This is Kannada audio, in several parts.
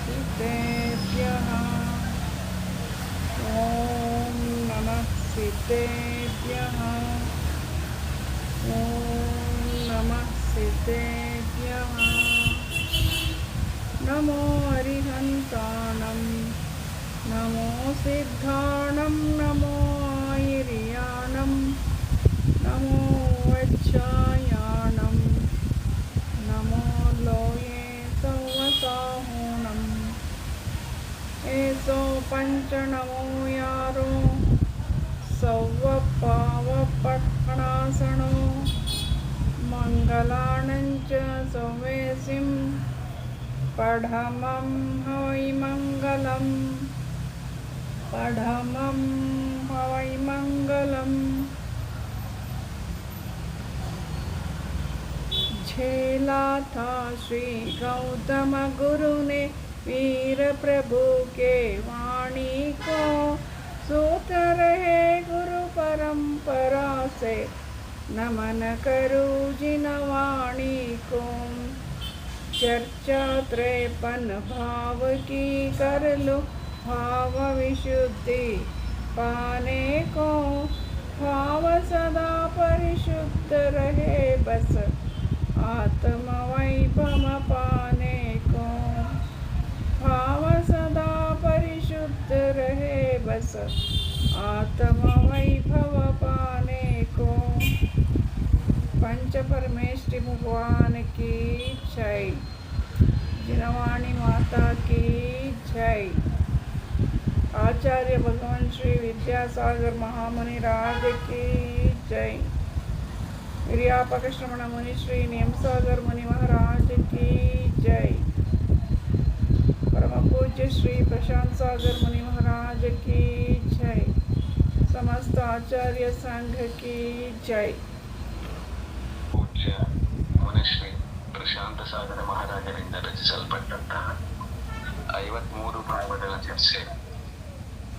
सिद्धेभ्यः ॐ नमः सिद्धेभ्यः ॐ नमः सिद्धेभ्यः नमो अरिहन्ताणं नमो सिद्धाणं नमो आयर्याणं नमो वज्रायाणं नमो लोये सौवसाहूणम् एसो पञ्चनमो यारो सौवपावपट्कणासनो मङ्गलाणञ्च सौवेसिं पढमं हवैमङ्गलं पढमं हवैमङ्गलम् झेला था श्री गौतम गुरु ने वीर प्रभु के वाणी को सूत रहे गुरु परंपरा से नमन करूं जिन वाणी को चर्चा 53 भाव की कर लो भाव विशुद्धि पाने को भाव सदा परिशुद्ध रहे बस आत्म वैभव पाने को भाव सदा परिशुद्ध रहे बस आत्म वैभव पाने को पंच परमेश्वरी भगवान की जय जिनवाणी माता की जय आचार्य भगवान श्री विद्यासागर महामुनि राज की जय विर्यापकश्रमण मुनि श्री नेमसागर मुनि महाराज की जय परम पूज्य श्री प्रशांत सागर मुनि महाराज की जय समस्त आचार्य संघ की जय पूज्य मुनि श्री ಪ್ರಶಾಂತ ಸಾಗರ ಮಹಾರಾಜರಿಂದ ರಚಿಸಲ್ಪಟ್ಟಂತಹ 53 ಭಾವಗಳ ಚರ್ಚೆ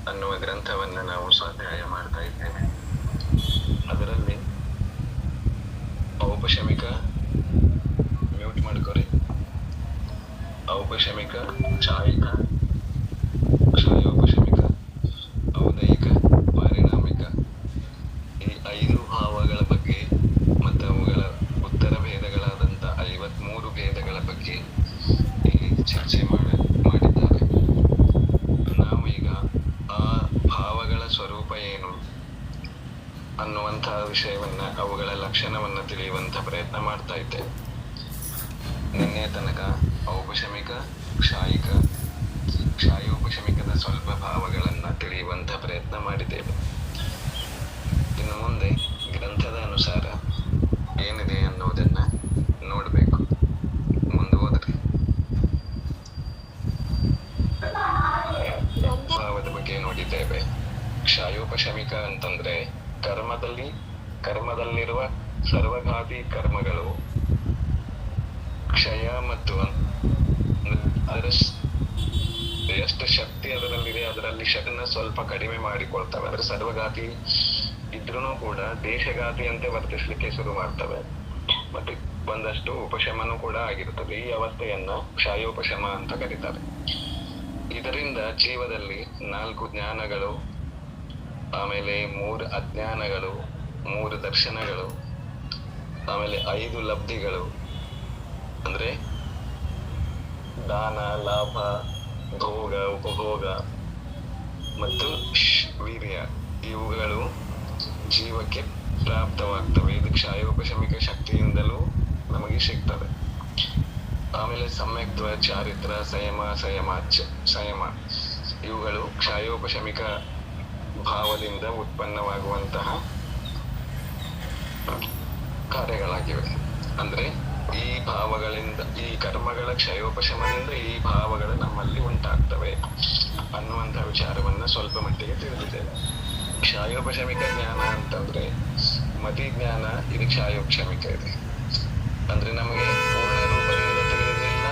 ಅನ್ನುವ ಗ್ರಂಥವನ್ನು ನಾವು ಸ್ವಾಧ್ಯಾಯ ಮಾಡ್ತಾ ಇದ್ದೇವೆ. ಅದರಲ್ಲಿ ಔಪಶಮಿಕ ಮ್ಯೂಟ್ ಮಾಡ್ಕೊರಿ, ಔಪಶಮಿಕ, ಛಾಯಿಕ, ಕ್ಷಯೋಪಶಮಿಕ, ಔದಯಿಕ, ಪಾರಿಣಾಮಿಕ ಈ 5 ಭಾವಗಳ ಬಗ್ಗೆ ಮತ್ತು ಅವುಗಳ ಉತ್ತರ ಭೇದಗಳಾದಂಥ 53 ಭೇದಗಳ ಬಗ್ಗೆ ಇಲ್ಲಿ ಚರ್ಚೆ ಮಾಡಿದ್ದಾರೆ. ನಾವು ಈಗ ಆ ಭಾವಗಳ ಸ್ವರೂಪ ಏನು ಅನ್ನುವಂತಹ ವಿಷಯವನ್ನ, ಅವುಗಳ ಲಕ್ಷಣವನ್ನ ತಿಳಿಯುವಂತ ಪ್ರಯತ್ನ ಮಾಡ್ತಾ ಇದ್ದೇವೆ. ನಿನ್ನೆ ತನಕ ಔಪಶಮಿಕ, ಕ್ಷಾಯಿಕ, ಕ್ಷಾಯೋಪಶಮಿಕದ ಸ್ವಲ್ಪ ಭಾವಗಳನ್ನ ತಿಳಿಯುವಂತ ಪ್ರಯತ್ನ ಮಾಡಿದ್ದೇವೆ. ಇನ್ನು ಮುಂದೆ ಗ್ರಂಥದ ಅನುಸಾರ ಏನಿದೆ ಅನ್ನೋದನ್ನ ನೋಡಬೇಕು. ಮುಂದೆ ಹೋದ್ರೆ ಭಾವದ ಬಗ್ಗೆ ನೋಡಿದ್ದೇವೆ. ಕ್ಷಾಯೋಪಶಮಿಕ ಅಂತಂದ್ರೆ ಕರ್ಮದಲ್ಲಿರುವ ಸರ್ವಘಾತಿ ಕರ್ಮಗಳು ಕ್ಷಯ ಮತ್ತು ಅದರ ಎಷ್ಟು ಶಕ್ತಿ ಅದರಲ್ಲಿದೆ ಅದರಲ್ಲಿ ಶಕ್ತಿನ ಸ್ವಲ್ಪ ಕಡಿಮೆ ಮಾಡಿಕೊಳ್ತವೆ. ಅಂದ್ರೆ ಸರ್ವಘಾತಿ ಇದ್ರೂ ಕೂಡ ದೇಶಘಾತಿ ಅಂತೆ ವರ್ತಿಸ್ಲಿಕ್ಕೆ ಶುರು ಮಾಡ್ತವೆ. ಮತ್ತೆ ಒಂದಷ್ಟು ಉಪಶಮನೂ ಕೂಡ ಆಗಿರ್ತದೆ. ಈ ಅವಸ್ಥೆಯನ್ನ ಕ್ಷಾಯೋಪಶಮ ಅಂತ ಕರೀತಾರೆ. ಇದರಿಂದ ಜೀವದಲ್ಲಿ 4 ಜ್ಞಾನಗಳು, ಆಮೇಲೆ 3 ಅಜ್ಞಾನಗಳು, 3 ದರ್ಶನಗಳು, ಆಮೇಲೆ 5 ಲಬ್ಧಿಗಳು ಅಂದ್ರೆ ದಾನ, ಲಾಭ, ಭೋಗ, ಉಪಭೋಗ ಮತ್ತು ವೀರ್ಯ ಇವುಗಳು ಜೀವಕ್ಕೆ ಪ್ರಾಪ್ತವಾಗ್ತವೆ. ಇದು ಕ್ಷಾಯೋಪಶಮಿಕ ಶಕ್ತಿಯಿಂದಲೂ ನಮಗೆ ಸಿಗ್ತವೆ. ಆಮೇಲೆ ಸಮ್ಯಕ್ತ್ವ, ಚಾರಿತ್ರ, ಸಂಯಮ ಇವುಗಳು ಕ್ಷಾಯೋಪಶಮಿಕ ಭಾವದಿಂದ ಉತ್ಪನ್ನವಾಗುವಂತಹ ಕಾರ್ಯಗಳಾಗಿವೆ. ಅಂದ್ರೆ ಈ ಭಾವಗಳಿಂದ, ಈ ಕರ್ಮಗಳ ಕ್ಷಯೋಪಶಮದಿಂದ ಈ ಭಾವಗಳು ನಮ್ಮಲ್ಲಿ ಉಂಟಾಗ್ತವೆ ಅನ್ನುವಂತಹ ವಿಚಾರವನ್ನ ಸ್ವಲ್ಪ ಮಟ್ಟಿಗೆ ತಿಳಿದಿದ್ದೇವೆ. ಕ್ಷಾಯೋಪಶಮಿಕ ಜ್ಞಾನ ಅಂತಂದ್ರೆ ಮತಿ ಜ್ಞಾನ, ಇದು ಕ್ಷಾಯೋಪಶಮಿಕ ಇದೆ. ಅಂದ್ರೆ ನಮಗೆ ಪೂರ್ಣ ರೂಪದಿಂದ ತಿಳಿಯುವುದಿಲ್ಲ,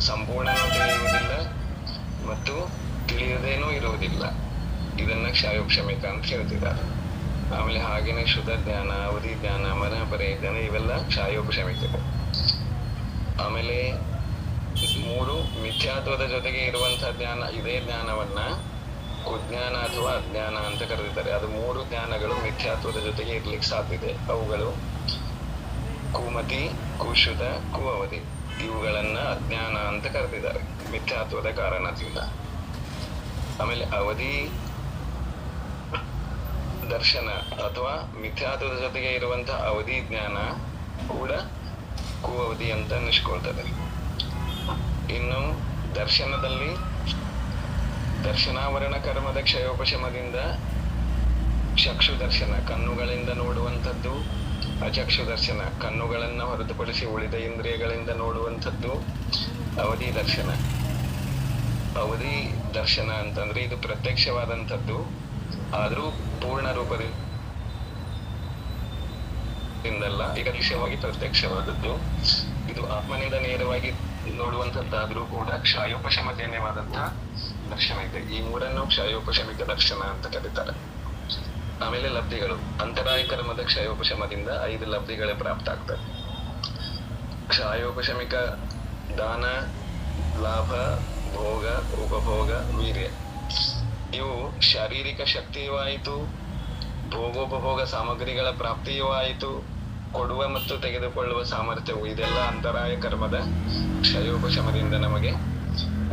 ಸಂಪೂರ್ಣನೂ ತಿಳಿಯುವುದಿಲ್ಲ ಮತ್ತು ತಿಳಿಯದೇನೂ ಇರುವುದಿಲ್ಲ. ಇದನ್ನ ಕ್ಷಾಯೋಪಶಮಿಕ ಅಂತ ಹೇಳ್ತಿದ್ದಾರೆ. ಆಮೇಲೆ ಹಾಗೇನೆ ಶುದ್ಧ ಜ್ಞಾನ, ಅವಧಿ ಜ್ಞಾನ, ಮನಪರೆ ಜ್ಞಾನ ಇವೆಲ್ಲ ಕ್ಷಾಯೋಪಶಮಿಕ. ಆಮೇಲೆ 3 ಮಿಥ್ಯ ಮಿಥ್ಯಾತ್ವದ ಜೊತೆಗೆ ಇರುವಂತಹ ಜ್ಞಾನ, ಇದೇ ಜ್ಞಾನವನ್ನ ಕುಜ್ಞಾನ ಅಥವಾ ಅಜ್ಞಾನ ಅಂತ ಕರೆದಿದ್ದಾರೆ. ಅದು 3 ಜ್ಞಾನಗಳು ಮಿಥ್ಯಾತ್ವದ ಜೊತೆಗೆ ಇರ್ಲಿಕ್ಕೆ ಸಾಧ್ಯತೆ. ಅವುಗಳು ಕುಮತಿ, ಕುಶುತ, ಕುಅವಧಿ. ಇವುಗಳನ್ನ ಅಜ್ಞಾನ ಅಂತ ಕರೆದಿದ್ದಾರೆ ಮಿಥ್ಯಾತ್ವದ ಕಾರಣದಿಂದ. ಆಮೇಲೆ ಅವಧಿ ದರ್ಶನ ಅಥವಾ ಮಿಥ್ಯಾತ್ವದ ಜೊತೆಗೆ ಇರುವಂತಹ ಅವಧಿ ಜ್ಞಾನ ಕೂಡ ಕುಅವಧಿ ಅಂತ ಅನಿಸ್ಕೊಳ್ತದೆ. ಇನ್ನು ದರ್ಶನದಲ್ಲಿ ದರ್ಶನಾವರಣ ಕರ್ಮದ ಕ್ಷಯೋಪಶಮದಿಂದ ಚಕ್ಷು ದರ್ಶನ, ಕಣ್ಣುಗಳಿಂದ ನೋಡುವಂಥದ್ದು. ಅಚಕ್ಷು ದರ್ಶನ, ಕಣ್ಣುಗಳನ್ನ ಹೊರತುಪಡಿಸಿ ಉಳಿದ ಇಂದ್ರಿಯಗಳಿಂದ ನೋಡುವಂಥದ್ದು ಅವಧಿ ದರ್ಶನ. ಅವಧಿ ದರ್ಶನ ಅಂತಂದ್ರೆ ಇದು ಪ್ರತ್ಯಕ್ಷವಾದಂಥದ್ದು, ಆದ್ರೂ ಪೂರ್ಣ ರೂಪದಿಂದಲ್ಲ, ಈಗ ವಿಷಯವಾಗಿ ಪ್ರತ್ಯಕ್ಷವಾದದ್ದು. ಇದು ಆತ್ಮನಿಂದ ನೇರವಾಗಿ ನೋಡುವಂಥದ್ದಾದ್ರೂ ಕೂಡ ಕ್ಷಯೋಪಶಮಜನ್ಯವಾದಂತಹ ದರ್ಶನ ಇದೆ. ಈ 3 ಕ್ಷಯೋಪಶಮಿಕ ದರ್ಶನ ಅಂತ ಕರೀತಾರೆ. ಆಮೇಲೆ ಲಬ್ಧಿಗಳು, ಅಂತರಾಯ ಕರ್ಮದ ಕ್ಷಯೋಪಶಮದಿಂದ 5 ಲಬ್ಧಿಗಳೇ ಪ್ರಾಪ್ತ ಆಗ್ತದೆ. ಕ್ಷಯೋಪಶಮಿಕ ದಾನ, ಲಾಭ, ಭೋಗ, ಉಪಭೋಗ, ವೀರ್ಯ. ಇವು ಶಾರೀರಿಕ ಶಕ್ತಿಯೂ ಆಯಿತು, ಭೋಗೋಪಭೋಗ ಸಾಮಗ್ರಿಗಳ ಪ್ರಾಪ್ತಿಯೂ ಆಯಿತು, ಕೊಡುವ ಮತ್ತು ತೆಗೆದುಕೊಳ್ಳುವ ಸಾಮರ್ಥ್ಯವು, ಇದೆಲ್ಲ ಅಂತರಾಯ ಕರ್ಮದ ಕ್ಷಯೋಪಶಮದಿಂದ ನಮಗೆ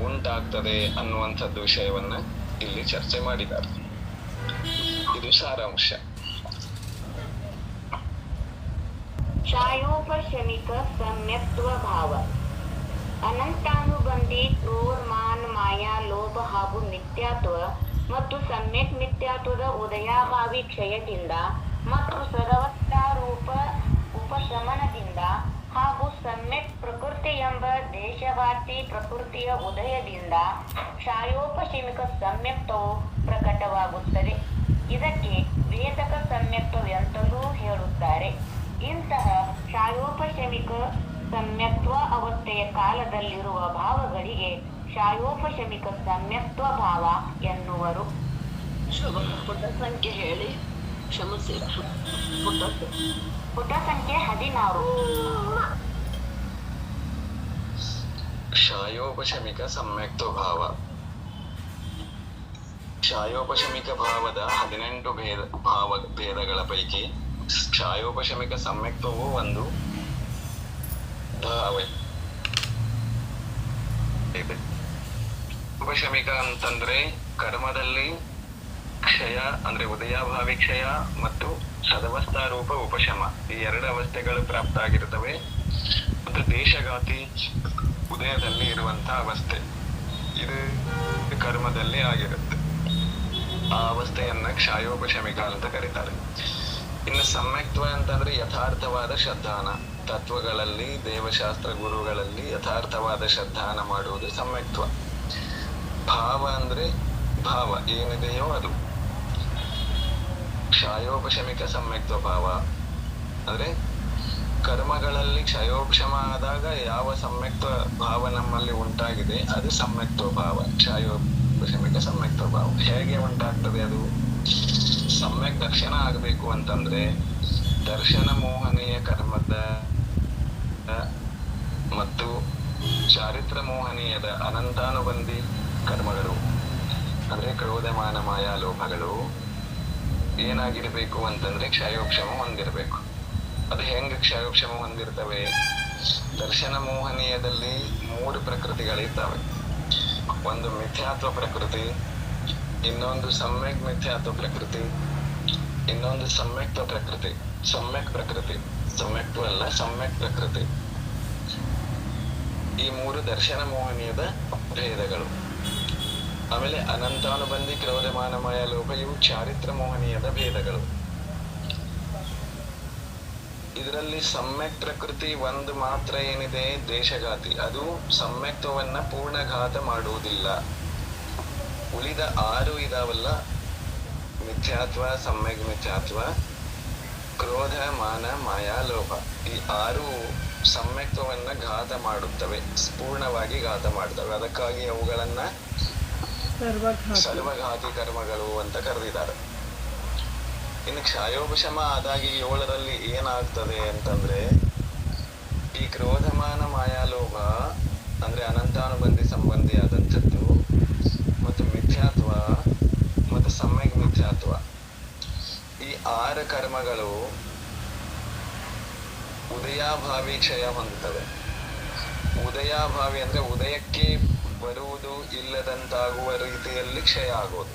ಉಂಟಾಗ್ತದೆ ಅನ್ನುವಂಥದ್ದು ವಿಷಯವನ್ನ ಇಲ್ಲಿ ಚರ್ಚೆ ಮಾಡಿದ್ದಾರೆ. ಇದು ಸಾರಾಂಶ. ಕ್ಷಯೋಪಶಮಿಕ ಸಮ್ಯಕ್ತ್ವ ಭಾವ. ಅನಂತಾನುಬಂಧಿ ಕ್ರೋಧ, ಮಾನ, ಮಾಯಾ, ಲೋಭ ಹಾಗೂ ಮಿಥ್ಯಾತ್ವ ಮತ್ತು ಸಮ್ಯಕ್ ಮಿಥ್ಯಾತ್ವದ ಉದಯಾಭಾವಿ ಕ್ಷಯದಿಂದ ಮತ್ತು ಸದವತ್ತಾರೂಪ ಉಪಶಮನದಿಂದ ಹಾಗೂ ಸಮ್ಯಕ್ ಪ್ರಕೃತಿ ಎಂಬ ದೇಶವಾಸಿ ಪ್ರಕೃತಿಯ ಉದಯದಿಂದ ಕ್ಷಯೋಪಶಮಿಕ ಸಮ್ಯಕ್ತವು ಪ್ರಕಟವಾಗುತ್ತದೆ. ಇದಕ್ಕೆ ವೇದಕ ಸಮ್ಯಕ್ತವೆಂತಲೂ ಹೇಳುತ್ತಾರೆ. ಇಂತಹ ಕ್ಷಯೋಪಶಮಿಕ ಸಮ್ಯಕ್ತ್ವ ಅವಸ್ಥೆಯ ಕಾಲದಲ್ಲಿರುವ ಭಾವಗಳಿಗೆ ಕ್ಷಯೋಪಶಮಿಕ ಸಮ್ಯಕ್ತ್ವ ಭಾವ ಎನ್ನುವರು. ಪುಟ ಸಂಖ್ಯೆ ಹೇಳಿ. ಕ್ಷಮಿಸಿ. ಪುಟ ಸಂಖ್ಯೆ 16. ಕ್ಷಯೋಪಶಮಿಕ ಸಮ್ಯಕ್ತ್ವ ಭಾವ. ಕ್ಷಯೋಪಶಮಿಕ ಭಾವದ 18 ಭೇದಗಳ ಪೈಕಿ ಕ್ಷಯೋಪಶಮಿಕ ಸಮ್ಯಕ್ತ್ವವು ಒಂದು ಭಾವ ಇದೆ. ಉಪಶಮಿಕ ಅಂತಂದ್ರೆ ಕರ್ಮದಲ್ಲಿ ಕ್ಷಯ ಅಂದ್ರೆ ಉದಯಾಭಾವಿ ಕ್ಷಯ ಮತ್ತು ಸದವಸ್ಥಾರೂಪ ಉಪಶಮ, ಈ 2 ಅವಸ್ಥೆಗಳು ಪ್ರಾಪ್ತ ಆಗಿರ್ತವೆ. ಮತ್ತು ದೇಶಘಾತಿ ಉದಯದಲ್ಲಿ ಇರುವಂತಹ ಅವಸ್ಥೆ, ಇದು ಕರ್ಮದಲ್ಲಿ ಆಗಿರುತ್ತೆ. ಆ ಅವಸ್ಥೆಯನ್ನ ಕ್ಷಯೋಪಶಮಿಕ ಅಂತ ಕರೀತಾರೆ. ಇನ್ನು ಸಮ್ಯಕ್ತ್ವ ಅಂತಂದ್ರೆ ಯಥಾರ್ಥವಾದ ಶ್ರದ್ಧಾನ, ತತ್ವಗಳಲ್ಲಿ ದೇವಶಾಸ್ತ್ರ ಗುರುಗಳಲ್ಲಿ ಯಥಾರ್ಥವಾದ ಶ್ರದ್ಧಾನ ಮಾಡುವುದು ಸಮ್ಯಕ್ತ್ವ. ಭಾವ ಅಂದ್ರೆ ಭಾವ ಏನಿದೆಯೋ ಅದು. ಕ್ಷಯೋಪಶಮಿಕ ಸಮ್ಯಕ್ತ್ವ ಭಾವ ಅಂದ್ರೆ ಕರ್ಮಗಳಲ್ಲಿ ಕ್ಷಯೋಪಶಮ ಆದಾಗ ಯಾವ ಸಮ್ಯಕ್ತ್ವ ಭಾವ ನಮ್ಮಲ್ಲಿ ಉಂಟಾಗಿದೆ ಅದು ಸಮ್ಯಕ್ತ್ವ ಭಾವ, ಕ್ಷಯೋಪಶಮಿಕ ಸಮ್ಯಕ್ತ್ವ ಭಾವ. ಹೇಗೆ ಉಂಟಾಗ್ತದೆ ಅದು? ಸಮ್ಯಕ್ ದರ್ಶನ ಆಗಬೇಕು ಅಂತಂದ್ರೆ ದರ್ಶನ ಮೋಹನೀಯ ಕರ್ಮದ ಮತ್ತು ಚಾರಿತ್ರ ಮೋಹನೀಯದ ಅನಂತಾನುಬಂಧಿ ಕರ್ಮಗಳು ಅಂದ್ರೆ ಕ್ರೋಧ, ಮಾನ, ಮಾಯಾ, ಲೋಭಗಳು ಏನಾಗಿರ್ಬೇಕು ಅಂತಂದ್ರೆ ಕ್ಷಯೋಪಶಮ ಹೊಂದಿರಬೇಕು. ಅದು ಹೆಂಗೆ ಕ್ಷಯೋಪಶಮ ಹೊಂದಿರ್ತವೆ? ದರ್ಶನ ಮೋಹನೀಯದಲ್ಲಿ 3 ಪ್ರಕೃತಿಗಳಿದ್ದಾವೆ. ಒಂದು ಮಿಥ್ಯಾತ್ವ ಪ್ರಕೃತಿ, ಇನ್ನೊಂದು ಸಮ್ಯಕ್ ಮಿಥ್ಯಾತ್ವ ಪ್ರಕೃತಿ, ಇನ್ನೊಂದು ಸಮ್ಯಕ್ತ್ವ ಪ್ರಕೃತಿ. ಸಮ್ಯಕ್ ಪ್ರಕೃತಿ, ಸಮ್ಯಕ್ತ್ವ ಅಲ್ಲ, ಸಮ್ಯಕ್ ಪ್ರಕೃತಿ. ಈ 3 ದರ್ಶನ ಮೋಹನೀಯದ ಭೇದಗಳು. ಆಮೇಲೆ ಅನಂತಾನುಬಂಧಿ ಕ್ರೋಧ, ಮಾನ, ಮಾಯಾ, ಲೋಭ ಇವು ಚಾರಿತ್ರ ಮೋಹನೀಯದ ಭೇದಗಳು. ಇದರಲ್ಲಿ ಸಮ್ಯಕ್ ಪ್ರಕೃತಿ ಒಂದು ಮಾತ್ರ ಏನಿದೆ, ದೇಶಘಾತಿ. ಅದು ಸಮ್ಯಕ್ತ್ವವನ್ನ ಪೂರ್ಣಘಾತ ಮಾಡುವುದಿಲ್ಲ. ಉಳಿದ 6 ಇದಾವಲ್ಲ, ಮಿಥ್ಯಾತ್ವ, ಸಮ್ಯಕ್ ಮಿಥ್ಯಾತ್ವ, ಕ್ರೋಧ, ಮಾನ, ಮಾಯಾ, ಲೋಭ, ಈ 6 ಸಮ್ಯಕ್ತ್ವವನ್ನ ಘಾತ ಮಾಡುತ್ತವೆ, ಪೂರ್ಣವಾಗಿ ಘಾತ ಮಾಡ್ತವೆ. ಅದಕ್ಕಾಗಿ ಅವುಗಳನ್ನ ಸರ್ವಘಾತಿ ಕರ್ಮಗಳು ಅಂತ ಕರೆದಿದ್ದಾರೆ. ಇನ್ನು ಕ್ಷಯೋಪಶಮ ಆದಾಗಿ 7ರಲ್ಲಿ ಏನಾಗ್ತದೆ ಅಂತಂದ್ರೆ ಈ ಕ್ರೋಧಮಾನ ಮಾಯಾಲೋಭ ಅಂದ್ರೆ ಅನಂತಾನುಬಂಧಿ ಸಂಬಂಧಿ ಈ 6 ಕರ್ಮಗಳು ಉದಯಾಭಾವಿ ಕ್ಷಯ ಹೊಂದುತ್ತವೆ. ಉದಯಾಭಾವಿ ಅಂದ್ರೆ ಉದಯಕ್ಕೆ ಬರುವುದು ಇಲ್ಲದಂತಾಗುವ ರೀತಿಯಲ್ಲಿ ಕ್ಷಯ ಆಗೋದು,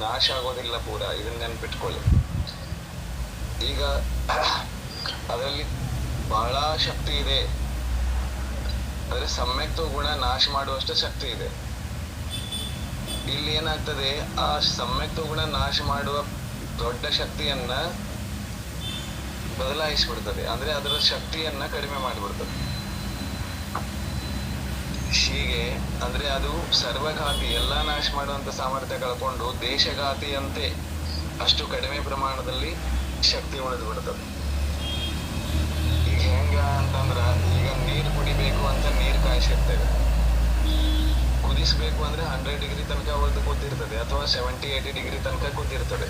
ನಾಶ ಆಗೋದಿಲ್ಲ ಪೂರ. ಇದನ್ನ ನೆನ್ಪಿಟ್ಕೊಳ್ಳಿ. ಈಗ ಅದರಲ್ಲಿ ಬಹಳ ಶಕ್ತಿ ಇದೆ, ಅಂದ್ರೆ ಸಮ್ಯಕ್ತ ಗುಣ ನಾಶ ಮಾಡುವಷ್ಟು ಶಕ್ತಿ ಇದೆ. ಇಲ್ಲಿ ಏನಾಗ್ತದೆ, ಆ ಸಮ್ಯಕ್ತ ಗುಣ ನಾಶ ಮಾಡುವ ದೊಡ್ಡ ಶಕ್ತಿಯನ್ನ ಬದಲಾಯಿಸ್ಬಿಡ್ತದೆ, ಅಂದ್ರೆ ಅದರ ಶಕ್ತಿಯನ್ನ ಕಡಿಮೆ ಮಾಡಿಬಿಡ್ತದೆ. ಹೀಗೆ ಅಂದ್ರೆ ಅದು ಸರ್ವಘಾತಿ, ಎಲ್ಲಾ ನಾಶ ಮಾಡುವಂತ ಸಾಮರ್ಥ್ಯ ಕಳ್ಕೊಂಡು ದೇಶಘಾತಿಯಂತೆ ಅಷ್ಟು ಕಡಿಮೆ ಪ್ರಮಾಣದಲ್ಲಿ ಶಕ್ತಿ ಉಳಿದು ಬಿಡ್ತದೆ. ಈಗ ಹೆಂಗ ಅಂತಂದ್ರ, ಈಗ ನೀರ್ ಕುಡಿಬೇಕು ಅಂತ ನೀರ್ ಕಾಯಿಸಿರ್ತೇವೆ, ಕುದಿಸ್ಬೇಕು ಅಂದ್ರೆ 100 ಡಿಗ್ರಿ ತನಕ ಅವತ್ತು ಕುದ್ದಿರ್ತದೆ, ಅಥವಾ 70-80 ಡಿಗ್ರಿ ತನಕ ಕುದ್ದಿರ್ತದೆ.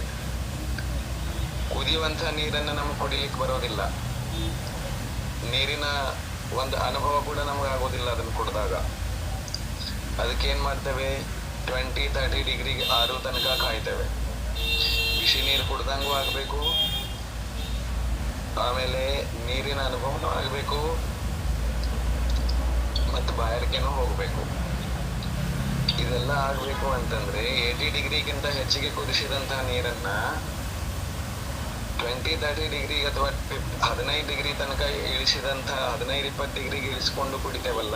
ಕುದಿಯುವಂತ ನೀರನ್ನ ನಮ್ಗೆ ಕುಡಿಲಿಕ್ಕೆ ಬರೋದಿಲ್ಲ, ನೀರಿನ ಒಂದು ಅನುಭವ ಕೂಡ ನಮ್ಗೆ ಆಗೋದಿಲ್ಲ ಅದನ್ನ ಕುಡ್ದಾಗ. ಅದಕ್ಕೇನ್ ಮಾಡ್ತೇವೆ, 20-30 ಡಿಗ್ರಿ ಆರು ತನಕ ಕಾಯ್ತೇವೆ. ಬಿಸಿ ನೀರು ಕುಡ್ದಂಗೂ ಆಗ್ಬೇಕು, ಆಮೇಲೆ ನೀರಿನ ಅನುಭವನೂ ಆಗ್ಬೇಕು, ಮತ್ತು ಬಾಯಾರಿಕೆನೂ ಹೋಗ್ಬೇಕು. ಇದೆಲ್ಲ ಆಗ್ಬೇಕು ಅಂತಂದ್ರೆ 80 ಡಿಗ್ರಿಗಿಂತ ಹೆಚ್ಚಿಗೆ ಕುದಿಸಿದಂತಹ ನೀರನ್ನ 20-30 ಡಿಗ್ರಿ ಅಥವಾ 15 ಡಿಗ್ರಿ ತನಕ ಇಳಿಸಿದಂತಹ 15-20 ಡಿಗ್ರಿಗೆ ಇಳಿಸ್ಕೊಂಡು ಕುಡಿತೇವಲ್ಲ,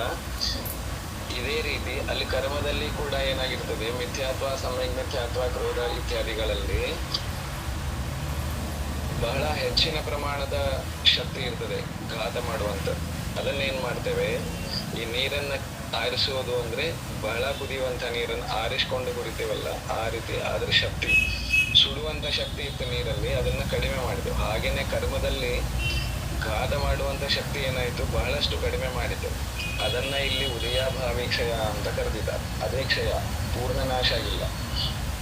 ಇದೇ ರೀತಿ ಅಲ್ಲಿ ಕರ್ಮದಲ್ಲಿ ಕೂಡ ಏನಾಗಿರ್ತದೆ, ಮಿಥ್ಯಾತ್ವ, ಸಮ್ಯಕ್ ಮಿಥ್ಯಾತ್ವ, ಕ್ರೋಧ ಇತ್ಯಾದಿಗಳಲ್ಲಿ ಬಹಳ ಹೆಚ್ಚಿನ ಪ್ರಮಾಣದ ಶಕ್ತಿ ಇರ್ತದೆ ಘಾತ ಮಾಡುವಂಥದ್ದು. ಅದನ್ನೇನ್ ಮಾಡ್ತೇವೆ, ಈ ನೀರನ್ನ ಆರಿಸುವುದು ಅಂದ್ರೆ ಬಹಳ ಕುದಿಯುವಂತ ನೀರನ್ನು ಆರಿಸ್ಕೊಂಡು ಕುಡಿತೇವಲ್ಲ, ಆ ರೀತಿ ಅದ್ರ ಶಕ್ತಿ, ಸುಡುವಂತ ಶಕ್ತಿ ಇತ್ತು ನೀರಲ್ಲಿ, ಅದನ್ನ ಕಡಿಮೆ ಮಾಡಿದೆವು. ಹಾಗೇನೆ ಕರ್ಮದಲ್ಲಿ ಘಾತ ಮಾಡುವಂತ ಶಕ್ತಿ ಏನಾಯ್ತು, ಬಹಳಷ್ಟು ಕಡಿಮೆ ಮಾಡಿದ್ದೆವು. ಅದನ್ನ ಇಲ್ಲಿ ಉದಯಾಭಾವಿ ಕ್ಷಯ ಅಂತ ಕರೆದಿದ್ದಾರೆ. ಅದೇ ಕ್ಷಯ, ಪೂರ್ಣ ನಾಶ ಆಗಿಲ್ಲ,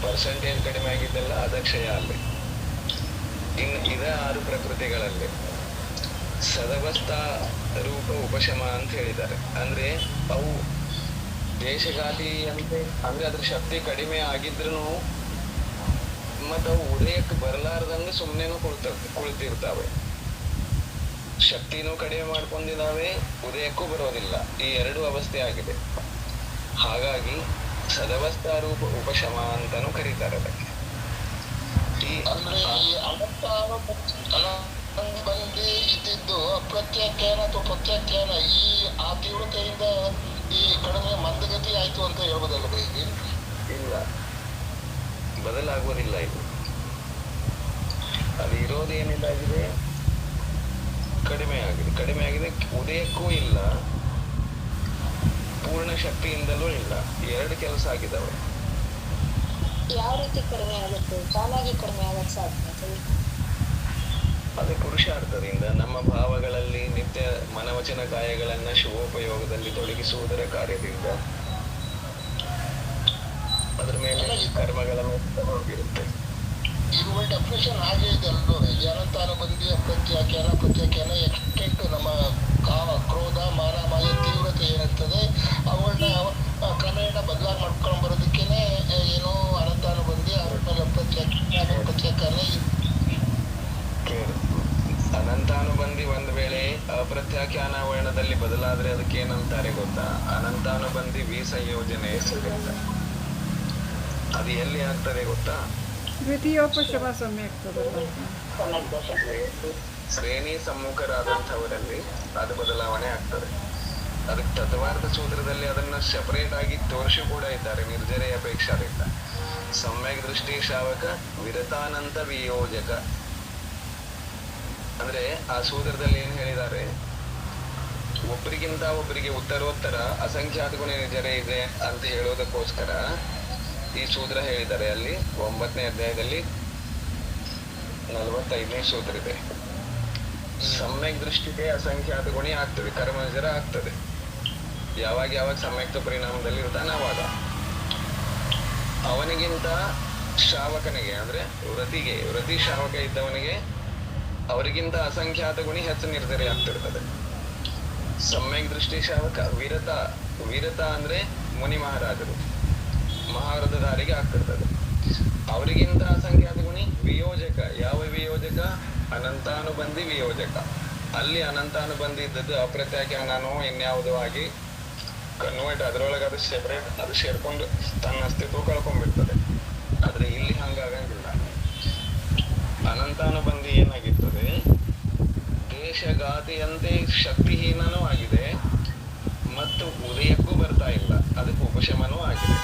ಪರ್ಸೆಂಟೇಜ್ ಕಡಿಮೆ ಆಗಿದ್ದೆಲ್ಲ ಅದ ಕ್ಷಯ ಅಲ್ಲಿ. ಇನ್ನು ಇದ 6 ಪ್ರಕೃತಿಗಳಲ್ಲಿ ಸದವಸ್ಥಾ ರೂಪ ಉಪಶಮ ಅಂತ ಹೇಳಿದ್ದಾರೆ. ಅಂದ್ರೆ ಅವು ದೇಶಘಾತಿ ಅಂತೆ, ಅಂದ್ರೆ ಅದ್ರ ಶಕ್ತಿ ಕಡಿಮೆ ಆಗಿದ್ರು ಮತ್ತ ಅವು ಉದಯಕ್ಕೆ ಬರಲಾರ್ದಂಗೆ ಸುಮ್ಮನೆನೂ ಕುಳಿತಿರ್ತಾವೆ. ಶಕ್ತಿನೂ ಕಡಿಮೆ ಮಾಡ್ಕೊಂಡಿದ್ದಾವೆ, ಉದಯಕ್ಕೂ ಬರೋದಿಲ್ಲ. ಈ 2 ಅವಸ್ಥೆ ಆಗಿದೆ. ಹಾಗಾಗಿ ಸದವಸ್ಥಾ ರೂಪ ಉಪಶಮ ಅಂತಾನು ಕರೀತಾರೆ ಅದಕ್ಕೆ. ಅಂದ್ರೆ ಈ ಬಂದಿ ಇದ್ದಿದ್ದು ಅಪ್ರತ್ಯಾಖ್ಯಾನ ಅಥವಾ ಪ್ರತ್ಯಾಖ್ಯಾನ, ಆ ತೀವ್ರತೆಯಿಂದ ಈ ಕಡಿಮೆ ಮಂದಗತಿ ಆಯ್ತು ಅಂತ ಹೇಳ್ಬೋದಲ್ಲ ಬೈಗೆ? ಇಲ್ಲ, ಬದಲಾಗುವುದಿಲ್ಲ. ಇದು ಅದು ಇರೋದೇನಿದಾಗಿದೆ, ಕಡಿಮೆ ಆಗಿದೆ. ಉದಯಕ್ಕೂ ಇಲ್ಲ, ಪೂರ್ಣ ಶಕ್ತಿಯಿಂದಲೂ ಇಲ್ಲ. 2 ಕೆಲಸ ಆಗಿದ್ದಾವೆ. ಯಾವ ರೀತಿ ಕಡಿಮೆ ಆಗುತ್ತೆ? ತಾನಾಗಿ ಕಡಿಮೆ ಆಗಕ್ಕೆ ಸಾಧ್ಯ? ಅದೇ ಪುರುಷಾರ್ಥದಿಂದ ನಮ್ಮ ಭಾವಗಳಲ್ಲಿ ನಿತ್ಯ ಮನವಚನ ಕಾಯಗಳನ್ನ ಶುಭೋಪಯೋಗದಲ್ಲಿ ತೊಡಗಿಸುವುದರ ಕಾರ್ಯದಿಂದ ಅದ್ರ ಮೇಲೆ ಕರ್ಮಗಳ ಮೇಲೆ ಹೋಗಿರುತ್ತೆ. ಇರುವ ಡೆಫಿನೇಷನ್ ಹಾಗೆ ಇದೆ ಅಲ್ಲೋ, ಅನಂತಾನುಬಂಧಿ ಪ್ರತ್ಯಾಖ್ಯಾನ ಎಕ್ಸ್ಟೆಂಟ್ ನಮ್ಮ ಕಾಮ, ಕ್ರೋಧ, ಮಾನ, ಮಾಯ ತೀವ್ರತೆ ಏನಿರ್ತದೆ ಅವುಗಳನ್ನ ಕ್ರಮೇಣ ಬದಲಾವಣೆ ಮಾಡ್ಕೊಂಡು ಬರೋದಕ್ಕೇನೆ ಏನೋ ಅನಂತಾನುಬಂಧಿ, ಆಮೇಲೆ ಪ್ರತ್ಯಾಖ್ಯಾನ. ಅನಂತಾನುಬಂಧಿ ಒಂದ್ ವೇಳೆ ಅಪ್ರತ್ಯಾಖ್ಯಾನ ವರ್ಣದಲ್ಲಿ ಬದಲಾದ್ರೆ ಅದಕ್ಕೆ ಏನಂತಾರೆ ಗೊತ್ತಾ? ಅನಂತಾನುಬಂಧಿ ವಿಸಂಯೋಜನೆ ಅಂತ. ಅದು ಎಲ್ಲಿ ಆಗ್ತದೆ ಗೊತ್ತಾ? ದ್ವಿತೀಯೋಪಶಮ ಸಮ್ಯಕ್ತದಲ್ಲ, ಶ್ರೇಣಿ ಸಮ್ಮುಖರಾದಂಥವರಲ್ಲಿ ಅದು ಬದಲಾವಣೆ ಆಗ್ತದೆ. ಅದಕ್ಕೆ ತತ್ವಾರ್ಥ ಸೂತ್ರದಲ್ಲಿ ಅದನ್ನ ಸೆಪರೇಟ್ ಆಗಿ ತೋರಿಸಿ ಕೂಡ ಇದ್ದಾರೆ, ನಿರ್ಜರೆ ಅಪೇಕ್ಷಾದಿಂದ. ಸಮ್ಯಕ್ ದೃಷ್ಟಿ ಶ್ರಾವಕ ವಿರತಾನಂತ ವಿಯೋಜಕ. ಅಂದ್ರೆ ಆ ಸೂತ್ರದಲ್ಲಿ ಏನ್ ಹೇಳಿದ್ದಾರೆ, ಒಬ್ಬರಿಗಿಂತ ಒಬ್ಬರಿಗೆ ಉತ್ತರೋತ್ತರ ಅಸಂಖ್ಯಾತ ಗುಣ ನಿರ್ಜರೆ ಇದೆ ಅಂತ ಹೇಳೋದಕ್ಕೋಸ್ಕರ ಈ ಸೂತ್ರ ಹೇಳಿದ್ದಾರೆ. ಅಲ್ಲಿ 9ನೇ ಅಧ್ಯಾಯದಲ್ಲಿ 45ನೇ ಸೂತ್ರ ಇದೆ. ಸಮ್ಯಕ್ ದೃಷ್ಟಿಗೆ ಅಸಂಖ್ಯಾತ ಗುಣಿ ಆಗ್ತದೆ, ಕರ್ಮಜರ ಆಗ್ತದೆ. ಯಾವಾಗ ಸಮ್ಯಕ್ತ ಪರಿಣಾಮದಲ್ಲಿ ಇರ್ತಾನೆ ಅವಾಗ ಅವನಿಗಿಂತ ಶ್ರಾವಕನಿಗೆ, ಅಂದ್ರೆ ವ್ರತಿ ಶ್ರಾವಕ ಇದ್ದವನಿಗೆ ಅವರಿಗಿಂತ ಅಸಂಖ್ಯಾತ ಗುಣಿ ಹೆಚ್ಚು ನಿರ್ಧರೆ ಆಗ್ತಿರ್ತದೆ. ಸಮ್ಯಕ್ ದೃಷ್ಟಿ ಶ್ರಾವಕ ವಿರತ ಅಂದ್ರೆ ಮುನಿ ಮಹಾರಾಜರು, ಮಹಾವ್ರತಧಾರಿಗೆ ಆಗ್ತಿರ್ತದೆ. ಅವರಿಗಿಂತ ಅಸಂಖ್ಯಾತ ಗುಣಿ ವಿಯೋಜಕ. ಯಾವ ವಿಯೋಜಕ? ಅನಂತಾನುಬಂಧಿ ವಿಯೋಜಕ. ಅಲ್ಲಿ ಅನಂತಾನುಬಂಧಿ ಇದ್ದದ್ದು ಅಪ್ರತ್ಯಾಖ್ಯಾನನೋ ಇನ್ಯಾವುದೋ ಆಗಿ ಕನ್ವರ್ಟ್, ಅದರೊಳಗೆ ಅದು ಸೆಪರೇಟ್, ಅದು ಸೇರ್ಕೊಂಡು ತನ್ನ ಅಸ್ತಿತ್ವ ಕಳ್ಕೊಂಡ್ಬಿಡ್ತದೆ. ಆದ್ರೆ ಇಲ್ಲಿ ಹಂಗಾಗಂಗಿಲ್ಲ. ಅನಂತಾನುಬಂಧಿ ಏನಾಗಿರ್ತದೆ, ದೇಶಘಾತಿಯಂತೆ ಶಕ್ತಿಹೀನನೂ ಆಗಿದೆ ಮತ್ತು ಉದಯಕ್ಕೂ ಬರ್ತಾ ಇಲ್ಲ, ಅದಕ್ಕೆ ಉಪಶಮನೂ ಆಗಿದೆ.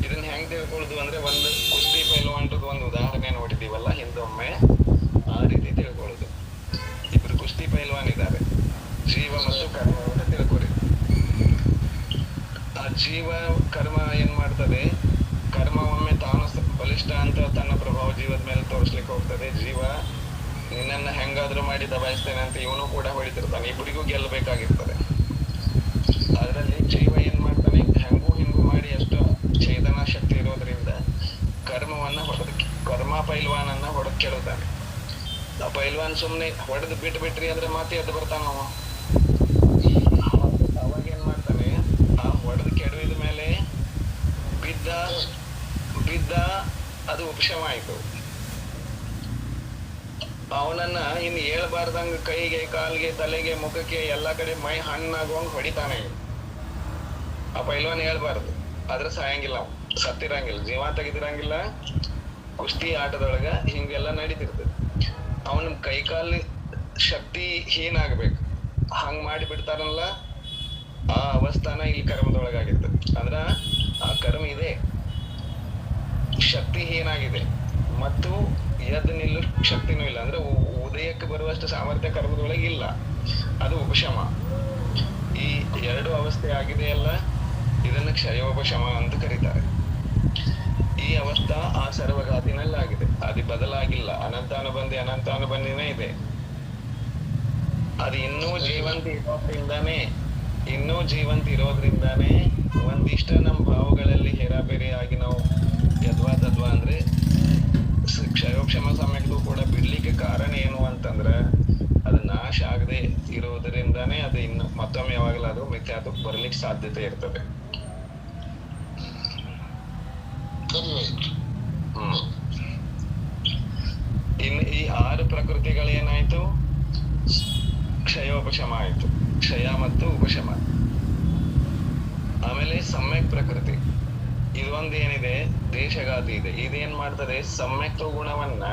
ಇದನ್ನ ಹೆಂಗ್ ತಿಳ್ಕೊಳ್ಳೋದು ಅಂದ್ರೆ, ಒಂದು ಕುಸ್ತಿ ಪೈಲ್ವಾನ್ರದ್ದು ಒಂದು ಉದಾಹರಣೆ ನೋಡಿದೀವಲ್ಲ ಹಿಂದೊಮ್ಮೆ, ಆ ರೀತಿ ತಿಳ್ಕೊಳ್ಳೋದು. ಇಬ್ರು ಕುಸ್ತಿ ಪೈಲ್ವಾನ್ ಇದ್ದಾರೆ, ಜೀವ ಮತ್ತು ಕರ್ಮ ಅಂತ ತಿಳ್ಕೊರಿ. ಆ ಜೀವ ಕರ್ಮ ಏನ್ ಮಾಡ್ತದೆ, ಕರ್ಮ ಒಮ್ಮೆ ತಾನು ಬಲಿಷ್ಠ ಅಂತ ತನ್ನ ಪ್ರಭಾವ ಜೀವದ ಮೇಲೆ ತೋರಿಸ್ಲಿಕ್ಕೆ ಹೋಗ್ತದೆ. ಜೀವ ನಿನ್ನನ್ನ ಹೆಂಗಾದ್ರೂ ಮಾಡಿ ದಬಾಯಿಸ್ತೇನೆ ಅಂತ ಇವನು ಕೂಡ ಹೊಡಿತಿರ್ತಾನೆ, ಇಬ್ಬರಿಗೂ ಗೆಲ್ಲಬೇಕಾಗಿರ್ತದೆ. ಅದರಲ್ಲಿ ಜೀವ ಏನ್ ಮಾಡ್ತಾನೆ, ಹೆಂಗೂ ಹಿಂಗೂ ಮಾಡಿ ಅಷ್ಟು ಚೇತನ ಶಕ್ತಿ ಇರೋದ್ರಿಂದ ಕರ್ಮವನ್ನ ಕರ್ಮ ಪೈಲ್ವಾನನ್ನ ಹೊಡೆದ್ ಕೆಡುತ್ತಾನೆ. ಆ ಪೈಲ್ವಾನ್ ಸುಮ್ನೆ ಹೊಡೆದು ಬಿಟ್ರಿ ಅಂದ್ರೆ ಮತ್ತೆ ಎದ್ದು ಬರ್ತಾನ ಅವ. ಅವಾಗ ಏನ್ ಮಾಡ್ತಾನೆ, ಆ ಹೊಡೆದು ಕೆಡವಿದ ಮೇಲೆ ಬಿದ್ದ ಅದು ಉಪಶಮ ಆಯ್ತು. ಅವನನ್ನ ಇನ್ನು ಹೇಳ್ಬಾರ್ದಂಗ ಕೈಗೆ, ಕಾಲ್ಗೆ, ತಲೆಗೆ, ಮುಖಕ್ಕೆ ಎಲ್ಲಾ ಕಡೆ ಮೈ ಹಣ್ಣಾಗುವಂಗ್ ಹೊಡಿತಾನೆ. ಆ ಪೈಲ್ವಾನ್ ಹೇಳ್ಬಾರ್ದು, ಆದ್ರೆ ಸಾಯಂಗಿಲ್ಲ, ಅವ ಸತ್ತಿರಂಗಿಲ್ಲ, ಜೀವ ತೆಗೆದಿರಂಗಿಲ್ಲ. ಕುಸ್ತಿ ಆಟದೊಳಗ ಹಿಂಗೆಲ್ಲ ನಡೀತಿರ್ತದೆ. ಅವನ ಕೈಕಾಲ್ ಶಕ್ತಿ ಹೀನಾಗ್ಬೇಕು, ಹಂಗ್ ಮಾಡಿ ಬಿಡ್ತಾರಲ್ಲ, ಆ ಅವಸ್ಥಾನ ಇಲ್ಲಿ ಕರ್ಮದೊಳಗಾಗಿರ್ತದೆ. ಅಂದ್ರ ಆ ಕರ್ಮ ಇದೆ, ಶಕ್ತಿ ಹೀನಾಗಿದೆ ಮತ್ತು ಎದ್ದು ನಿಲ್ಲು ಶಕ್ತಿನೂ ಇಲ್ಲ. ಅಂದ್ರೆ ಉದಯಕ್ಕೆ ಬರುವಷ್ಟು ಸಾಮರ್ಥ್ಯ ಕರ್ಮದೊಳಗೆ ಇಲ್ಲ, ಅದು ಉಪಶಮ. ಈ ಎರಡು ಅವಸ್ಥೆ ಆಗಿದೆಯಲ್ಲ, ಇದನ್ನ ಕ್ಷಯೋಪಶಮ ಅಂತ ಕರೀತಾರೆ. ಈ ಅವಸ್ಥಾ ಆ ಸರ್ವಘಾತಿನಲ್ಲಾಗಿದೆ, ಅದು ಬದಲಾಗಿಲ್ಲ. ಅನಂತಾನುಬಂಧಿನೇ ಇದೆ. ಅದು ಇನ್ನೂ ಜೀವಂತ ಇರೋದ್ರಿಂದಾನೇ ಒಂದಿಷ್ಟ ನಮ್ಮ ಭಾವಗಳಲ್ಲಿ ಹೇರಾಬೇರೆ ಆಗಿ ನಾವು ಯದ್ವಾ ಅಂದ್ರೆ ಕ್ಷಯೋಕ್ಷಮ ಸಮಯಕ್ಕೂ ಕೂಡ ಬಿಡ್ಲಿಕ್ಕೆ ಕಾರಣ ಏನು ಅಂತಂದ್ರ, ಅದು ನಾಶ ಆಗದೆ ಇರೋದ್ರಿಂದಾನೇ ಅದು ಇನ್ನು ಮತ್ತೊಮ್ಮೆ ಯಾವಾಗಲಾದ್ರೂ ಮಿಥ್ಯಾತ್ವಕ್ಕೆ ಬರ್ಲಿಕ್ಕೆ ಸಾಧ್ಯತೆ ಇರ್ತದೆ. ಇನ್ನು ಈ 6 ಪ್ರಕೃತಿಗಳೇನಾಯ್ತು, ಕ್ಷಯೋಪಶಮ ಆಯ್ತು, ಕ್ಷಯ ಮತ್ತು ಉಪಶಮ. ಆಮೇಲೆ ಸಮ್ಯಕ್ ಪ್ರಕೃತಿ, ಇದೊಂದು ಏನಿದೆ, ದೇಶಘಾತಿ ಇದೆ. ಇದೇನ್ ಮಾಡ್ತದೆ, ಸಮ್ಯಕ್ತ್ವ ಗುಣವನ್ನ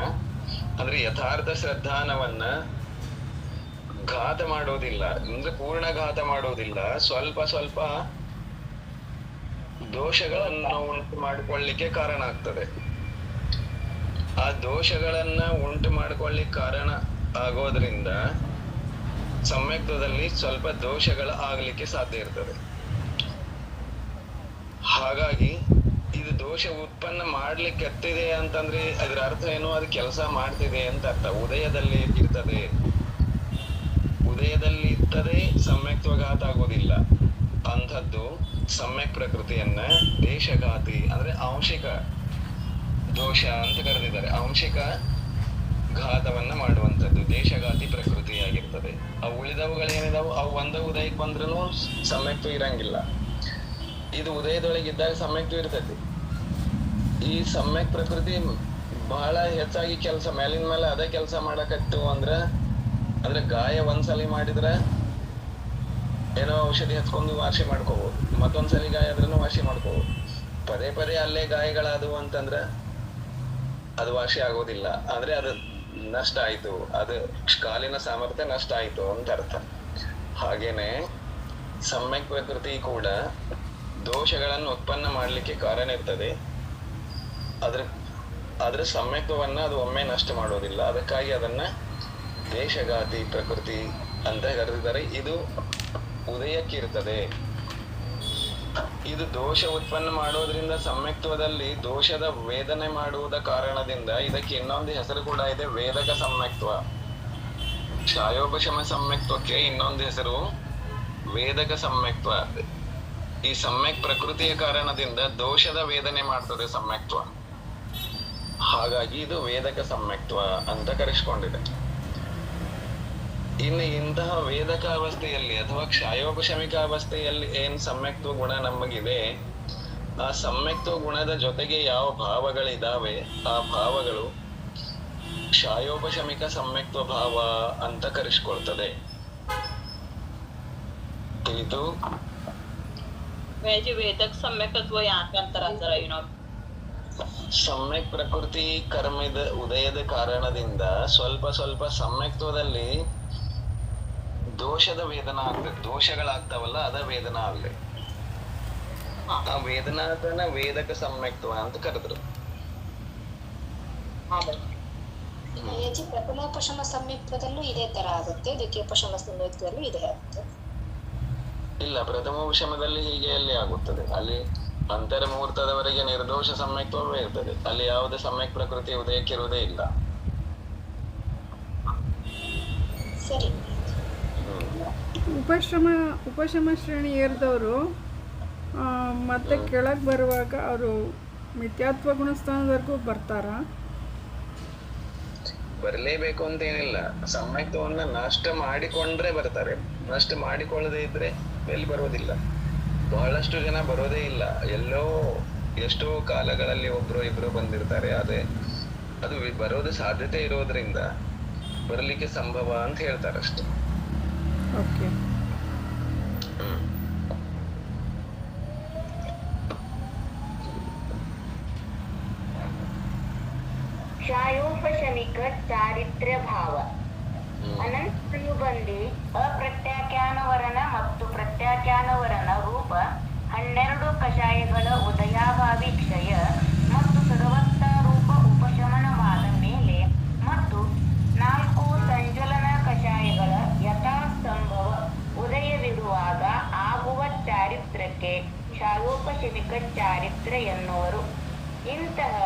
ಅಂದ್ರೆ ಯಥಾರ್ಥ ಶ್ರದ್ಧಾನವನ್ನ ಘಾತ ಮಾಡೋದಿಲ್ಲ, ಅಂದ್ರೆ ಪೂರ್ಣ ಘಾತ ಮಾಡೋದಿಲ್ಲ, ಸ್ವಲ್ಪ ಸ್ವಲ್ಪ ದೋಷಗಳನ್ನ ಉಂಟು ಮಾಡಿಕೊಳ್ಳಿಕ್ಕೆ ಕಾರಣ ಆಗ್ತದೆ. ಆ ದೋಷಗಳನ್ನ ಉಂಟು ಮಾಡಿಕೊಳ್ಳಿಕ್ಕೆ ಕಾರಣ ಆಗೋದ್ರಿಂದ ಸಮ್ಯಕ್ತ್ವದಲ್ಲಿ ಸ್ವಲ್ಪ ದೋಷಗಳ ಆಗ್ಲಿಕ್ಕೆ ಸಾಧ್ಯ ಇರ್ತದೆ. ಹಾಗಾಗಿ ಇದು ದೋಷ ಉತ್ಪನ್ನ ಮಾಡ್ಲಿಕ್ಕೆ ಎತ್ತಿದೆ ಅಂತಂದ್ರೆ ಅದ್ರ ಅರ್ಥ ಏನು, ಅದು ಕೆಲಸ ಮಾಡ್ತಿದೆ ಅಂತ ಅರ್ಥ. ಉದಯದಲ್ಲಿ ಇರ್ತದೆ, ಉದಯದಲ್ಲಿ ಇರ್ತದೆ, ಸಮ್ಯಕ್ತ್ವಘಾತ ಆಗೋದಿಲ್ಲ. ಅಂಥದ್ದು ಸಮ್ಯಕ್ ಪ್ರಕೃತಿಯನ್ನ ದೇಶಘಾತಿ ಅಂದ್ರೆ ಆಂಶಿಕ ದೋಷ ಅಂತ ಕರೆದಿದ್ದಾರೆ. ಆಂಶಿಕ ಘಾತವನ್ನ ಮಾಡುವಂಥದ್ದು ದೇಶಘಾತಿ ಪ್ರಕೃತಿಯಾಗಿರ್ತದೆ. ಅವು ಉಳಿದವುಗಳೇನಿದಾವು ಅವು ಒಂದೇ ಉದಯಕ್ಕೆ ಬಂದ್ರೂ ಸಮ್ಯಕ್ತ್ವ ಇರಂಗಿಲ್ಲ. ಇದು ಉದಯದೊಳಗಿದ್ದಾಗ ಸಮ್ಯಕ್ತ್ವ ಇರ್ತೈತಿ. ಈ ಸಮ್ಯಕ್ ಪ್ರಕೃತಿ ಬಹಳ ಹೆಚ್ಚಾಗಿ ಕೆಲಸ ಮೇಲಿನ ಮೇಲೆ ಅದೇ ಕೆಲಸ ಮಾಡಕತ್ತು ಅಂದ್ರೆ ಗಾಯ ಒಂದ್ಸಲಿ ಮಾಡಿದ್ರ ಏನೋ ಔಷಧಿ ಹಚ್ಕೊಂಡು ವಾಸಿ ಮಾಡ್ಕೋಬಹುದು, ಮತ್ತೊಂದ್ಸಲಿ ಗಾಯ ಆದ್ರೂ ವಾಸಿ ಮಾಡ್ಕೋಬಹುದು. ಪದೇ ಪದೇ ಅಲ್ಲೇ ಗಾಯಗಳಾದವು ಅಂತಂದ್ರ ಅದು ವಾಸಿ ಆಗೋದಿಲ್ಲ, ಅಂದ್ರೆ ಅದು ನಷ್ಟ ಆಯ್ತು, ಅದು ಕಾಲಿನ ಸಾಮರ್ಥ್ಯ ನಷ್ಟ ಆಯ್ತು ಅಂತ ಅರ್ಥ. ಹಾಗೇನೆ ಸಮ್ಯಕ್ ಪ್ರಕೃತಿ ಕೂಡ ದೋಷಗಳನ್ನು ಉತ್ಪನ್ನ ಮಾಡ್ಲಿಕ್ಕೆ ಕಾರಣ ಇರ್ತದೆ. ಅದ್ರ ಸಮ್ಯಕ್ತ್ವವನ್ನ ಅದು ಒಮ್ಮೆ ನಷ್ಟ ಮಾಡೋದಿಲ್ಲ. ಅದಕ್ಕಾಗಿ ಅದನ್ನ ದೇಶಘಾತಿ ಪ್ರಕೃತಿ ಅಂತ ಕರೆದಿದ್ದಾರೆ. ಇದು ಉದಯಕ್ಕಿರ್ತದೆ. ಇದು ದೋಷ ಉತ್ಪನ್ನ ಮಾಡೋದ್ರಿಂದ ಸಮ್ಯಕ್ತ್ವದಲ್ಲಿ ದೋಷದ ವೇದನೆ ಮಾಡುವುದ ಕಾರಣದಿಂದ ಇದಕ್ಕೆ ಇನ್ನೊಂದು ಹೆಸರು ಕೂಡ ಇದೆ, ವೇದಕ ಸಮ್ಯಕ್ತ್ವ. ಕ್ಷಯೋಪಶಮ ಸಮ್ಯಕ್ತ್ವಕ್ಕೆ ಇನ್ನೊಂದು ಹೆಸರು ವೇದಕ ಸಮ್ಯಕ್ತ್ವ. ಈ ಸಮ್ಯಕ್ ಪ್ರಕೃತಿಯ ಕಾರಣದಿಂದ ದೋಷದ ವೇದನೆ ಮಾಡ್ತದೆ ಸಮ್ಯಕ್ತ್ವ. ಹಾಗಾಗಿ ಇದು ವೇದಕ ಸಮ್ಯಕ್ತ್ವ ಅಂತ ಕರೆಸ್ಕೊಂಡಿದೆ. ಇನ್ನು ಇಂತಹ ವೇದಕ ಅವಸ್ಥೆಯಲ್ಲಿ ಅಥವಾ ಕ್ಷಯೋಪಶಮಿಕ ಅವಸ್ಥೆಯಲ್ಲಿ ಏನ್ ಸಮ್ಯಕ್ತ್ವ ಗುಣ ನಮಗಿದೆ, ಆ ಸಮ್ಯಕ್ತ್ವ ಗುಣದ ಜೊತೆಗೆ ಯಾವ ಭಾವಗಳಿದಾವೆ ಆ ಭಾವಗಳು ಕ್ಷಾಯೋಪಶಮಿಕ ಸಮ್ಯಕ್ತ್ವ ಭಾವ ಅಂತ ಕರೆಸ್ಕೊಳ್ತದೆ. ಇದು ವೇದಕ್ ಸಮ್ಯಕತ್ವ ಯಾಕೆ ಅಂತಾರ ಸರ ಸಮ್ಯಕ್ ಪ್ರಕೃತಿ ಕರ್ಮದ ಉದಯದ ಕಾರಣದಿಂದ ಸ್ವಲ್ಪ ಸ್ವಲ್ಪ ಸಮ್ಯಕ್ತ್ವದಲ್ಲಿ ದೋಷದ ವೇದನಾ ಆಗ್ತದೆ. ದೋಷಗಳಾಗ್ತಾವಲ್ಲ ಅದ ವೇದನಾ ಆಗ್ಲಿ. ಆ ವೇದನಾದನ ವೇದಕ ಸಮ್ಯಕ್ತ್ವ ಅಂತ ಕರೆದ್ರು. ಅಯ್ಯಜ್ಜಿ ಪ್ರಥಮೋಪಶಮ ಸಮ್ಯಕ್ತ್ವದಲ್ಲೂ ಇದೇ ತರ ಆಗುತ್ತೆ, ದ್ವಿತೀಯೋಪಶಮ ಸಮ್ಯಕ್ತ್ವದಲ್ಲೂ ಇದೇ ಆಗುತ್ತೆ. ಇಲ್ಲ, ಪ್ರಥಮ ವಿಷಮದಲ್ಲಿ ಹೀಗೆ ಅಲ್ಲಿ ಆಗುತ್ತದೆ. ಅಲ್ಲಿ ಅಂತರ ಮುಹೂರ್ತದವರೆಗೆ ನಿರ್ದೋಷ ಸಮ್ಯಕ್ತ್ವವೇ ಇರ್ತದೆ. ಅಲ್ಲಿ ಯಾವುದೇ ಸಮ್ಯಕ್ ಪ್ರಕೃತಿ ಉದಯಕ್ಕಿರುವುದೇ ಇಲ್ಲ. ಸರಿ. ಉಪಶಮ ಶ್ರೇಣಿ ಏರಿದವರು ಮತ್ತೆ ಕೆಳಗೆ ಬರುವಾಗ ಅವರು ಮಿಥ್ಯಾತ್ವ ಗುಣಸ್ಥಾನದವರೆಗೂ ಬರ್ತಾರ? ಬರಲೇಬೇಕು ಅಂತ ಏನಿಲ್ಲ. ಸಮ್ಯಕ್ತ್ವವನ್ನ ನಷ್ಟ ಮಾಡಿಕೊಂಡ್ರೆ ಬರ್ತಾರೆ. ನಷ್ಟ ಮಾಡಿಕೊಳ್ಳದೆ ಇದ್ರೆ ಎಲ್ಲಿ ಬರೋದಿಲ್ಲ. ಬಹಳಷ್ಟು ಜನ ಬರೋದೇ ಇಲ್ಲ. ಎಲ್ಲೋ ಎಷ್ಟೋ ಕಾಲಗಳಲ್ಲಿ ಒಬ್ರು ಇಬ್ರು ಬಂದಿರ್ತಾರೆ. ಅದೇ ಅದು ಬರೋದು ಸಾಧ್ಯತೆ ಇರೋದ್ರಿಂದ ಬರಲಿಕ್ಕೆ ಸಂಭವ ಅಂತ ಹೇಳ್ತಾರೆ ಅಷ್ಟೇ. ಓಕೆ. ಕ್ಷಾಯೋಪಶಮಿಕ ಚಾರಿತ್ರ್ಯ ಭಾವ. ಅನಂತಾನುಬಂಧಿ ಅಪ್ರತ್ಯಾಖ್ಯಾನವರಣ ಮತ್ತು ಪ್ರತ್ಯಾಖ್ಯಾನವರಣ ರೂಪ 12 ಕಷಾಯಗಳ ಉದಯಾಭಾವಿ ಕ್ಷಯ ಮತ್ತು ಸರ್ವತ್ತಾರೂಪ ಉಪಶಮನವಾದ ಮೇಲೆ ಮತ್ತು 4 ಸಂಜಲನ ಕಷಾಯಗಳ ಯಥಾಸಂಭವ ಉದಯವಿರುವಾಗ ಆಗುವ ಚಾರಿತ್ರ್ಯಕ್ಕೆ ಕ್ಷಾಯೋಪಶಮಿಕ ಚಾರಿತ್ರ್ಯ ಎನ್ನುವರು. ಇಂತಹ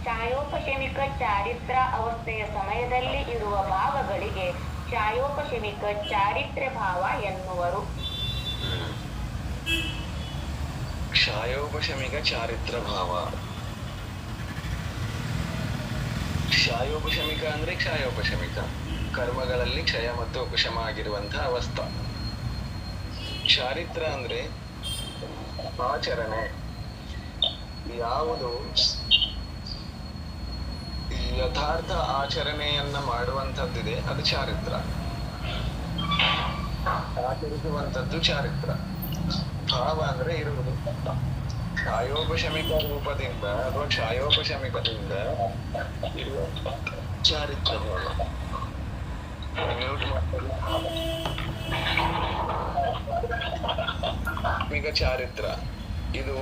ಕ್ಷಾಯೋಪಶಮಿಕ ಚಾರಿತ್ರ ಅವಸ್ಥೆಯ ಸಮಯದಲ್ಲಿ ಇರುವ ಭಾವಗಳಿಗೆ ಕ್ಷಾಯೋಪಶಮಿಕ ಚಾರಿತ್ರ್ಯ ಭಾವ ಎನ್ನುವರು. ಕ್ಷಾಯೋಪಶಮಿಕ ಚಾರಿತ್ರ ಭಾವ. ಕ್ಷಾಯೋಪಶಮಿಕ ಅಂದ್ರೆ ಕ್ಷಾಯೋಪಶಮಿಕ ಕರ್ಮಗಳಲ್ಲಿ ಕ್ಷಯ ಮತ್ತು ಉಪಶಮ ಆಗಿರುವಂತಹ ಅವಸ್ಥಾ. ಚಾರಿತ್ರ ಅಂದ್ರೆ ಆಚರಣೆ. ಯಾವುದು ಯಥಾರ್ಥ ಆಚರಣೆಯನ್ನ ಮಾಡುವಂಥದ್ದಿದೆ ಅದು ಚಾರಿತ್ರ. ಆಚರಿಸುವಂಥದ್ದು ಚಾರಿತ್ರ. ಭಾವ ಅಂದ್ರೆ ಇರುವುದು. ಕ್ಷಾಯೋಪಶಮಿಕ ರೂಪದಿಂದ ಅಥವಾ ಕ್ಷಾಯೋಪಶಮಿಕದಿಂದ ಇರುವ ಚಾರಿತ್ರ ಭಾವ. ಚಾರಿತ್ರ ಇದು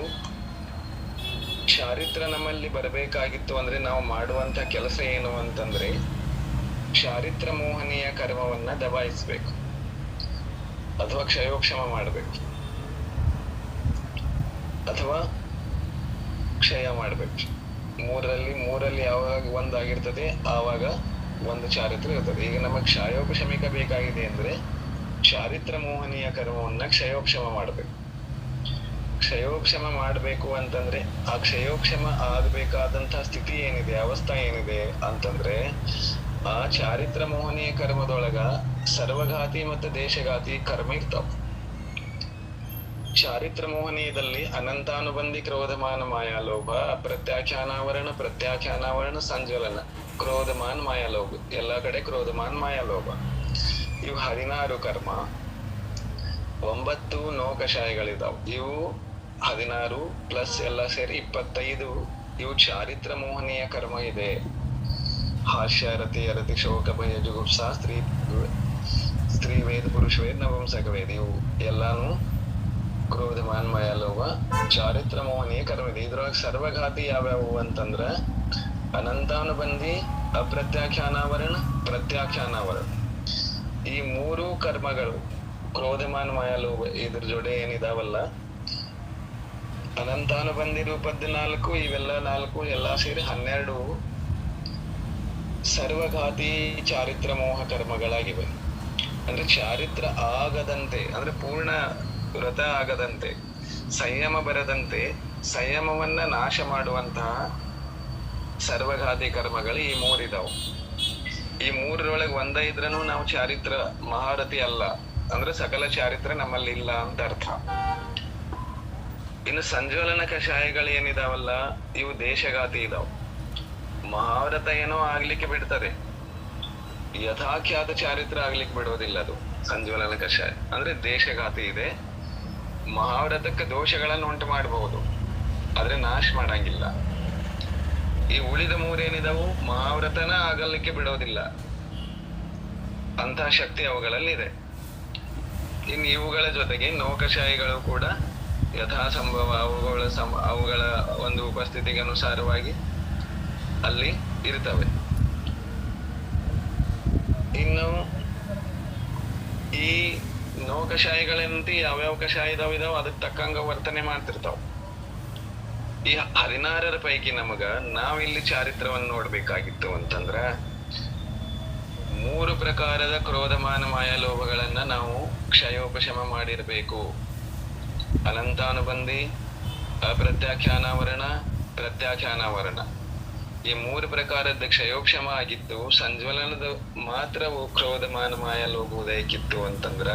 ಚಾರಿತ್ರ ನಮ್ಮಲ್ಲಿ ಬರಬೇಕಾಗಿತ್ತು ಅಂದ್ರೆ ನಾವು ಮಾಡುವಂತ ಕೆಲಸ ಏನು ಅಂತಂದ್ರೆ ಚಾರಿತ್ರ ಮೋಹನೀಯ ಕರ್ಮವನ್ನ ದಬಾಯಿಸ್ಬೇಕು ಅಥವಾ ಕ್ಷಯೋಕ್ಷಮ ಮಾಡ್ಬೇಕು ಅಥವಾ ಕ್ಷಯ ಮಾಡ್ಬೇಕು. ಮೂರಲ್ಲಿ ಯಾವಾಗ ಒಂದಾಗಿರ್ತದೆ ಆವಾಗ ಒಂದು ಚಾರಿತ್ರ ಇರ್ತದೆ. ಈಗ ನಮಗೆ ಕ್ಷಯೋಪಶಮಿಕ ಬೇಕಾಗಿದೆ ಅಂದ್ರೆ ಚಾರಿತ್ರ ಮೋಹನೀಯ ಕರ್ಮವನ್ನ ಕ್ಷಯೋಕ್ಷಮ ಮಾಡ್ಬೇಕು. ಕ್ಷಯೋಕ್ಷಮ ಮಾಡ್ಬೇಕು ಅಂತಂದ್ರೆ ಆ ಕ್ಷಯೋಕ್ಷಮ ಆಗ್ಬೇಕಾದಂತಹ ಸ್ಥಿತಿ ಏನಿದೆ, ಅವಸ್ಥಾ ಏನಿದೆ ಅಂತಂದ್ರೆ ಆ ಚಾರಿತ್ರ ಮೋಹನೀಯ ಕರ್ಮದೊಳಗ ಸರ್ವಘಾತಿ ಮತ್ತು ದೇಶಘಾತಿ ಕರ್ಮ ಇರ್ತಾವ. ಚಾರಿತ್ರ ಮೋಹನೀಯದಲ್ಲಿ ಅನಂತಾನುಬಂಧಿ ಕ್ರೋಧಮಾನ ಮಾಯಾಲೋಭ, ಪ್ರತ್ಯಾಖ್ಯಾನಾವರಣ ಸಂಜಲನ, ಕ್ರೋಧಮಾನ್ ಮಾಯಾಲೋಭ, ಎಲ್ಲಾ ಕಡೆ ಕ್ರೋಧಮಾನ್ ಮಾಯಾಲೋಭ. ಇವು 16 ಕರ್ಮ. 9 ನೋಕಷಾಯಗಳಿದಾವ್. ಇವು 16 ಪ್ಲಸ್ ಎಲ್ಲ ಸೇರಿ 25. ಇವು ಚಾರಿತ್ರ ಮೋಹನೀಯ ಕರ್ಮ ಇದೆ. ಹಾಸ್ಯ, ರತಿ, ಅರತಿ, ಶೋಕ, ಭಯ, ಜುಗುಪ್ಸಾ, ಸ್ತ್ರೀ ವೇದ, ಪುರುಷ ವೇದ, ನಪುಂಸಕ ವೇದ, ಇವು ಎಲ್ಲಾನು ಕ್ರೋಧಮಾನ್ ಮಾಯಾಲೋಭ ಚಾರಿತ್ರ ಮೋಹನೀಯ ಕರ್ಮ ಇದೆ. ಇದ್ರೊಳಗೆ ಸರ್ವಘಾತಿ ಯಾವ್ಯಾವು ಅಂತಂದ್ರ ಅನಂತಾನುಬಂಧಿ, ಅಪ್ರತ್ಯಾಖ್ಯಾನಾವರಣ, ಪ್ರತ್ಯಾಖ್ಯಾನಾವರಣ. ಈ 3 ಕರ್ಮಗಳು ಕ್ರೋಧಮಾನ್ ಮಾಯಾಲೋಭ ಇದ್ರ ಜೋಡೆ ಏನಿದಾವಲ್ಲ, ಅನಂತಾನುಬಂಧಿ ರೂಪದ 4, ಇವೆಲ್ಲ 4 ಎಲ್ಲಾ ಸೇರಿ 12 ಸರ್ವಘಾತಿ ಚಾರಿತ್ರ ಮೋಹ ಕರ್ಮಗಳಾಗಿವೆ. ಅಂದ್ರೆ ಚಾರಿತ್ರ ಆಗದಂತೆ, ಅಂದ್ರೆ ಪೂರ್ಣ ವ್ರತ ಆಗದಂತೆ, ಸಂಯಮ ಬರದಂತೆ ಸಂಯಮವನ್ನ ನಾಶ ಮಾಡುವಂತಹ ಸರ್ವಘಾತಿ ಕರ್ಮಗಳು ಈ 3 ಇದಾವು. ಈ 3ರೊಳಗೆ ಒಂದ ಇದ್ರೂ ನಾವು ಚಾರಿತ್ರ ಮಹಾರಥಿ ಅಲ್ಲ, ಅಂದ್ರೆ ಸಕಲ ಚಾರಿತ್ರ ನಮ್ಮಲ್ಲಿ ಇಲ್ಲ ಅಂತ ಅರ್ಥ. ಇನ್ನು ಸಂಜ್ವಲನ ಕಷಾಯಗಳೇನಿದಾವಲ್ಲ ಇವು ದೇಶಘಾತಿ ಇದಾವ. ಮಹಾವ್ರತ ಏನೋ ಆಗ್ಲಿಕ್ಕೆ ಬಿಡ್ತದೆ, ಯಥಾಖ್ಯಾತ ಚಾರಿತ್ರ ಆಗ್ಲಿಕ್ಕೆ ಬಿಡೋದಿಲ್ಲ. ಅದು ಸಂಜ್ವಲನ ಕಷಾಯ ಅಂದ್ರೆ ದೇಶಘಾತಿ ಇದೆ. ಮಹಾವ್ರತಕ್ಕೆ ದೋಷಗಳನ್ನು ಉಂಟು ಮಾಡಬಹುದು, ಆದ್ರೆ ನಾಶ ಮಾಡಂಗಿಲ್ಲ. ಈ ಉಳಿದ ಮೂರೇನಿದಾವು ಮಹಾವ್ರತನ ಆಗಲಿಕ್ಕೆ ಬಿಡೋದಿಲ್ಲ, ಅಂತಹ ಶಕ್ತಿ ಅವುಗಳಲ್ಲಿದೆ. ಇನ್ನು ಇವುಗಳ ಜೊತೆಗೆ ನೌಕಷಾಯಿಗಳು ಕೂಡ ಯಥಾ ಸಂಭವ ಅವುಗಳ ಒಂದು ಉಪಸ್ಥಿತಿಗೆ ಅನುಸಾರವಾಗಿ ಅಲ್ಲಿ ಇರ್ತವೆ. ಇನ್ನು ಈ ನೌಕಷಾಯಿಗಳಂತೆ ಯಾವ್ಯಾವ ಕಷಾಯ ಇದಾವ ಅದಕ್ಕೆ ತಕ್ಕಂಗ ವರ್ತನೆ ಮಾಡ್ತಿರ್ತಾವ. ಈ 16 ಪೈಕಿ ನಮಗ ನಾವಿಲ್ಲಿ ಚಾರಿತ್ರವನ್ನು ನೋಡ್ಬೇಕಾಗಿತ್ತು ಅಂತಂದ್ರ 3 ಪ್ರಕಾರದ ಕ್ರೋಧಮಾನ ಮಾಯ ಲೋಭಗಳನ್ನ ನಾವು ಕ್ಷಯೋಪಶಮ ಮಾಡಿರ್ಬೇಕು. ಅನಂತಾನುಬಂಧಿ, ಅಪ್ರತ್ಯಾಖ್ಯಾನಾವರಣ, ಪ್ರತ್ಯಾಖ್ಯಾನಾವರಣ ಈ 3 ಪ್ರಕಾರದ ಕ್ಷಯೋಕ್ಷಮ ಆಗಿತ್ತು. ಸಂಜ್ವಲನದ ಮಾತ್ರವು ಕ್ರೋಧಮಾನ ಮಾಯ ಲೋಭ ಉದಯಕ್ಕಿತ್ತು ಅಂತಂದ್ರ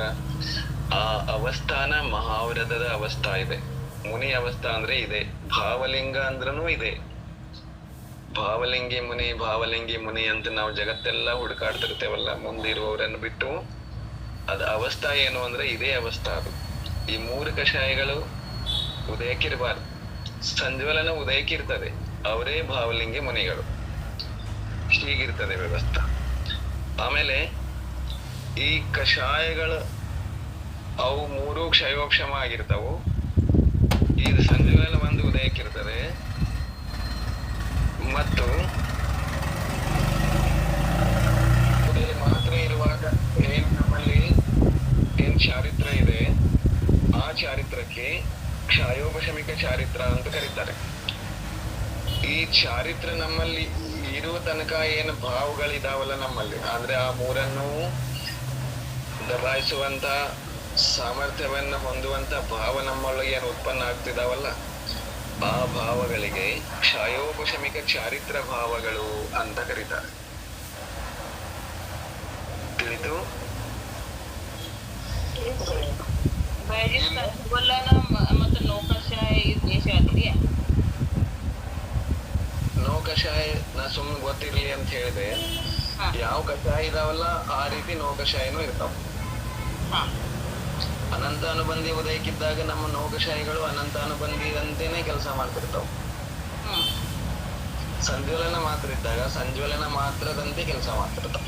ಆ ಅವಸ್ಥಾನ ಮಹಾವ್ರತದ ಅವಸ್ಥಾ ಇದೆ. ಮುನಿ ಅವಸ್ಥಾ ಅಂದ್ರೆ ಇದೆ. ಭಾವಲಿಂಗ ಅಂದ್ರೂ ಇದೆ. ಭಾವಲಿಂಗಿ ಮುನಿ, ಭಾವಲಿಂಗಿ ಮುನಿ ಅಂತ ನಾವು ಜಗತ್ತೆಲ್ಲ ಹುಡುಕಾಡ್ತಿರ್ತೇವಲ್ಲ ಮುಂದಿರುವವರನ್ನು ಬಿಟ್ಟು. ಅದ ಅವಸ್ಥಾ ಏನು ಅಂದ್ರೆ ಇದೇ ಅವಸ್ಥಾ. ಅದು ಈ 3 ಕಷಾಯಗಳು ಉದಯಕ್ಕಿರಬಾರ್ದು. ಸಂಜ್ವಲನ ಉದಯಕ್ಕಿರ್ತದೆ, ಅವರೇ ಭಾವಲಿಂಗಿ ಮುನಿಗಳು. ಹೀಗಿರ್ತದೆ ವ್ಯವಸ್ಥಾ. ಆಮೇಲೆ ಈ ಕಷಾಯಗಳು ಅವು 3 ಕ್ಷಯೋಕ್ಷಮ ಆಗಿರ್ತಾವು. ಈ ಸಂಜ್ವಲನ ಒಂದು ಉದಯಕ್ಕಿರ್ತದೆ. ಮತ್ತು ಮಾತ್ರ ಇರುವಾಗ ಏನ್ ನಮ್ಮಲ್ಲಿ ಏನ್ ಚಾರಿತ್ರ ಇದೆ ಆ ಚಾರಿತ್ರಕ್ಕೆ ಕ್ಷಯೋಪಶಮಿಕ ಚಾರಿತ್ರ ಅಂತ ಕರೀತಾರೆ. ಈ ಚಾರಿತ್ರ ನಮ್ಮಲ್ಲಿ ಇರುವ ತನಕ ಏನು ಭಾವಗಳಿದಾವಲ್ಲ ನಮ್ಮಲ್ಲಿ, ಅಂದ್ರೆ ಆ 3 ದಬಾಯಿಸುವಂತ ಸಾಮರ್ಥ್ಯವನ್ನ ಹೊಂದುವಂತ ಭಾವ ನಮ್ಮೊಳಗೆ ಏನು ಉತ್ಪನ್ನ ಆಗ್ತಿದಾವಲ್ಲ, ಆ ಭಾವಗಳಿಗೆ ಕ್ಷಯೋಪಶಮಿಕ ಚಾರಿತ್ರ ಭಾವಗಳು ಅಂತ ಕರೀತಾರೆ. ತಿಳಿತು? ಸಂಜ್ವಲನ ಮತ್ತು ನೌಕಷಾಯ ದೇಶ ಆಗಿದೆಯಾ? ನೌಕಷಾಯ ನಾ ಸುಮ್ಮನೆ ಗೊತ್ತಿರ್ಲಿ ಅಂತ ಹೇಳಿದೆ. ಯಾವ ಕಷಾಯ ಇದಾವಲ್ಲ ಆ ರೀತಿ ನೌಕಷಾಯನೂ ಇರ್ತಾವ. ಅನಂತಾನುಬಂಧಿ ಉದಯಕ್ಕಿದ್ದಾಗ ನಮ್ಮ ನೌಕಷಾಯಿಗಳು ಅನಂತಾನುಬಂಧಿದಂತೆನೆ ಕೆಲಸ ಮಾಡ್ತಿರ್ತಾವ. ಸಂಜ್ವಲನ ಮಾತ್ರ ಇದ್ದಾಗ ಸಂಜ್ವಲನ ಮಾತ್ರದಂತೆ ಕೆಲಸ ಮಾಡ್ತಿರ್ತಾವ.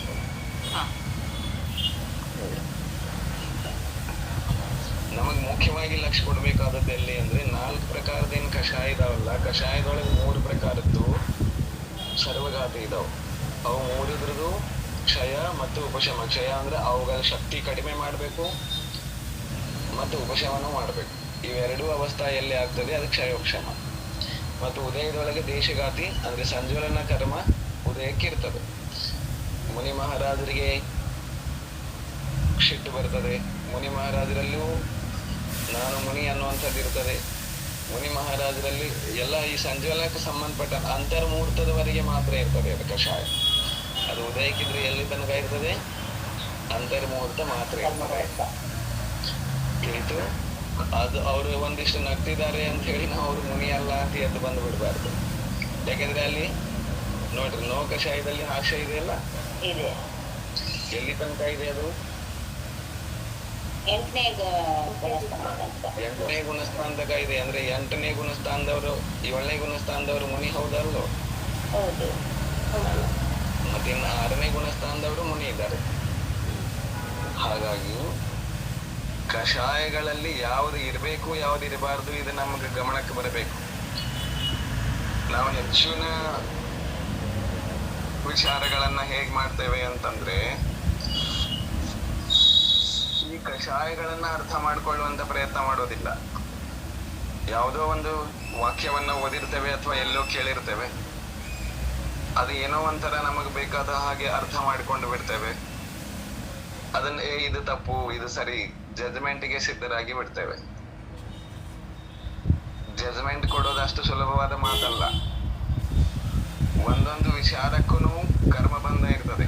ನಮಗ್ ಮುಖ್ಯವಾಗಿ ಲಕ್ಷ್ಯ ಕೊಡ್ಬೇಕಾದದ್ದು ಎಲ್ಲಿ ಅಂದ್ರೆ 4 ಪ್ರಕಾರದೇನ್ ಕಷಾಯ ಇದಾವಲ್ಲ, ಕಷಾಯದೊಳಗೆ 3 ಪ್ರಕಾರದ್ದು ಸರ್ವಘಾತಿ ಇದಾವ. ಅವು 3 ಕ್ಷಯ ಮತ್ತು ಉಪಶಮ. ಕ್ಷಯ ಅಂದ್ರೆ ಅವುಗಳ ಶಕ್ತಿ ಕಡಿಮೆ ಮಾಡ್ಬೇಕು ಮತ್ತು ಉಪಶಮನ ಮಾಡ್ಬೇಕು. ಇವೆರಡೂ ಅವಸ್ಥಾ ಎಲ್ಲಿ ಆಗ್ತದೆ ಅದು ಕ್ಷಯೋಕ್ಷಮ. ಮತ್ತು ಉದಯದೊಳಗೆ ದೇಶಘಾತಿ ಅಂದ್ರೆ ಸಂಜ್ವಲನ ಕರ್ಮ ಉದಯಕ್ಕಿರ್ತದೆ. ಮುನಿ ಮಹಾರಾಜರಿಗೆ ಸಿಟ್ಟು ಬರ್ತದೆ. ಮುನಿ ಮಹಾರಾಜರಲ್ಲೂ ನಾನು ಮುನಿ ಅನ್ನುವಂಥದ್ದು ಇರ್ತದೆ. ಮುನಿ ಮಹಾರಾಜರಲ್ಲಿ ಎಲ್ಲ ಈ ಸಂಜ್ವಲನಕ್ಕೆ ಸಂಬಂಧಪಟ್ಟ ಅಂತರ್ಮುಹೂರ್ತದವರೆಗೆ ಮಾತ್ರ ಇರ್ತದೆ ಅದು ಕಷಾಯ. ಅದು ಉದಯಕ್ಕಿದ್ರೆ ಎಲ್ಲಿ ತನಕ ಇರ್ತದೆ? ಅಂತರ್ಮುಹೂರ್ತ ಮಾತ್ರ ಇರ್ತದೆ. ತಿಳಿತು? ಅದು ಅವರು ಒಂದಿಷ್ಟು ನಗ್ತಿದ್ದಾರೆ ಅಂತ ಹೇಳಿ ನಾವು ಅವ್ರು ಮುನಿ ಅಲ್ಲ ಅಂತ ಎದ್ದು ಬಂದು ಬಿಡಬಾರ್ದು. ಯಾಕಂದ್ರೆ ಅಲ್ಲಿ ನೋಡ್ರಿ ನೌಕಷಾಯದಲ್ಲಿ ಆಶಯ ಇದೆಯಲ್ಲ, ಎಲ್ಲಿ ತನಕ ಇದೆ ಅದು? 8ನೇ ಗುಣಸ್ಥಾನ ತನಕ ಇದೆ. ಅಂದ್ರೆ 8ನೇ ಗುಣಸ್ಥಾನದವರು 7ನೇ ಗುಣಸ್ಥಾನದವರು ಮುನಿ ಹೌದಲ್ವ? ಮತ್ತೆ ಇನ್ನು 6ನೇ ಗುಣಸ್ಥಾನದವರು ಮುನಿ ಇದ್ದಾರೆ. ಹಾಗಾಗಿ ಕಷಾಯಗಳಲ್ಲಿ ಯಾವ್ದು ಇರಬೇಕು ಯಾವ್ದು ಇರಬಾರ್ದು ಇದು ನಮಗೆ ಗಮನಕ್ಕೆ ಬರಬೇಕು. ನಾವು ಹೆಚ್ಚಿನ ವಿಚಾರಗಳನ್ನ ಹೇಗ್ ಮಾಡ್ತೇವೆ ಅಂತಂದ್ರೆ ಈ ಕಷಾಯಗಳನ್ನ ಅರ್ಥ ಮಾಡ್ಕೊಳ್ಳುವಂತ ಪ್ರಯತ್ನ ಮಾಡೋದಿಲ್ಲ. ಯಾವುದೋ ಒಂದು ವಾಕ್ಯವನ್ನ ಓದಿರ್ತೇವೆ ಅಥವಾ ಎಲ್ಲೋ ಕೇಳಿರ್ತೇವೆ, ಅದು ಏನೋ ಒಂಥರ ನಮಗೆ ಬೇಕಾದ ಹಾಗೆ ಅರ್ಥ ಮಾಡಿಕೊಂಡು ಬಿಡ್ತೇವೆ. ಅದನ್ನ ಇದು ತಪ್ಪು ಇದು ಸರಿ ಜಜ್ಮೆಂಟ್ಗೆ ಸಿದ್ಧರಾಗಿ ಬಿಡ್ತೇವೆ. ಜಜ್ಮೆಂಟ್ ಕೊಡೋದು ಅಷ್ಟು ಸುಲಭವಾದ ಮಾತಲ್ಲ. ಒಂದೊಂದು ವಿಚಾರಕ್ಕೂ ಕರ್ಮಬಂಧ ಇರ್ತದೆ.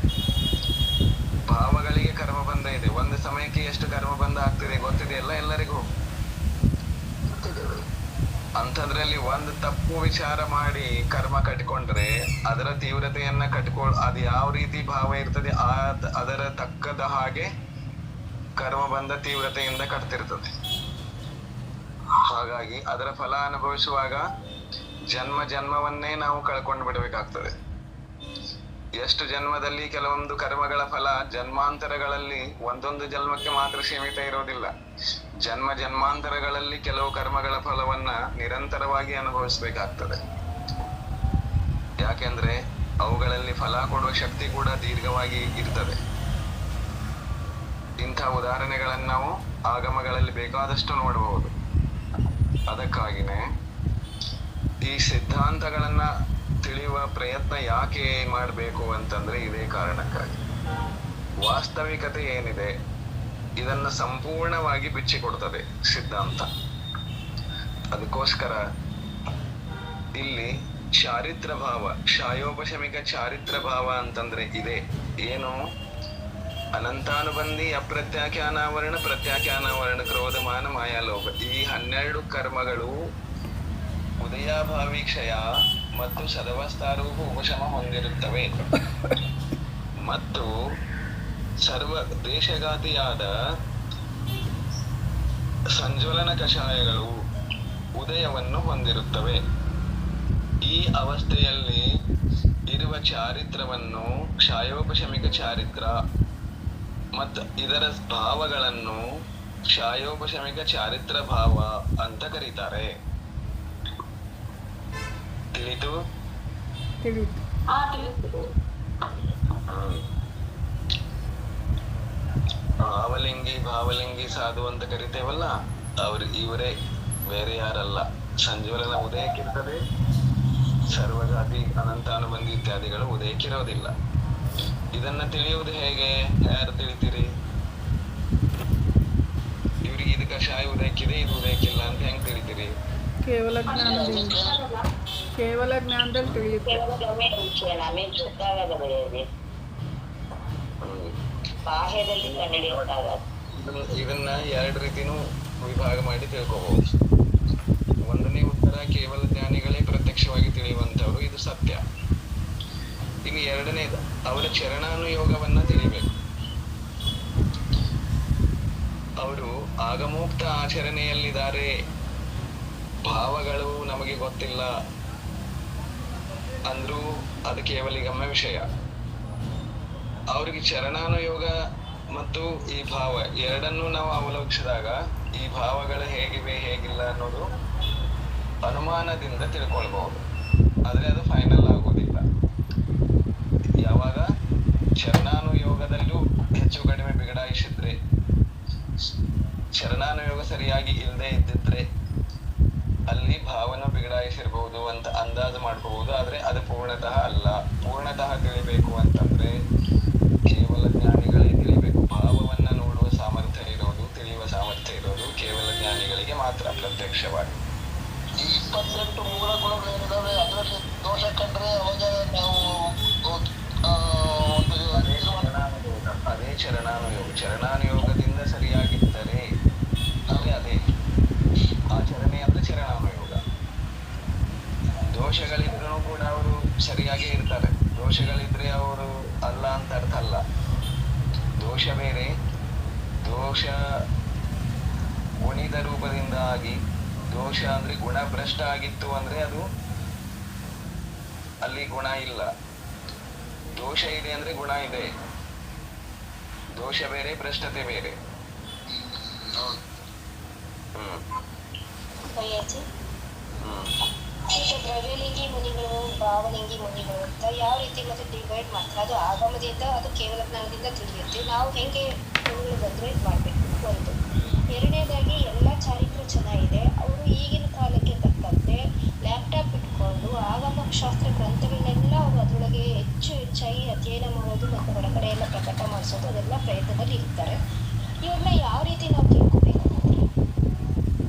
ಭಾವಗಳಿಗೆ ಕರ್ಮಬಂಧ ಇದೆ. ಒಂದು ಸಮಯಕ್ಕೆ ಎಷ್ಟು ಕರ್ಮಬಂಧ ಆಗ್ತಿದೆ ಗೊತ್ತಿದೆಯಲ್ಲ ಎಲ್ಲರಿಗೂ. ಅಂಥದ್ರಲ್ಲಿ ಒಂದು ತಪ್ಪು ವಿಚಾರ ಮಾಡಿ ಕರ್ಮ ಕಟ್ಕೊಂಡ್ರೆ ಅದರ ತೀವ್ರತೆಯನ್ನ ಅದು ಯಾವ ರೀತಿ ಭಾವ ಇರ್ತದೆ ಅದರ ತಕ್ಕದ ಹಾಗೆ ಕರ್ಮ ಬಂದ ತೀವ್ರತೆಯಿಂದ ಕಟ್ತಿರ್ತದೆ. ಹಾಗಾಗಿ ಅದರ ಫಲ ಅನುಭವಿಸುವಾಗ ಜನ್ಮವನ್ನೇ ನಾವು ಕಳ್ಕೊಂಡು ಬಿಡಬೇಕಾಗ್ತದೆ. ಎಷ್ಟು ಜನ್ಮದಲ್ಲಿ ಕೆಲವೊಂದು ಕರ್ಮಗಳ ಫಲ ಜನ್ಮಾಂತರಗಳಲ್ಲಿ ಒಂದೊಂದು ಜನ್ಮಕ್ಕೆ ಮಾತ್ರ ಸೀಮಿತ ಇರೋದಿಲ್ಲ. ಜನ್ಮಾಂತರಗಳಲ್ಲಿ ಕೆಲವು ಕರ್ಮಗಳ ಫಲವನ್ನ ನಿರಂತರವಾಗಿ ಅನುಭವಿಸಬೇಕಾಗ್ತದೆ. ಯಾಕೆಂದ್ರೆ ಅವುಗಳಲ್ಲಿ ಫಲ ಕೊಡುವ ಶಕ್ತಿ ಕೂಡ ದೀರ್ಘವಾಗಿ ಇರ್ತದೆ. ಇಂಥ ಉದಾಹರಣೆಗಳನ್ನು ನಾವು ಆಗಮಗಳಲ್ಲಿ ಬೇಕಾದಷ್ಟು ನೋಡಬಹುದು. ಅದಕ್ಕಾಗಿನೇ ಈ ಸಿದ್ಧಾಂತಗಳನ್ನ ತಿಳಿಯುವ ಪ್ರಯತ್ನ ಯಾಕೆ ಮಾಡಬೇಕು ಅಂತಂದ್ರೆ ಇದೇ ಕಾರಣಕ್ಕಾಗಿ. ವಾಸ್ತವಿಕತೆ ಏನಿದೆ ಇದನ್ನ ಸಂಪೂರ್ಣವಾಗಿ ಬಿಚ್ಚಿಕೊಡ್ತದೆ ಸಿದ್ಧಾಂತ. ಅದಕ್ಕೋಸ್ಕರ ಇಲ್ಲಿ ಚಾರಿತ್ರ ಭಾವ, ಕ್ಷಾಯೋಪಶಮಿಕ ಚಾರಿತ್ರ ಭಾವ ಅಂತಂದ್ರೆ ಇದೆ. ಏನು? ಅನಂತಾನುಬಂಧಿ ಅಪ್ರತ್ಯಾಖ್ಯಾನಾವರಣ, ಪ್ರತ್ಯಾಖ್ಯಾನಾವರಣ, ಕ್ರೋಧಮಾನ, ಮಾಯಾಲೋಭ ಈ 12 ಕರ್ಮಗಳು ಉದಯಾಭಾವಿ ಕ್ಷಯ ಮತ್ತು ಸದವಸ್ಥಾರೂಪ ಉಪಶಮ ಹೊಂದಿರುತ್ತವೆ. ಮತ್ತು ಸರ್ವ ದೇಶಘಾತಿಯಾದ ಸಂಜ್ವಲನ ಕಷಾಯಗಳು ಉದಯವನ್ನು ಹೊಂದಿರುತ್ತವೆ. ಈ ಅವಸ್ಥೆಯಲ್ಲಿ ಇರುವ ಚಾರಿತ್ರವನ್ನು ಕ್ಷಾಯೋಪಶಮಿಕ ಚಾರಿತ್ರ ಮತ್ತು ಇದರ ಭಾವಗಳನ್ನು ಕ್ಷಾಯೋಪಶಮಿಕ ಚಾರಿತ್ರ ಭಾವ ಅಂತ ಕರೀತಾರೆ. ತಿಳಿತು? ಭಾವಲಿಂಗಿ ಸಾಧು ಅಂತ ಕರಿತೇವಲ್ಲ, ಇವರೇ, ಬೇರೆ ಯಾರಲ್ಲ. ಸಂಜ್ವಲನ ಉದಯಕ್ಕಿರ್ತದೆ, ಸರ್ವಜಾತಿ ಅನಂತಾನುಬಂಧಿ ಇತ್ಯಾದಿಗಳು ಉದಯಕ್ಕಿರೋದಿಲ್ಲ. ಇದನ್ನ ತಿಳಿಯುವುದು ಹೇಗೆ? ಯಾರು ತಿಳಿತೀರಿ? ಇವ್ರಿಗೆ ಇದು ಕಷಾಯ ಉದಯಕ್ಕಿದೆ, ಇದು ಉದಯಕ್ಕಿಲ್ಲ ಅಂತ ಹೆಂಗ್ ತಿಳಿತೀರಿ? ಕೇವಲ ಜ್ಞಾನದಲ್ಲಿ ತಿಳಿಯುತ್ತೆ. ಬಾಹ್ಯದಲ್ಲಿ ಇದನ್ನ 2 ರೀತಿನೂ ವಿಭಾಗ ಮಾಡಿ ತಿಳ್ಕೋಬಹುದು. ಒಂದನೇ ಉತ್ತರ, ಕೇವಲ ಜ್ಞಾನಿಗಳೇ ಪ್ರತ್ಯಕ್ಷವಾಗಿ ತಿಳಿಯುವಂತವ್ರು, ಇದು ಸತ್ಯ. ಇನ್ನು ಎರಡನೇದು, ಅವರ ಚರಣಾನುಯೋಗವನ್ನ ತಿಳಿಬೇಕು. ಅವರು ಆಗಮೋಕ್ತ ಆಚರಣೆಯಲ್ಲಿದ್ದಾರೆ, ಭಾವಗಳು ನಮಗೆ ಗೊತ್ತಿಲ್ಲ ಅಂದ್ರೂ ಅದು ಕೇವಲಿಗಮ್ಮ ವಿಷಯ. ಅವ್ರಿಗೆ ಚರಣಾನುಯೋಗ ಮತ್ತು ಈ ಭಾವ ಎರಡನ್ನೂ ನಾವು ಅವಲೋಕಿಸಿದಾಗ ಈ ಭಾವಗಳು ಹೇಗಿವೆ ಹೇಗಿಲ್ಲ ಅನ್ನೋದು ಅನುಮಾನದಿಂದ ತಿಳ್ಕೊಳ್ಬಹುದು. ಆದ್ರೆ ಅದು ಫೈನಲ್ ಆಗೋದಿಲ್ಲ. ಯಾವಾಗ ಚರಣಾನುಯೋಗದಲ್ಲೂ ಹೆಚ್ಚು ಕಡಿಮೆ ಬಿಗಡಾಯಿಸಿದ್ರೆ, ಚರಣಾನುಯೋಗ ಸರಿಯಾಗಿ ಇಲ್ಲದೆ ಇದ್ದಿದ್ರೆ ಅಲ್ಲಿ ಭಾವನ ಬಿಗಡಾಯಿಸಿರ್ಬಹುದು ಅಂತ ಅಂದಾಜು ಮಾಡ್ಕೋಬಹುದು. ಆದ್ರೆ ಅದು ಪೂರ್ಣತಃ ಅಲ್ಲ. ಪೂರ್ಣತಃ ತಿಳಿಬೇಕು ಅಂತಂದ್ರೆ ಕೇವಲ ಜ್ಞಾನಿಗಳೇ ತಿಳಿಬೇಕು. ಭಾವವನ್ನ ನೋಡುವ ಸಾಮರ್ಥ್ಯ ಇರೋದು, ತಿಳಿಯುವ ಸಾಮರ್ಥ್ಯ ಇರೋದು ಕೇವಲ ಜ್ಞಾನಿಗಳಿಗೆ ಮಾತ್ರ ಪ್ರತ್ಯಕ್ಷವಾಗಿ. ಈ 28 ಮೂಲ ಗುಣಗಳೇನಿದಾವೆ ಅದರಲ್ಲಿ ದೋಷ ಕಂಡ್ರೆ ಅವಾಗ ನಾವು ಅದೇ ಚರಣಾನುಯೋಗದಿಂದ ಸರಿಯಾಗಿದ್ದರೆ ಅದೇ ಆಚರಣೆ ಅಂದ್ರೆ ಚರಣಾನುಯೋಗ. ದೋಷಗಳಿದ್ರೂ ಕೂಡ ಅವರು ಸರಿಯಾಗೇ ಇರ್ತಾರೆ. ದೋಷಗಳಿದ್ರೆ ಅವರು ಅಲ್ಲ ಅಂತ ಅರ್ಥ ಅಲ್ಲ. ದೋಷ ಬೇರೆ. ದೋಷ ಗುಣಿದ ರೂಪದಿಂದ ಆಗಿ, ದೋಷ ಅಂದ್ರೆ ಗುಣಭ್ರಷ್ಟ ಆಗಿತ್ತು ಅಂದ್ರೆ ಅದು ಅಲ್ಲಿ ಗುಣ ಇಲ್ಲ. ದೋಷ ಇದೆ ಅಂದ್ರೆ ಗುಣ ಇದೆ. ದೋಷ ಬೇರೆ, ಭ್ರಷ್ಟತೆ ಬೇರೆ. ಈಗ ದ್ರವ್ಯಲಿಂಗಿ ಮುನಿಗಳು, ಭಾವಲಿಂಗಿ ಮುನಿಗಳು ಅಂತ ಯಾವ ರೀತಿ ಮತ್ತೆ ಡಿವೈಡ್ ಮಾಡ್ತಾರೆ? ಅದು ಆಗಮದಿಂದ, ಅದು ಕೇವಲ ಜ್ಞಾನದಿಂದ ತಿಳಿಯುತ್ತೆ. ನಾವು ಹೆಂಗೆ ಗುರುಗಳು ಬಂದ್ರೆ ಮಾಡ್ಬೇಕು. ಒಂದು. ಎರಡನೇದಾಗಿ ಎಲ್ಲ ಚಾರಿತ್ರ ಚೆನ್ನಾಗಿದೆ. ಅವರು ಈಗಿನ ಕಾಲಕ್ಕೆ ತಕ್ಕಂತೆ ಲ್ಯಾಪ್ಟಾಪ್ ಇಟ್ಕೊಂಡು ಆಗಮಶಾಸ್ತ್ರ ಗ್ರಂಥಗಳನ್ನೆಲ್ಲ ಅವರು ಅದರೊಳಗೆ ಹೆಚ್ಚಾಗಿ ಅಧ್ಯಯನ ಮಾಡೋದು ಮತ್ತು ಹೊರಗಡೆ ಎಲ್ಲ ಪ್ರಕಟ ಮಾಡಿಸೋದು ಅದೆಲ್ಲ ಪ್ರಯತ್ನದಲ್ಲಿ ಇರ್ತಾರೆ. ಇವ್ರನ್ನ ಯಾವ ರೀತಿ ನಾವು ತಿಳ್ಕೊಬೇಕು?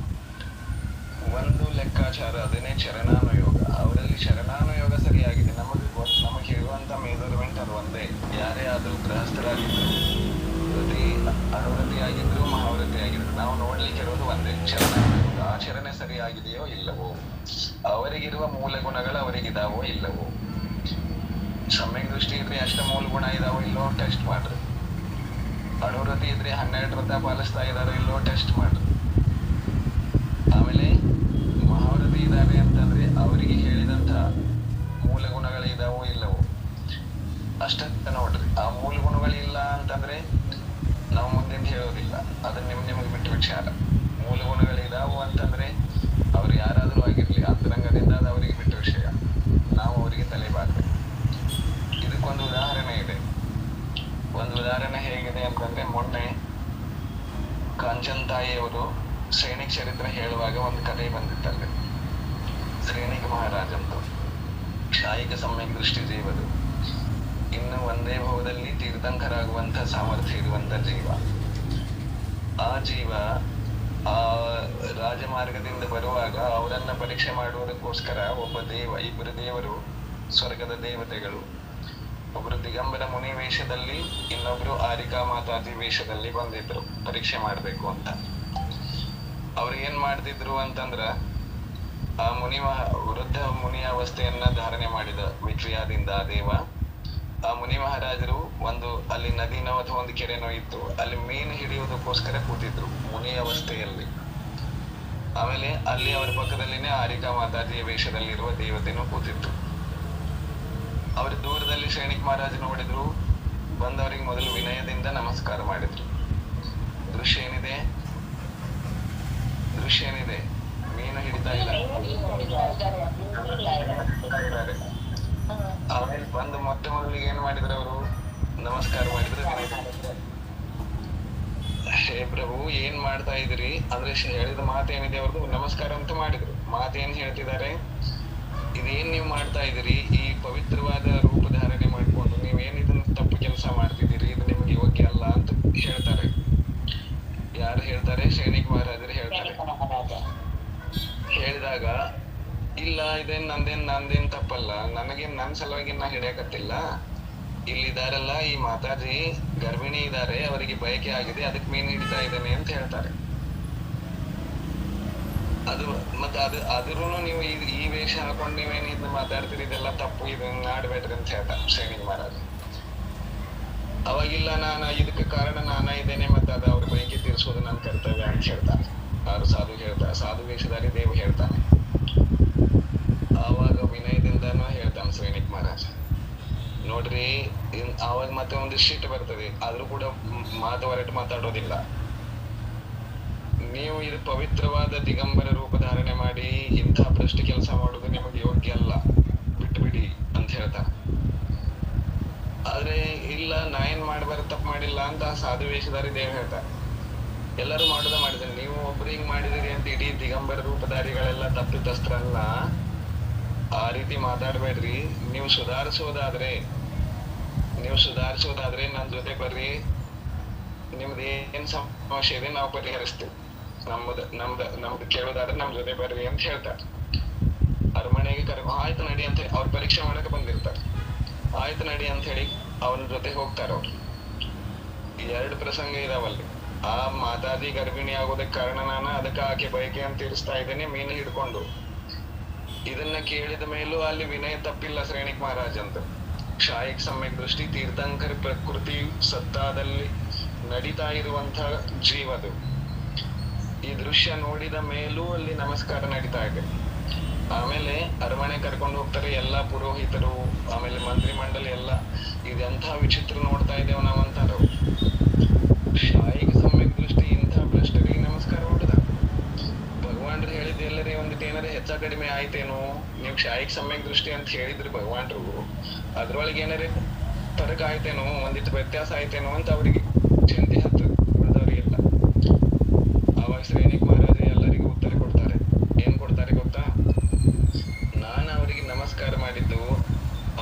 ಒಂದು ಲೆಕ್ಕಾಚಾರ ಅದೇನೆ ಚರಣಾನುಯೋಗ. ಅವರಲ್ಲಿ ಚರಣಾನುಯೋಗ ಸರಿಯಾಗಿದೆ. ನಮಗೆ ಇರುವಂತ ಮೆಜರ್ಮೆಂಟ್ ಅದು ಒಂದೇ. ಯಾರೇ ಆದ್ರೂ ಗೃಹಸ್ಥರಾಗಿದ್ರು, ಅನುವೃತ್ತಿಯಾಗಿದ್ರು, ಮಹಾವೃತ್ತಿಯಾಗಿದ್ರು, ನಾವು ನೋಡ್ಲಿಕ್ಕೆ ಇರೋದು ಒಂದೇ, ಚರಣಾನುಯೋಗ. ಆಚರಣೆ ಸರಿಯಾಗಿದೆಯೋ ಇಲ್ಲವೋ, ಅವರಿಗಿರುವ ಮೂಲ ಗುಣಗಳು ಅವರಿಗಿದಾವೋ ಇಲ್ಲವೋ, ಸಮ್ಯಕ್ ದೃಷ್ಟಿ ಇದ್ರೆ ಎಷ್ಟು ಮೂಲ ಗುಣ ಇದಾವೋ ಇಲ್ಲೋ ಟೆಸ್ಟ್ ಮಾಡ್ರಿ. ಅನುವ್ರತಿ ಇದ್ರೆ 12 ವ್ರತ ಪಾಲಿಸ್ತಾ ಇದಾರೋ ಇಲ್ಲೋ ಟೆಸ್ಟ್ ಮಾಡ್ರಿ. ಆಮೇಲೆ ಮಹಾವ್ರತಿ ಇದ್ದಾರೆ ಅಂತಂದ್ರೆ ಅವರಿಗೆ ಹೇಳಿದಂತ ಮೂಲ ಗುಣಗಳಿದಾವೋ ಇಲ್ಲವೋ ಅಷ್ಟಂತ ನೋಡ್ರಿ. ಆ ಮೂಲ ಗುಣಗಳಿಲ್ಲ ಅಂತಂದ್ರೆ ನಾವು ಮುಂದಿಂದ ಹೇಳೋದಿಲ್ಲ, ಅದನ್ನ ನಿಮಗೆ ಬಿಟ್ಟು ವಿಚಾರ. ಮೂಲ ಗುಣಗಳಿದಾವು ಅಂತಂದ್ರೆ ಅವ್ರು ಯಾರಾದ್ರೂ ಆಗಿರ್ಲಿ, ಅಂತರಂಗದಿಂದ ಅದು ಅವರಿಗೆ ಬಿಟ್ಟ ವಿಷಯ, ನಾವು ಅವರಿಗೆ ತಲೆ ಬಾಗ್ಬೇಕು. ಇದಕ್ಕೊಂದು ಉದಾಹರಣೆ ಇದೆ. ಒಂದು ಉದಾಹರಣೆ ಹೇಗಿದೆ ಅಂತಂದ್ರೆ, ಮೊನ್ನೆ ಕಾಂಚನ್ ತಾಯಿಯವರು ಸೈನಿಕ್ ಚರಿತ್ರೆ ಹೇಳುವಾಗ ಒಂದು ಕಥೆ ಬಂದಿತ್ತಲ್ಲಿ. ಶ್ರೇಣಿಕ ಮಹಾರಾಜ್ ಅಂತ ಶಾಯಿಕ ಸಮ್ಯಕ್ ದೃಷ್ಟಿ ಜೀವದು, ಇನ್ನು ಒಂದೇ ಭಾವದಲ್ಲಿ ತೀರ್ಥಂಕರಾಗುವಂತ ಸಾಮರ್ಥ್ಯ ಇರುವಂತ ಜೀವ. ಆ ಜೀವ ಆ ರಾಜಮಾರ್ಗದಿಂದ ಬರುವಾಗ ಅವರನ್ನ ಪರೀಕ್ಷೆ ಮಾಡುವುದಕ್ಕೋಸ್ಕರ ಇಬ್ಬರು ದೇವರು, ಸ್ವರ್ಗದ ದೇವತೆಗಳು, ಒಬ್ರು ದಿಗಂಬರ ಮುನಿ ವೇಷದಲ್ಲಿ, ಇನ್ನೊಬ್ರು ಆರಿಕಾ ಮಾತಾಜಿ ವೇಷದಲ್ಲಿ ಬಂದಿದ್ರು ಪರೀಕ್ಷೆ ಮಾಡ್ಬೇಕು ಅಂತ. ಅವ್ರು ಏನ್ ಮಾಡ್ತಿದ್ರು ಅಂತಂದ್ರ, ಆ ವೃದ್ಧ ಮುನಿಯ ಅವಸ್ಥೆಯನ್ನ ಧಾರಣೆ ಮಾಡಿದ ವಿಕ್ರಿಯಾದಿಂದ ದೇವ, ಆ ಮುನಿ ಮಹಾರಾಜರು ಅಲ್ಲಿ ನದಿನೋ ಅಥವಾ ಒಂದು ಕೆರೆನೋ ಇತ್ತು, ಅಲ್ಲಿ ಮೀನು ಹಿಡಿಯುವುದಕ್ಕೋಸ್ಕರ ಕೂತಿದ್ರು ಮುನಿ ಅವಸ್ಥೆಯಲ್ಲಿ. ಆಮೇಲೆ ಅಲ್ಲಿ ಅವರ ಪಕ್ಕದಲ್ಲಿನೇ ಆರಿಕಾ ಮಾತಾಜಿಯ ವೇಷದಲ್ಲಿರುವ ದೇವತೆನೂ ಕೂತಿದ್ರು. ಅವರು ದೂರದಲ್ಲಿ ಸೈನಿಕ್ ಮಹಾರಾಜ್ ನೋಡಿದ್ರು, ಬಂದವರಿಗೆ ಮೊದಲು ವಿನಯದಿಂದ ನಮಸ್ಕಾರ ಮಾಡಿದ್ರು. ದೃಶ್ಯ ಏನಿದೆ, ಮೀನು ಹಿಡಿತಾ ಇದ್ದಾರೆ. ಆಮೇಲೆ ಬಂದು ಮೊದಲಿಗೆ ಏನ್ ಮಾಡಿದ್ರು, ಅವರು ನಮಸ್ಕಾರ ಮಾಡಿದ್ರು. ಹೇ ಪ್ರಭು, ಏನ್ ಮಾಡ್ತಾ ಇದ್ರಿ ಅಂದ್ರೆ ಹೇಳಿದ ಮಾತೇನಿದೆ ಅವ್ರದ್ದು ನಮಸ್ಕಾರ ಅಂತ ಮಾಡಿದ್ರು. ಮಾತೇನ್ ಹೇಳ್ತಿದ್ದಾರೆ, ಇದೇನ್ ನೀವು ಮಾಡ್ತಾ ಇದ್ದೀರಿ, ಈ ಪವಿತ್ರವಾದ ರೂಪ ಧಾರಣೆ ಮಾಡ್ಕೊಂಡು ನೀವೇನ್ ಇದನ್ನ ತಪ್ಪು ಕೆಲಸ ಮಾಡ್ತಿದ್ದೀರಿ, ಇದು ನಿಮ್ಗೆ ಯೋಗ್ಯ ಅಲ್ಲ ಅಂತ ಹೇಳ್ತಾರೆ. ಯಾರು ಹೇಳ್ತಾರೆ? ಸೈನಿಕ್ ಮಹಾರಾಜರು ಹೇಳ್ತಾರೆ. ಹೇಳಿದಾಗ, ಇಲ್ಲ ಇದೇನ್ ನಂದೇನ್ ತಪ್ಪಲ್ಲ, ನನ್ ಸಲುವಾಗಿ ನಾ ಹಿಡಿಯಕತ್ತಿಲ್ಲ, ಇಲ್ಲಿದಾರಲ್ಲ ಈ ಮಾತಾಜಿ ಗರ್ಭಿಣಿ ಇದ್ದಾರೆ, ಅವರಿಗೆ ಬಯಕೆ ಆಗಿದೆ, ಅದಕ್ಕೆ ಮೀನು ಹಿಡಿತಾ ಇದ್ದೇನೆ ಅಂತ ಹೇಳ್ತಾರೆ. ಆದ್ರೂ ನೀವು ಈ ವೇಷ ಹಾಕೊಂಡು ನೀವೇನ್ ಇದನ್ನ ಮಾತಾಡ್ತೀರಿ, ಇದೆಲ್ಲ ತಪ್ಪು, ಇದನ್ನ ಆಡ್ಬೇಡ್ರಿ ಅಂತ ಹೇಳ್ತಾರೆ ಸೈನಿಕ್ ಮಹಾರಾಜ್. ಅವಾಗಿಲ್ಲ, ಇದಕ್ಕೆ ಕಾರಣ ನಾನಾ ಇದ್ದೇನೆ, ಮತ್ತೆ ಅದು ಅವ್ರ ಬಯಕೆ ತೀರಿಸೋದು ನನ್ನ ಕರ್ತವ್ಯ ಅಂತ ಹೇಳ್ತಾರೆ. ಅವ್ರು ಸಾಧು ವೇಷಧಾರಿ ದೇವ ಹೇಳ್ತಾನೆ. ಆವಾಗ ವಿನಯದಿಂದನೂ ಹೇಳ್ತಾನೆ ಸೈನಿಕ್ ಮಹಾರಾಜ್. ನೋಡ್ರಿ, ಆವಾಗ ಮತ್ತೆ ಒಂದಿಷ್ಟು ಸಿಟ್ಟು ಬರ್ತದೆ, ಆದ್ರೂ ಕೂಡ ಹೊರಟು ಮಾತಾಡೋದಿಲ್ಲ. ನೀವು ಇದು ಪವಿತ್ರವಾದ ದಿಗಂಬರ ರೂಪ ಧಾರಣೆ ಮಾಡಿ ಇಂಥ ಭ್ರಷ್ಟ ಕೆಲಸ ಮಾಡೋದು ನಿಮಗೆ ಯೋಗ್ಯ ಅಲ್ಲ, ಬಿಟ್ಟು ಬಿಡಿ ಅಂತ ಹೇಳ್ತಾನೆ. ಆದ್ರೆ ಇಲ್ಲ, ನಾ ಏನ್ ಮಾಡ್ಬಾರ ತಪ್ಪು ಮಾಡಿಲ್ಲ ಅಂತ ಸಾಧು ವೇಷಧಾರಿ ದೇವ ಹೇಳ್ತಾರೆ. ಎಲ್ಲರೂ ಮಾಡಿದ್ರೆ ನೀವು ಒಬ್ರು ಹಿಂಗ್ ಮಾಡಿದಿರಿ ಅಂತ ಇಡೀ ದಿಗಂಬರ ರೂಪಧಾರಿಗಳೆಲ್ಲ ತಪ್ಪಿತಸ್ಥರನ್ನ ಆ ರೀತಿ ಮಾತಾಡ್ಬೇಡ್ರಿ. ನೀವು ಸುಧಾರಿಸೋದಾದ್ರೆ ನನ್ ಜೊತೆ ಬರ್ರಿ, ನಿಮ್ದು ಏನ್ ಸಮಸ್ಯೆ ಇದೆ ನಾವು ಪರಿಹರಿಸ್ತೀವಿ, ನಮ್ದು ಕೇಳೋದಾದ್ರೆ ನಮ್ ಜೊತೆ ಬರ್ರಿ ಅಂತ ಹೇಳ್ತಾರೆ. ಅರಮನೆಗೆ ಆಯ್ತು ನಡಿ ಅಂತ ಅವ್ರ ಪರೀಕ್ಷೆ ಮಾಡಕ್ ಬಂದಿರ್ತಾರೆ. ಆಯ್ತು ನಡಿ ಅಂತ ಹೇಳಿ ಅವನ ಜೊತೆ ಹೋಗ್ತಾರ. ಅವ್ರು 2 ಪ್ರಸಂಗ ಇದಾವಲ್ಲಿ. ಆ ಮಾತಾಜಿ ಗರ್ಭಿಣಿ ಆಗೋದಕ್ಕೆ ಕಾರಣ ಅದಕ್ಕೆ ಆಕೆ ಬಯಕೆ ಅಂತ ತೀರಿಸ್ತಾ ಇದ್ದೇನೆ ಮೀನು ಹಿಡ್ಕೊಂಡು. ಇದನ್ನ ಕೇಳಿದ ಮೇಲೂ ಅಲ್ಲಿ ವಿನಯ ತಪ್ಪಿಲ್ಲ ಶ್ರೇಣಿಕ್ ಮಹಾರಾಜ್ ಅಂತ. ಶಾಯಿಕ್ ಸಮ್ಯಕ್ ದೃಷ್ಟಿ ತೀರ್ಥಂಕರ ಪ್ರಕೃತಿ ಸತ್ತಾದಲ್ಲಿ ನಡೀತಾ ಇರುವಂತಹ ಜೀವದು. ಈ ದೃಶ್ಯ ನೋಡಿದ ಮೇಲೂ ಅಲ್ಲಿ ನಮಸ್ಕಾರ ನಡೀತಾ ಇದೆ. ಆಮೇಲೆ ಅರಮನೆ ಕರ್ಕೊಂಡು ಹೋಗ್ತಾರೆ ಎಲ್ಲಾ ಪುರೋಹಿತರು, ಆಮೇಲೆ ಮಂತ್ರಿ ಮಂಡಳಿ ಎಲ್ಲ. ಇದೆಂಥ ವಿಚಿತ್ರ ನೋಡ್ತಾ ಇದ್ದೇವೆ ನಾವಂತಾರ. ಶಾಯಿಕ್ ಸಮ್ಯಕ್ ದೃಷ್ಟಿ ಇಂಥ ಭ್ರಷ್ಟರಿಗೆ ನಮಸ್ಕಾರ ಮಾಡುದ. ಭಗವಾನ್ರು ಹೇಳಿದ ಎಲ್ಲರೇ ಒಂದಿಟ್ಟು ಏನಾರ ಹೆಚ್ಚ ಕಡಿಮೆ ಆಯ್ತೇನೋ, ನೀವು ಶಾಯಿಕ್ ಸಮ್ಯಕ್ ದೃಷ್ಟಿ ಅಂತ ಹೇಳಿದ್ರಿ ಭಗವಾನ್ರು, ಅದ್ರೊಳಗೆ ಏನಾರ ಫರಕ್ ಆಯ್ತೇನೋ, ಒಂದಿಟ್ಟು ವ್ಯತ್ಯಾಸ ಆಯ್ತೇನೋ ಅಂತ ಅವ್ರಿಗೆ ಚಿಂತೆ ಹತ್ತದ. ಉಳಿದವ್ರಿಗೆಲ್ಲ ಅವಾಗ ಶ್ರೇಣಿಕ್ ಮಹಾರಾಜ ಎಲ್ಲರಿಗೂ ಉತ್ತರ ಕೊಡ್ತಾರೆ. ಏನ್ ಕೊಡ್ತಾರೆ ಗೊತ್ತಾ? ನಾನು ಅವರಿಗೆ ನಮಸ್ಕಾರ ಮಾಡಿದ್ದು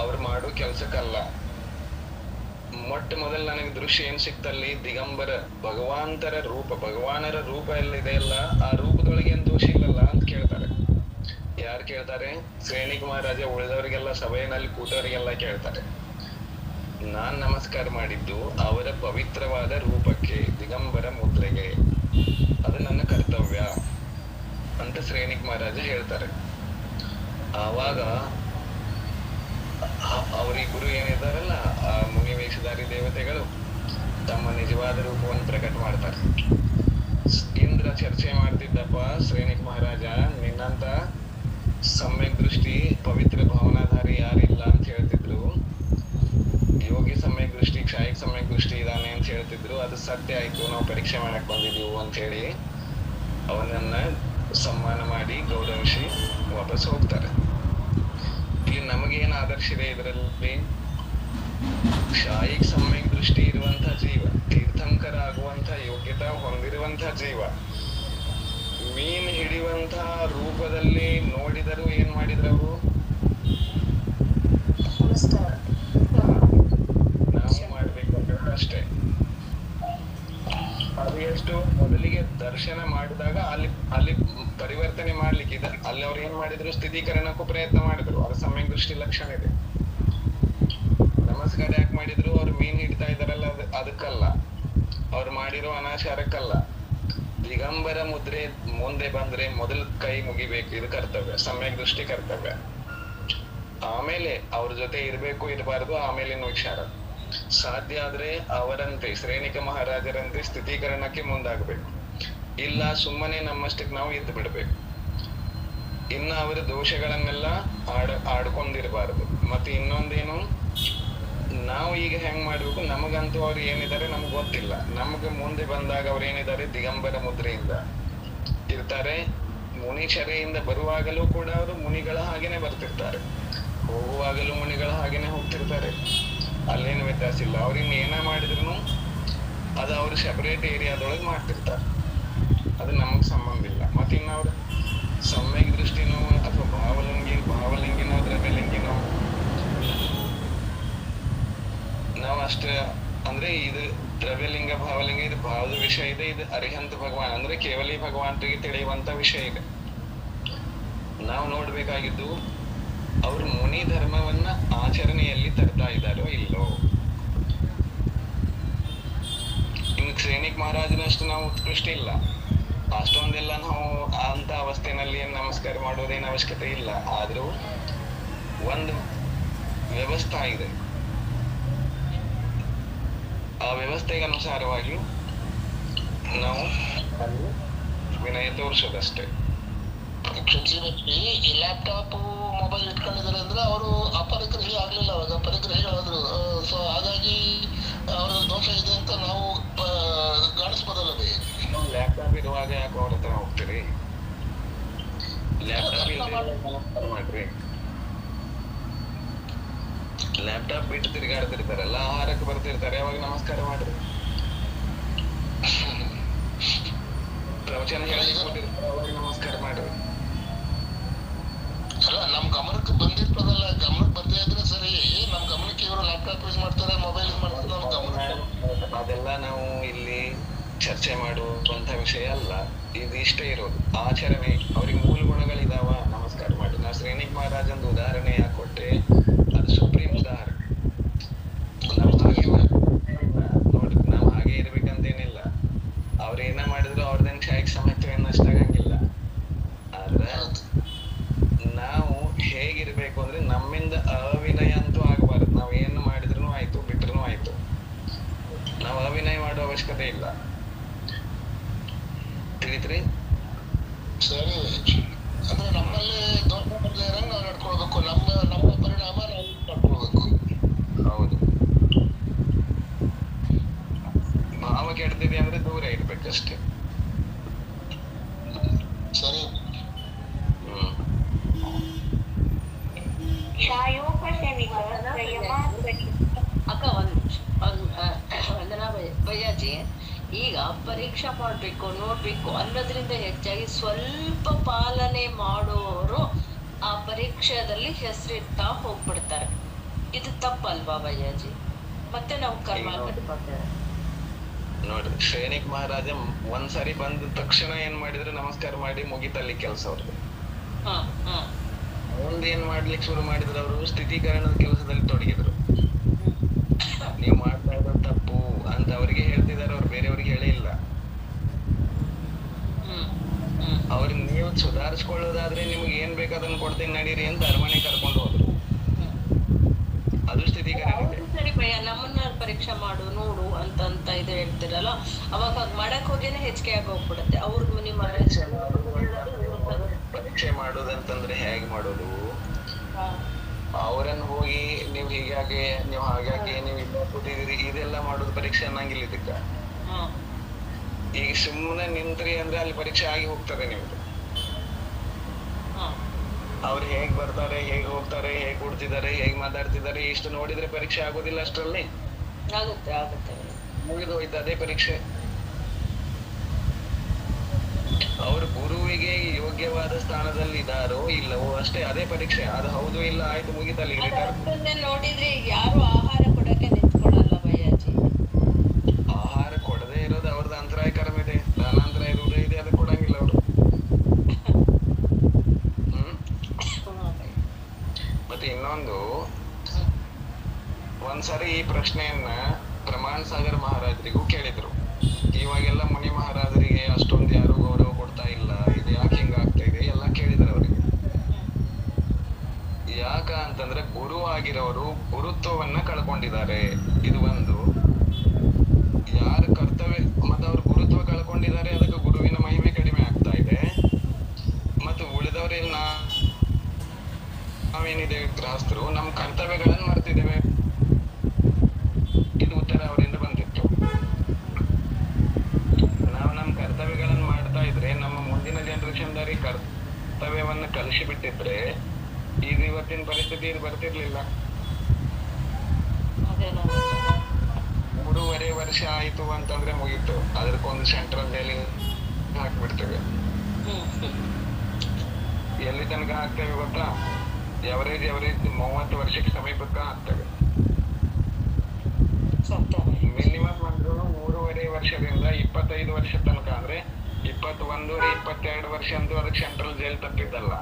ಅವ್ರು ಮಾಡೋ ಕೆಲ್ಸಕ್ಕಲ್ಲ. ಮೊಟ್ಟ ಮೊದಲು ನನಗೆ ದೃಶ್ಯ ಏನ್ ಸಿಕ್ತಲ್ಲಿ, ದಿಗಂಬರ ಭಗವಾನರ ರೂಪ ಎಲ್ಲಿದೆಯಲ್ಲ, ಆ ರೂಪದೊಳಗೆ ಏನ್ ದೋಷ ಇಲ್ಲಲ್ಲ ಅಂತ ಕೇಳ್ತಾರೆ. ಯಾರು ಕೇಳ್ತಾರೆ? ಶ್ರೇಣಿಕ್ ಮಹಾರಾಜ ಉಳಿದವರಿಗೆಲ್ಲ, ಸಭೆಯಲ್ಲಿ ಕೂತವರಿಗೆಲ್ಲ ಕೇಳ್ತಾರೆ. ನಾನ್ ನಮಸ್ಕಾರ ಮಾಡಿದ್ದು ಅವರ ಪವಿತ್ರವಾದ ರೂಪಕ್ಕೆ, ದಿಗಂಬರ ಮುದ್ರೆಗೆ. ಅದು ನನ್ನ ಕರ್ತವ್ಯ ಅಂತ ಶ್ರೇಣಿಕ್ ಮಹಾರಾಜ ಹೇಳ್ತಾರೆ. ಆವಾಗ ಅವರಿಬ್ಬರು ಏನಿದಾರಲ್ಲ ಆ ಮುನಿ ವೇಷಧಾರಿ ದೇವತೆಗಳು ತಮ್ಮ ನಿಜವಾದ ರೂಪವನ್ನು ಪ್ರಕಟ ಮಾಡ್ತಾರೆ. ಇಂದ್ರ ಚರ್ಚೆ ಮಾಡ್ತಿದ್ದಪ್ಪ, ಶ್ರೇಣಿಕ್ ಮಹಾರಾಜ ನಿನ್ನಂತ ಸಮ್ಯಕ್ ದೃಷ್ಟಿ ಪವಿತ್ರ ಭಾವನಾಧಾರಿ ಯಾರಿಲ್ಲ ಅಂತ ಹೇಳ್ತಿದ್ರು. ಯೋಗಿ ಸಮ್ಯಕ್ ದೃಷ್ಟಿ, ಕ್ಷಾಯಿಕ್ ಸಮ್ಯಕ್ ದೃಷ್ಟಿ ಇದಾನೆ ಅಂತ ಹೇಳ್ತಿದ್ರು. ಅದು ಸತ್ಯ ಆಯ್ತು, ನಾವು ಪರೀಕ್ಷೆ ಮಾಡಕ್ ಬಂದಿದ್ದೀವಿ ಅಂತ ಹೇಳಿ ಅವನನ್ನ ಸನ್ಮಾನ ಮಾಡಿ ಗೌರವಿಸಿ ವಾಪಸ್ ಹೋಗ್ತಾರೆ. ಇಲ್ಲಿ ನಮಗೇನು ಆದರ್ಶ ಇದೆ ಇದರಲ್ಲಿ? ಕ್ಷಾಯಿಕ್ ಸಮ್ಯಕ್ ದೃಷ್ಟಿ ಇರುವಂತ ಜೀವ, ತೀರ್ಥಂಕರ ಆಗುವಂತ ಯೋಗ್ಯತಾ ಹೊಂದಿರುವಂತ ಜೀವ, ಮೀನ್ ಹಿಡಿಯುವಂತ ರೂಪದಲ್ಲಿ ನೋಡಿದರು ಏನ್ ಮಾಡಿದ್ರು ಅವರು? ನಮಸ್ಕಾರ. ನಾವು ಮಾಡ್ಬೇಕು ಅಷ್ಟೇ. ಅದು ಎಷ್ಟು ಮೊದಲಿಗೆ ದರ್ಶನ ಮಾಡಿದಾಗ ಅಲ್ಲಿ ಪರಿವರ್ತನೆ ಮಾಡ್ಲಿಕ್ಕಿದೆ. ಅಲ್ಲಿ ಅವ್ರು ಏನ್ ಮಾಡಿದ್ರು, ಸ್ಥಿತೀಕರಣಕ್ಕೂ ಪ್ರಯತ್ನ ಮಾಡಿದ್ರು. ಅದು ಸಮ್ಯಕ್ ದೃಷ್ಟಿ ಲಕ್ಷಣ ಇದೆ. ನಮಸ್ಕಾರ ಯಾಕೆ ಮಾಡಿದ್ರು? ಅವ್ರು ಮೀನ್ ಹಿಡಿತಾ ಇದಾರಲ್ಲ ಅದಕ್ಕಲ್ಲ, ಅವ್ರು ಮಾಡಿರೋ ಅನಾಚಾರಕ್ಕಲ್ಲ. ದಿಗಂಬರ ಮುದ್ರೆ ಮುಂದೆ ಬಂದ್ರೆ ಮೊದಲು ಕೈ ಮುಗಿಬೇಕು, ಇದು ಕರ್ತವ್ಯ, ಸಮ್ಯಕ್ ದೃಷ್ಟಿ ಕರ್ತವ್ಯ. ಆಮೇಲೆ ಅವ್ರ ಜೊತೆ ಇರ್ಬೇಕು ಇರಬಾರ್ದು ಆಮೇಲಿನ ವಿಚಾರ. ಸಾಧ್ಯ ಆದ್ರೆ ಅವರಂತೆ ಶ್ರೇಣಿಕ ಮಹಾರಾಜರಂತೆ ಸ್ಥಿತೀಕರಣಕ್ಕೆ ಮುಂದಾಗಬೇಕು. ಇಲ್ಲ ಸುಮ್ಮನೆ ನಮ್ಮಷ್ಟಕ್ಕೆ ನಾವು ಇದ್ದು ಬಿಡ್ಬೇಕು. ಇನ್ನು ಅವರ ದೋಷಗಳನ್ನೆಲ್ಲ ಆಡ್ಕೊಂಡಿರ್ಬಾರ್ದು. ಮತ್ತೆ ಇನ್ನೊಂದೇನು, ನಾವು ಈಗ ಹೆಂಗ್ ಮಾಡ್ಬೇಕು, ನಮಗಂತೂ ಅವ್ರು ಏನಿದ್ದಾರೆ ನಮ್ಗೆ ಗೊತ್ತಿಲ್ಲ. ನಮ್ಗೆ ಮುಂದೆ ಬಂದಾಗ ಅವ್ರು ಏನಿದ್ದಾರೆ ದಿಗಂಬರ ಮುದ್ರೆಯಿಂದ ಇರ್ತಾರೆ. ಮುನಿಚರೆಯಿಂದ ಬರುವಾಗಲೂ ಕೂಡ ಅವರು ಮುನಿಗಳ ಹಾಗೇನೆ ಬರ್ತಿರ್ತಾರೆ, ಹೋಗುವಾಗಲೂ ಮುನಿಗಳ ಹಾಗೇನೆ ಹೋಗ್ತಿರ್ತಾರೆ. ಅಲ್ಲೇನು ವ್ಯತ್ಯಾಸ ಇಲ್ಲ. ಅವ್ರಿನ್ನ ಏನ ಮಾಡಿದ್ರು ಅದು ಅವ್ರು ಸೆಪರೇಟ್ ಏರಿಯಾದೊಳಗೆ ಮಾಡ್ತಿರ್ತಾರೆ, ಅದು ನಮಗ್ ಸಂಬಂಧ ಇಲ್ಲ. ಮತ್ತೆ ಇನ್ನು ಅವ್ರ ಸಮ್ಯಕ್ ದೃಷ್ಟಿನೋ ಅಥವಾ ಭಾವಲಿಂಗಿನೋ ದ್ರವ್ಯಲಿಂಗಿನೋ ನಾವು ಅಷ್ಟೇ. ಅಂದ್ರೆ ಇದು ದ್ರವ್ಯಲಿಂಗ ಭಾವಲಿಂಗ ಇದು ಭಾವದ ವಿಷಯ ಇದೆ. ಇದು ಅರಿಹಂತ ಭಗವಾನ್ ಅಂದ್ರೆ ಕೇವಲಿ ಭಗವಂತರಿಗೆ ತಿಳಿಯುವಂತ ವಿಷಯ ಇದೆ. ನಾವು ನೋಡ್ಬೇಕಾಗಿದ್ದು ಅವ್ರು ಮುನಿ ಧರ್ಮವನ್ನ ಆಚರಣೆಯಲ್ಲಿ ತರ್ತಾ ಇದ್ದಾರೋ ಇಲ್ಲೋ. ಇನ್ನು ಶ್ರೇಣಿಕ್ ಮಹಾರಾಜನಷ್ಟು ನಾವು ಉತ್ಕೃಷ್ಟ ಇಲ್ಲ, ಅಷ್ಟೊಂದೆಲ್ಲ ನಾವು ಅಂತ ಅವಸ್ಥೆನಲ್ಲಿ ಏನ್ ನಮಸ್ಕಾರ ಮಾಡೋದೇನು ಅವಶ್ಯಕತೆ ಇಲ್ಲ. ಆದ್ರೂ ಒಂದು ವ್ಯವಸ್ಥೆ ಇದೆ, ಆ ವ್ಯವಸ್ಥೆಗೆ ಅನುಸಾರವಾಗಿ ನಾವು ವಿನಯ ತೋರಿಸೋದಷ್ಟೇ. ಈ ಲ್ಯಾಪ್ಟಾಪ್ ಮೊಬೈಲ್ ಇಟ್ಕೊಂಡಿದ್ದಾರೆ ಅಂದ್ರೆ ಅವರು ಅಪರಿಗ್ರಹಿ ಆಗ್ಲಿಲ್ಲ, ಅವಾಗ ಪರಿಗ್ರಹಿಗಳಾದ್ರು. ಸೊ ಹಾಗಾಗಿ ಅವರ ದೋಷ ಇದೆ ಅಂತ ನಾವು ಕಾಣಿಸ್ಬೋದಲ್ಲವೇ? ಲ್ಯಾಪ್ಟಾಪ್ ಇರುವಾಗ ಯಾಕೆ ಅವ್ರ ಹತ್ರ ಹೋಗ್ತೀರಿ? ಲ್ಯಾಪ್ಟಾಪ್ ಮಾಡ್ರಿ. ಲ್ಯಾಪ್ಟಾಪ್ ಬಿಟ್ಟು ತಿರ್ಗಾಡ್ತಿರ್ತಾರಲ್ಲ, ಆಹಾರಕ್ಕೆ ಬರ್ತಿರ್ತಾರೆ, ಅವಾಗ ನಮಸ್ಕಾರ ಮಾಡ್ರಿ. ಪ್ರವಚನ ಹೇಳಿರ್ತಾರೆ, ಅವಾಗ ನಮಸ್ಕಾರ ಮಾಡ್ರಿ. ಅಲ್ಲ, ನಮ್ ಗಮನಕ್ಕೆ ಬಂದಿರ್ತದಲ್ಲ, ಗಮನಕ್ಕೆ ಬರ್ದೇ ಇದ್ರೆ ಸರಿ. ನಮ್ ಗಮನಕ್ಕೆ ಇವರು ಲ್ಯಾಪ್ಟಾಪ್ ಯೂಸ್ ಮಾಡ್ತಾರೆ, ಮೊಬೈಲ್ ಯೂಸ್ ಮಾಡ್ತಾರೆ, ನಮ್ ಗಮನ ಅದೆಲ್ಲ ನಾವು ಇಲ್ಲಿ ಚರ್ಚೆ ಮಾಡುವಂತ ವಿಷಯ ಅಲ್ಲ. ಇದು ಇಷ್ಟೇ ಇರೋದು ಆಚರಣೆ. ಅವ್ರಿಗೆ ಮೂಲ ಗುಣಗಳಿದಾವ, ನಮಸ್ಕಾರ ಮಾಡಿ. ನಾ ಶ್ರೇಣಿಕ್ ಮಹಾರಾಜಂದು ಉದಾಹರಣೆ ಯಾಕೆ ಕೊಟ್ಟೆ, ಅದು ಸುಪ್ರೀಂ ಉದಾಹರಣೆ. ನಾವು ಹಾಗೆ ನೋಡಿ, ನಾವು ಹಾಗೆ ಇರ್ಬೇಕಂತೇನಿಲ್ಲ. ಅವ್ರು ಏನ ಮಾಡಿದ್ರು ಅವ್ರದೇನ್ ಕ್ಷಾಯಿಕ ಸಮಸ್ಯೆ ಏನು ಅಷ್ಟಾಗಂಗಿಲ್ಲ. ಆದ್ರೆ ನಾವು ಹೇಗಿರ್ಬೇಕು ಅಂದ್ರೆ ನಮ್ಮಿಂದ ಅವಿನಯ ಅಂತೂ ಆಗಬಾರದು. ನಾವ್ ಏನು ಮಾಡಿದ್ರು ಆಯ್ತು, ಬಿಟ್ರು ಆಯ್ತು. ನಾವು ಅವಿನಯ ಮಾಡೋ ಅವಶ್ಯಕತೆ ಇಲ್ಲ. ತಿಳಿತ್ರಿ? ಸರಿ. ಅಂದ್ರೆ ನಮ್ಮಲ್ಲಿ ದೋಷ ಬರ್ದೇ ಇರಂಗ್ ನಾವು ನಡ್ಕೊಳ್ಬೇಕು, ನಮ್ಮ ಪರಿಣಾಮ ನಾವು ನಡ್ಕೊಳ್ಬೇಕು. ಹೌದು. ಭಾವ ಕೆಡ್ತಿದೆ ಅಂದ್ರೆ ದೂರ ಇರ್ಬೇಕಷ್ಟೇ. ಸರಿ. ಅಕ್ಕ ವಂದನಾ ಭಯ್ಯಾಜಿ, ಈಗ ಪರೀಕ್ಷೆ ಮಾಡ್ಬೇಕು ನೋಡ್ಬೇಕು ಅನ್ನೋದ್ರಿಂದ ಹೆಚ್ಚಾಗಿ ಸ್ವಲ್ಪ ಪಾಲನೆ ಮಾಡೋರು ಆ ಪರೀಕ್ಷೆಯಲ್ಲಿ ಹೆಸರಿಡ್ತಾ ಹೋಗ್ಬಿಡ್ತಾರೆ. ಇದು ತಪ್ಪಲ್ವಾ ಭಯ್ಯಾಜಿ? ಮತ್ತೆ ನಾವು ಕರ್ಮ ಕಟ್ಕೊಳ್ತೇವೆ. ನೋಡ್ರಿ, ಶ್ರೇಣಿಕ್ ಮಹಾರಾಜ ಒಂದ್ಸರಿ ಬಂದ ತಕ್ಷಣ ಏನ್ ಮಾಡಿದ್ರು, ನಮಸ್ಕಾರ ಮಾಡಿ ಮುಗಿತಲ್ಲಿ ಕೆಲಸ ಅವ್ರದ್ದು. ಮುಂದೇನ್ ಮಾಡ್ಲಿಕ್ಕೆ ಶುರು ಮಾಡಿದ್ರು, ಅವರು ಸ್ಥಿತೀಕರಣದ ಕೆಲಸದಲ್ಲಿ ತೊಡಗಿದ್ರು. ನೀವು ಮಾಡ್ತಾ ಇರೋದು ತಪ್ಪು ಅಂತ ಅವ್ರಿಗೆ ಹೇಳ್ತಿದಾರೆ, ಅವ್ರು ಬೇರೆಯವ್ರಿಗೆ ಹೇಳೇ ಇಲ್ಲ. ಅವ್ರಿಗೆ ನೀವು ಸುಧಾರಿಸ್ಕೊಳ್ಳೋದಾದ್ರೆ ನಿಮ್ಗೆ ಏನ್ ಬೇಕು ಅದನ್ನ ಕೊಡ್ತೀನಿ ನಡೀರಿ ಅಂತ ಅರಮನೆ ಕರ್ಕೊಂಡು ಹೋದ್ರು. ಅದು ಸ್ಥಿತಿಗತಿ ಅವ್ರು ಸರಿ ಭಯ ನಮ್ಮನ್ನ ಪರೀಕ್ಷೆ ಮಾಡು ನೋಡು ಅಂತ ಇದು ಹೇಳ್ತಿರಲ್ಲ, ಅವಾಗ ಅದ್ ಮಾಡಕ್ ಹೋಗಿನೇ ಹೆಚ್ಚಿಗೆ ಆಗಿ ಹೋಗ್ಬಿಡುತ್ತೆ. ಅವ್ರಿಗೆ ನಿಮ್ಮ ಪರೀಕ್ಷೆ ಮಾಡೋದಂತಂದ್ರೆ ಹೇಗ್ ಮಾಡೋದು? ಅವ್ರನ್ನ ಹೋಗಿ ನೀವು ಹೀಗಾಗಿ ನೀವು ಹಾಗಾಗಿ ನೀವು ಇಲ್ಲ ಕೂತಿದ್ದೀರಿ ಇದೆಲ್ಲ ಮಾಡೋದು ಪರೀಕ್ಷೆ ಅನ್ನಂಗಿಲ್ಲ ಇದಕ್ಕ. ಈಗ ಸುಮ್ಮನೆ ನಿಂತ್ರಿ ಅಂದ್ರೆ ಅಲ್ಲಿ ಪರೀಕ್ಷೆ ಆಗಿ ಹೋಗ್ತಾರೆ ನಿಮ್ದು. ಅವ್ರು ಹೇಗ್ ಬರ್ತಾರೆ, ಹೇಗ್ ಹೋಗ್ತಾರೆ, ಹೇಗ್ ಕೊಡ್ತಿದ್ದಾರೆ, ಹೇಗ್ ಮಾತಾಡ್ತಿದ್ದಾರೆ ಇಷ್ಟು ನೋಡಿದ್ರೆ ಪರೀಕ್ಷೆ ಆಗೋದಿಲ್ಲ. ಅಷ್ಟರಲ್ಲಿ ಆಗುತ್ತೆ ಮುಗಿದು ಹೋಯ್ತು ಅದೇ ಪರೀಕ್ಷೆ. ಅವ್ರ ಗುರುವಿಗೆ ಯೋಗ್ಯವಾದ ಸ್ಥಾನದಲ್ಲಿ ಇದಾರೋ ಇಲ್ಲವೋ ಅಷ್ಟೇ, ಅದೇ ಪರೀಕ್ಷೆ. ಅದು ಹೌದು ಇಲ್ಲ ಆಯ್ತು ಮುಗಿತಲ್ಲಿ. ನೋಡಿದ್ರೆ ಯಾರು ಆಹಾರ ಕೊಡಕ್ಕೆ ನಿಂತ್ಕೊಳ್ಳಲ್ಲ ಭಯ್ಯಾಜಿ. ಆಹಾರ ಕೊಡದೆ ಇರೋದು ಅವ್ರದ್ದು ಅಂತರಾಯ ಕರ್ಮ ಇದೆ, ದಾನಾಂತರ ಇರುವುದೇ ಇದೆ, ಅದು ಕೊಡಂಗಿಲ್ಲ ಅವರು. ಮತ್ತೆ ಇನ್ನೊಂದು, ಒಂದ್ಸರಿ ಈ ಪ್ರಶ್ನೆಯನ್ನ ಪ್ರಮಾಣ್ ಸಾಗರ್ ಮಹಾರಾಜರಿಗೂ ಕೇಳಿದ್ರು. ಇವಾಗೆಲ್ಲ ಮುನಿ ಮಹಾರಾಜರಿಗೆ ಅಷ್ಟೊಂದು ಯಾರು ಗೌರವ ಕೊಡ್ತಾ ಇಲ್ಲ, ಇದು ಯಾಕೆ ಹಿಂಗ ಆಗ್ತಾ ಇದೆ ಎಲ್ಲ ಕೇಳಿದ್ರು ಅವರಿಗೆ. ಯಾಕ ಅಂತಂದ್ರೆ ಗುರು ಆಗಿರೋರು ಗುರುತ್ವವನ್ನ ಕಳ್ಕೊಂಡಿದ್ದಾರೆ. ಇದು ಒಂದು. ಯಾರ ಕರ್ತವ್ಯ ಮತ್ತೆ ಅವ್ರು ಗುರುತ್ವ ಕಳ್ಕೊಂಡಿದ್ದಾರೆ, ಅದಕ್ಕೆ ಗುರುವಿನ ಮಹಿಮೆ ಕಡಿಮೆ ಆಗ್ತಾ ಇದೆ. ಮತ್ತು ಉಳಿದವರೆಲ್ಲ ನಾವೇನಿದೆ ಗೃಹಸ್ಥರು ನಮ್ಮ ಕರ್ತವ್ಯಗಳನ್ನು ಮರ್ತಿದ್ದೇವೆ. ಇದು ಉತ್ತರ ಅವರಿಂದ ಬಂದಿತ್ತು. ನಾವು ನಮ್ಮ ಕರ್ತವ್ಯಗಳನ್ನು ಮಾಡ್ತಾ ಇದ್ರೆ ನಮ್ಮ ಮುಂದಿನ ಜನರೇಷನ್ ದಾರಿ ಕರ್ತವ್ಯವನ್ನ ಕಲಿಸಿ ಬಿಟ್ಟಿದ್ರೆ ಈಗ ಇವತ್ತಿನ ಪರಿಸ್ಥಿತಿ ಇದು ಬರ್ತಿರ್ಲಿಲ್ಲ. 3.5 ವರ್ಷ ಆಯ್ತು ಅಂತಂದ್ರೆ ಮುಗೀತು, ಅದಕ್ಕೊಂದು ಸೆಂಟ್ರಲ್ ಜೈಲಿಗೆ ಹಾಕ್ಬಿಡ್ತೇವೆ. ಎಲ್ಲಿ ತನಕ ಹಾಕ್ತೇವೆ ಗೊತ್ತಾ? ಎವರೇಜ್ 30 ವರ್ಷಕ್ಕೆ ಸಮೀಪಕ್ಕ ಹಾಕ್ತೇವೆ. ಮಿನಿಮಮ್ ಅಂದ್ರೂ 3.5 ವರ್ಷದಿಂದ 25 ವರ್ಷ ತನಕ, ಅಂದ್ರೆ 21-22 ವರ್ಷ ಅಂತೂ ಅದಕ್ಕೆ ಸೆಂಟ್ರಲ್ ಜೈಲ್ ತಪ್ಪಿದ್ದಲ್ಲ.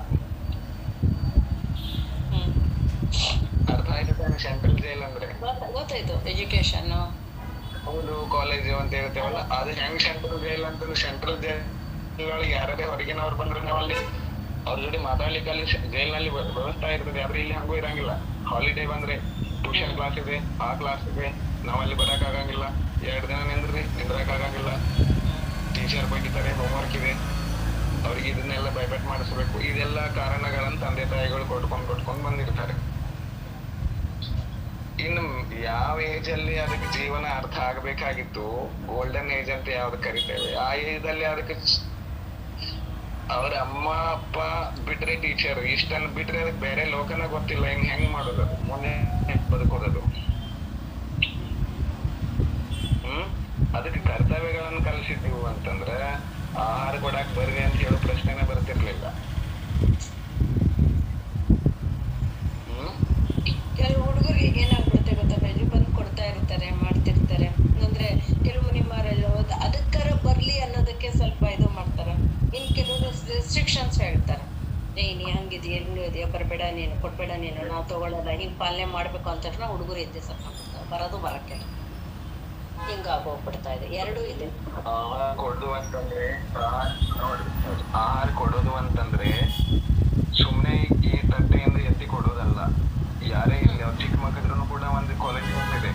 ಅರ್ಥ ಆಯ್ತು ತಾನೆ ಸೆಂಟ್ರಲ್ ಜೈಲ್ ಅಂದ್ರೆ? ಗೊತ್ತಾಯ್ತು. ಎಜುಕೇಶನ್ ಹೌದು, ಕಾಲೇಜು ಅಂತ ಹೇಳ್ತೇವಲ್ಲ, ಅದು ಹೆಂಗ್ ಸೆಂಟ್ರಲ್ ಜೈಲ್ ಅಂತಂದ್ರೆ ಸೆಂಟ್ರಲ್ ಜೈಲ್ ಯಾರದೇ ಹೊರಗಿನವ್ರು ಬಂದ್ರೆ ನಾವು ಅಲ್ಲಿ ಅವ್ರ ಜೊತೆ ಮಾತಾಡ್ಲಿಕ್ಕೆ ಅಲ್ಲಿ ಜೈಲ್ನಲ್ಲಿ ವ್ಯವಸ್ಥೆ ಇರ್ತದೆ. ಆದ್ರೆ ಇಲ್ಲಿ ಹಂಗೂ ಇರಂಗಿಲ್ಲ. ಹಾಲಿಡೇ ಬಂದ್ರೆ ಟ್ಯೂಷನ್ ಕ್ಲಾಸ್ ಇದೆ, ಆ ಕ್ಲಾಸ್ ಇದೆ, ನಾವ್ ಅಲ್ಲಿ ಬರಕ್ ಆಗಂಗಿಲ್ಲ. 2 ದಿನ ನಿಂದ್ರಕ್ ಆಗಂಗಿಲ್ಲ. ಟೀಚರ್ ಬೈತಾರೆ, ಹೋಮ್ವರ್ಕ್ ಇದೆ, ಅವ್ರಿಗೆ ಇದನ್ನೆಲ್ಲ ಬೈಬೆಟ್ ಮಾಡಿಸ್ಬೇಕು. ಇದೆಲ್ಲ ಕಾರಣಗಳನ್ನ ತಂದೆ ತಾಯಿಗಳು ಕೊಟ್ಕೊಂಡ್ ಬಂದಿರ್ತಾರೆ. ಇನ್ನು ಯಾವ ಏಜ್ ಅಲ್ಲಿ ಅದಕ್ಕೆ ಜೀವನ ಅರ್ಥ ಆಗ್ಬೇಕಾಗಿತ್ತು, ಗೋಲ್ಡನ್ ಏಜ್ ಅಂತ ಯಾವ್ದು ಕರಿತೇವೆ, ಆ ಏಜ್ ಅಲ್ಲಿ ಅದಕ್ಕೆ ಅವ್ರ ಅಮ್ಮ ಅಪ್ಪ ಬಿಟ್ರೆ ಟೀಚರ್ ಇಷ್ಟನ್ನ ಬಿಟ್ರೆ ಅದಕ್ಕೆ ಬೇರೆ ಲೋಕನ ಗೊತ್ತಿಲ್ಲ. ಹೆಂಗ್ ಮಾಡೋದು, ಮುಂದೆ ಬದುಕೋದು. ಅದಕ್ಕೆ ಕರ್ತವ್ಯಗಳನ್ನು ಕಲಿಸಿದ್ದೀವಿ ಅಂತಂದ್ರೆ ಆಹಾರ ಕೊಡಾಕ್ ಬರ್ರಿ ಅಂತ ಹೇಳೋ ಪ್ರಶ್ನೆನೇ ಬರ್ತಿರ್ಲಿಲ್ಲ. ಕೆಲವು ಹುಡುಗರಿಗೆ ಏನಾಗ್ಬಿಡುತ್ತೆ ಗೊತ್ತಾ, ಬೆಲೆ ಬಂದು ಕೊಡ್ತಾ ಇರ್ತಾರೆ, ಮಾಡ್ತಿರ್ತಾರೆ. ಅಂದ್ರೆ ಕೆಲವು ನಿಮ್ಮರೆಲ್ಲ ಅದಕ್ಕಾರ ಬರ್ಲಿ ಅನ್ನೋದಕ್ಕೆ ಸ್ವಲ್ಪ ಇದು ಮಾಡ್ತಾರೆ. ಇನ್ ಕೆಲವರು ರೆಸ್ಟ್ರಿಕ್ಷನ್ಸ್ ಹೇಳ್ತಾರೆ, ನೀ ಹಂಗಿದ್ಯಾ, ಹೆಂಗಿದ್ಯಾ, ಬರಬೇಡ ನೀನು, ಕೊಡ್ಬೇಡ ನೀನು, ನಾವು ತಗೊಳ್ಳಲ್ಲ, ಹಿಂಗ್ ಪಾಲನೆ ಮಾಡ್ಬೇಕು ಅಂದ ತಕ್ಷಣ ಹುಡುಗರು ಎದ್ದೆ ಸ್ವಲ್ಪ ಬರೋದು ಬರಕ್ಕೆ ಹಿಂಗಾಗೋಗ್ಬಿಡ್ತಾ ಇದೆ. ಎರಡೂ ಇದೆ. ಆಹಾರ ಕೊಡೋದು ಅಂತಂದ್ರೆ ಸುಮ್ನೆ ಈ ತಟ್ಟೆಯಿಂದ ಎತ್ತಿ ಕೊಡೋದಲ್ಲ. ಯಾರೇ ಇಲ್ಲಿ ಅವ್ರು ಚಿಕ್ಕ ಮಕ್ಕಳಿದ್ರು ಕೂಡ ಒಂದು ಕ್ವಾಲಿಟಿ ಇದೆ.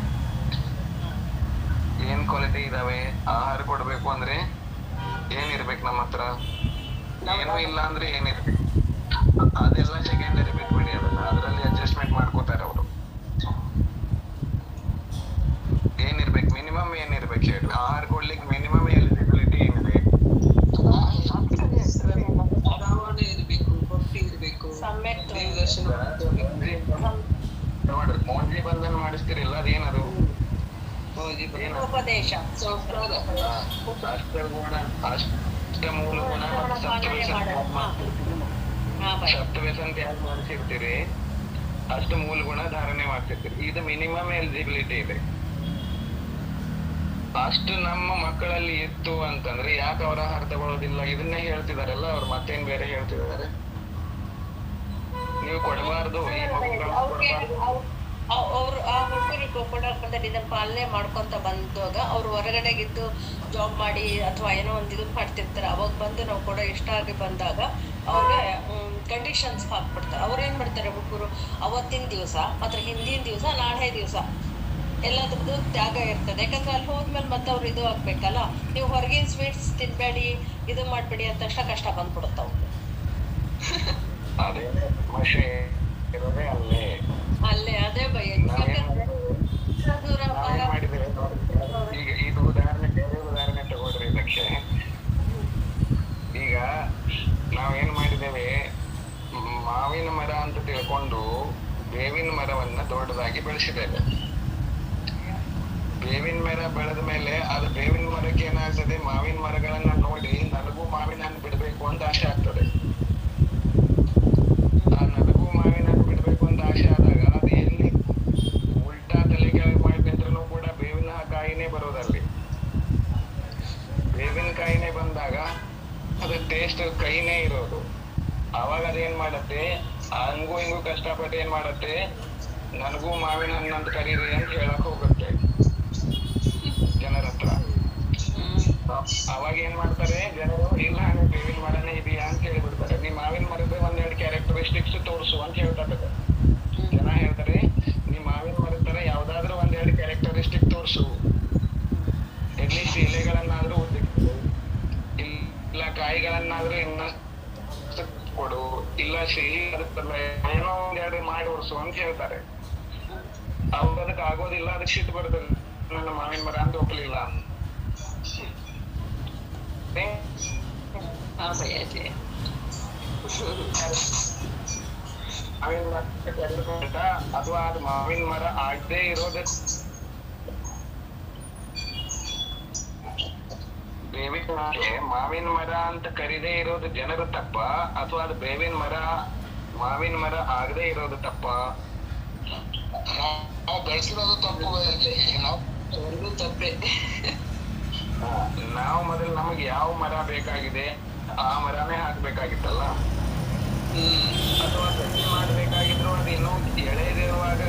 ಏನ್ ಕ್ವಾಲಿಟಿ ಇದಾವೆ? ಆಹಾರ ಕೊಡ್ಬೇಕು ಅಂದ್ರೆ ಏನಿರ್ಬೇಕು ನಮ್ಮ ಹತ್ರ? ಏನೂ ಇಲ್ಲ ಅಂದ್ರೆ ಏನಿರ್ಬೇಕು? ಅದೆಲ್ಲ ಸೆಕೆಂಡರಿ ಬಿಟ್ಬಿಡಿ, ಅದರಲ್ಲಿ ಅಡ್ಜಸ್ಟ್ಮೆಂಟ್ ಮಾಡ್ಕೋತಾರೆ ಅವರು. ಏನಿರ್ಬೇಕು? ಮಿನಿಮಮ್ ಏನಿರ್ಬೇಕು ಹೇಳಿ? ಆಹಾರ ಕೊಡ್ಲಿಕ್ಕೆ ಮಿನಿಮಮ್ ಎಲಿಜಿಬಿಲಿಟಿ ಏನಿದೆ? ನೋಡ್ರಿ, ಮೋಂಜಿ ಬಂಧನ ಮಾಡಿಸ್ತಿರಿಲ್ಲ, ಅದೇನದು? ಉಪದೇಶ. ಅಷ್ಟಮೂಲ ಗುಣ ಸಪ್ತವ್ಯಸಂತ ಯಾರು ಮಾಡಿಸಿರ್ತೀರಿ, ಅಷ್ಟು ಮೂಲ ಗುಣ ಧಾರಣೆ ಮಾಡ್ತಿರ್ತೀರಿ. ಇದು ಮಿನಿಮಮ್ ಎಲಿಜಿಬಿಲಿಟಿ ಇದೆ. ಅಷ್ಟು ನಮ್ಮ ಮಕ್ಕಳಲ್ಲಿ ಇತ್ತು ಅಂತಂದ್ರೆ ಯಾಕೆ ಅವರ ಆಹಾರ ತಗೊಳ್ಳೋದಿಲ್ಲ? ಇದನ್ನೇ ಹೇಳ್ತಿದಾರಲ್ಲ ಅವ್ರು, ಮತ್ತೇನ್ ಬೇರೆ ಹೇಳ್ತಿದ್ದಾರೆ? ನೀವು ಕೊಡಬಾರ್ದು, ಈ ಮಗುಗಳು ಅವ್ರು ಆ ಹುಡುಗರಿಗೆ ಗೋಕುಲಾರ್ಕದಲ್ಲಿ ಇದನ್ನ ಪಾಲನೆ ಮಾಡ್ಕೊಂತ ಬಂದಾಗ ಅವ್ರು ಹೊರಗಡೆಗಿದ್ದು ಜಾಬ್ ಮಾಡಿ ಅಥವಾ ಏನೋ ಒಂದು ಇದು ಮಾಡ್ತಿರ್ತಾರೆ. ಅವಾಗ ಬಂದು ನಾವು ಕೂಡ ಇಷ್ಟ ಆಗಿ ಬಂದಾಗ ಅವ್ರಿಗೆ ಕಂಡೀಷನ್ಸ್ ಹಾಕ್ಬಿಡ್ತಾರೆ. ಅವ್ರು ಏನ್ ಮಾಡ್ತಾರೆ ಹುಡುಗರು, ಅವತ್ತಿನ ದಿವಸ ಮಾತ್ರ ಹಿಂದಿನ ದಿವಸ ನಾಳೆ ದಿವಸ ಎಲ್ಲದ್ರದ್ದು ತ್ಯಾಗ ಇರ್ತದೆ. ಯಾಕಂದ್ರೆ ಅಲ್ಲಿ ಹೋದ್ಮೇಲೆ ಮತ್ತೆ ಅವ್ರು ಇದು ಆಗ್ಬೇಕಲ್ಲ, ನೀವು ಹೊರಗಿನ ಸ್ವೀಟ್ಸ್ ತಿನ್ಬೇಡಿ ಇದು ಮಾಡ್ಬೇಡಿ ಅಂತ ತಕ್ಷಣ ಕಷ್ಟ ಬಂದ್ಬಿಡುತ್ತ ಅವ್ರಿಗೆ. ಅದೇ ಸಮಸ್ಯೆ ಇರೋದೇ ಅಲ್ಲೇ. ಅಲ್ಲೇ ಅದೇ ಭಯ. ನಾವೇನ್ ಮಾಡಿದ್ದೇವೆ ನೋಡಿ, ಈಗ ಇದು ಉದಾಹರಣೆ, ಬೇರೆ ಉದಾಹರಣೆ ತಗೊಳ್ರಿ ಲಕ್ಷ್ಯ. ಈಗ ನಾವೇನ್ ಮಾಡಿದ್ದೇವೆ, ಮಾವಿನ ಮರ ಅಂತ ತಿಳ್ಕೊಂಡು ಬೇವಿನ ಮರವನ್ನ ದೊಡ್ಡದಾಗಿ ಬೆಳೆಸಿದ್ದೇವೆ. ಬೇವಿನ ಮರ ಬೆಳೆದ ಮೇಲೆ ಅದು ಬೇವಿನ ಮರಕ್ಕೆ ಏನಾಗ್ತದೆ, ಮಾವಿನ ಮರಗಳನ್ನ ನೋಡಿ ನನಗೂ ಮಾವಿನ ಹಣ್ಣು ಬಿಡ್ಬೇಕು ಅಂತ ಆಸೆ ಆಗ್ತದೆ. ಆ ನನಗೂ ಮಾವಿನ ಹಣ್ಣು ಬಿಡ್ಬೇಕು ಅಂತ ಆಸೆ ಆದಾಗ ಅದು ಎಲ್ಲಿ ಉಲ್ಟಾ ತಲೆ ಕೆಳಗೆ ಮಾಡಿದ್ರು ಕೂಡ ಬೇವಿನ ಕಾಯಿನೇ ಬರೋದಲ್ಲಿ. ಬೇವಿನ ಕಾಯಿನೇ ಬಂದಾಗ ಅದು ಟೇಸ್ಟ್ ಕೈನೇ ಇರೋದು. ಅವಾಗ ಅದೇನ್ ಮಾಡತ್ತೆ, ಹಂಗೂ ಹಿಂಗೂ ಕಷ್ಟಪಟ್ಟು ಏನ್ ಮಾಡತ್ತೆ, ನನಗೂ ಮಾವಿನ ಹಣ್ಣು ಅಂತ ಕರೀರಿ ಅಂತ ಹೇಳಕ್ ಹೋಗುತ್ತೆ ಜನರ ಹತ್ರ. ಅವಾಗ ಏನ್ ಮಾಡ್ತಾರೆ ಜನರು, ಇಲ್ಲ ನೀವು ಬೇವಿನ ಮರನೇ ಇದೆಯಾ ಅಂತ ಹೇಳ್ಬಿಡ್ತಾರೆ. ನೀವ್ ಮಾವಿನ ಮರದ ಒಂದೆರಡು ಕ್ಯಾರೆಕ್ಟರಿಸ್ಟಿಕ್ಸ್ ತೋರಿಸು ಅಂತ ಹೇಳ್ತಾರೆ. ಜನ ಹೇಳ್ತಾರೆ, ನೀವ್ ಮಾವಿನ ಮರದ ತರ ಯಾವ್ದಾದ್ರು ಒಂದೆರಡು ಕ್ಯಾರೆಕ್ಟರಿಸ್ಟಿಕ್ ತೋರಿಸು, ಅಟ್ಲೀಸ್ಟ್ ಎಲೆಗಳನ್ನಾದ್ರೂ ಇಲ್ಲ ಕಾಯಿಗಳನ್ನಾದ್ರೂ ಇನ್ನಷ್ಟು ಕೊಡು, ಇಲ್ಲ ಸಿಹಿ ಏನೋ ಒಂದೆರಡು ಮಾಡಿ ಓಡಿಸು ಅಂತ ಹೇಳ್ತಾರೆ. ಅವ್ರು ಅದಕ್ಕೆ ಆಗೋದಿಲ್ಲ, ಅದಕ್ಕೆ ಸಿಟ್ಟು ಬರ್ತದೆ, ನನ್ನ ಮಾವಿನ ಮರ ಅಂತ ಒಪ್ಪಲಿಲ್ಲ. ಮಾವಿನ ಮರ ಅಥವಾ ಅದು ಮಾವಿನ ಮರ ಆಗದೆ ಇರೋದಕ್ಕೆ ಮಾವಿನ ಮರ ಅಂತ ಕರೀದೇ ಇರೋದು ಜನರು ತಪ್ಪ, ಅಥವಾ ಅದು ಬೇವಿನ ಮರ ಮಾವಿನ ಮರ ಆಗದೆ ಇರೋದು ತಪ್ಪ? ನಾವು ಬೆಳೆಸಿರೋದು ತಪ್ಪು, ನಾವು ತಪ್ಪೆ. ನಾವು ಮೊದಲು ನಮಗೆ ಯಾವ ಮರ ಬೇಕಾಗಿದೆ ಆ ಮರನೇ ಹಾಕ್ಬೇಕಾಗಿತ್ತಲ್ಲ. ಅಥವಾ ಕೃಷಿ ಮಾಡ್ಬೇಕಾಗಿದ್ರು ಅದು ಇನ್ನೂ ಎಳೆದಿರುವಾಗ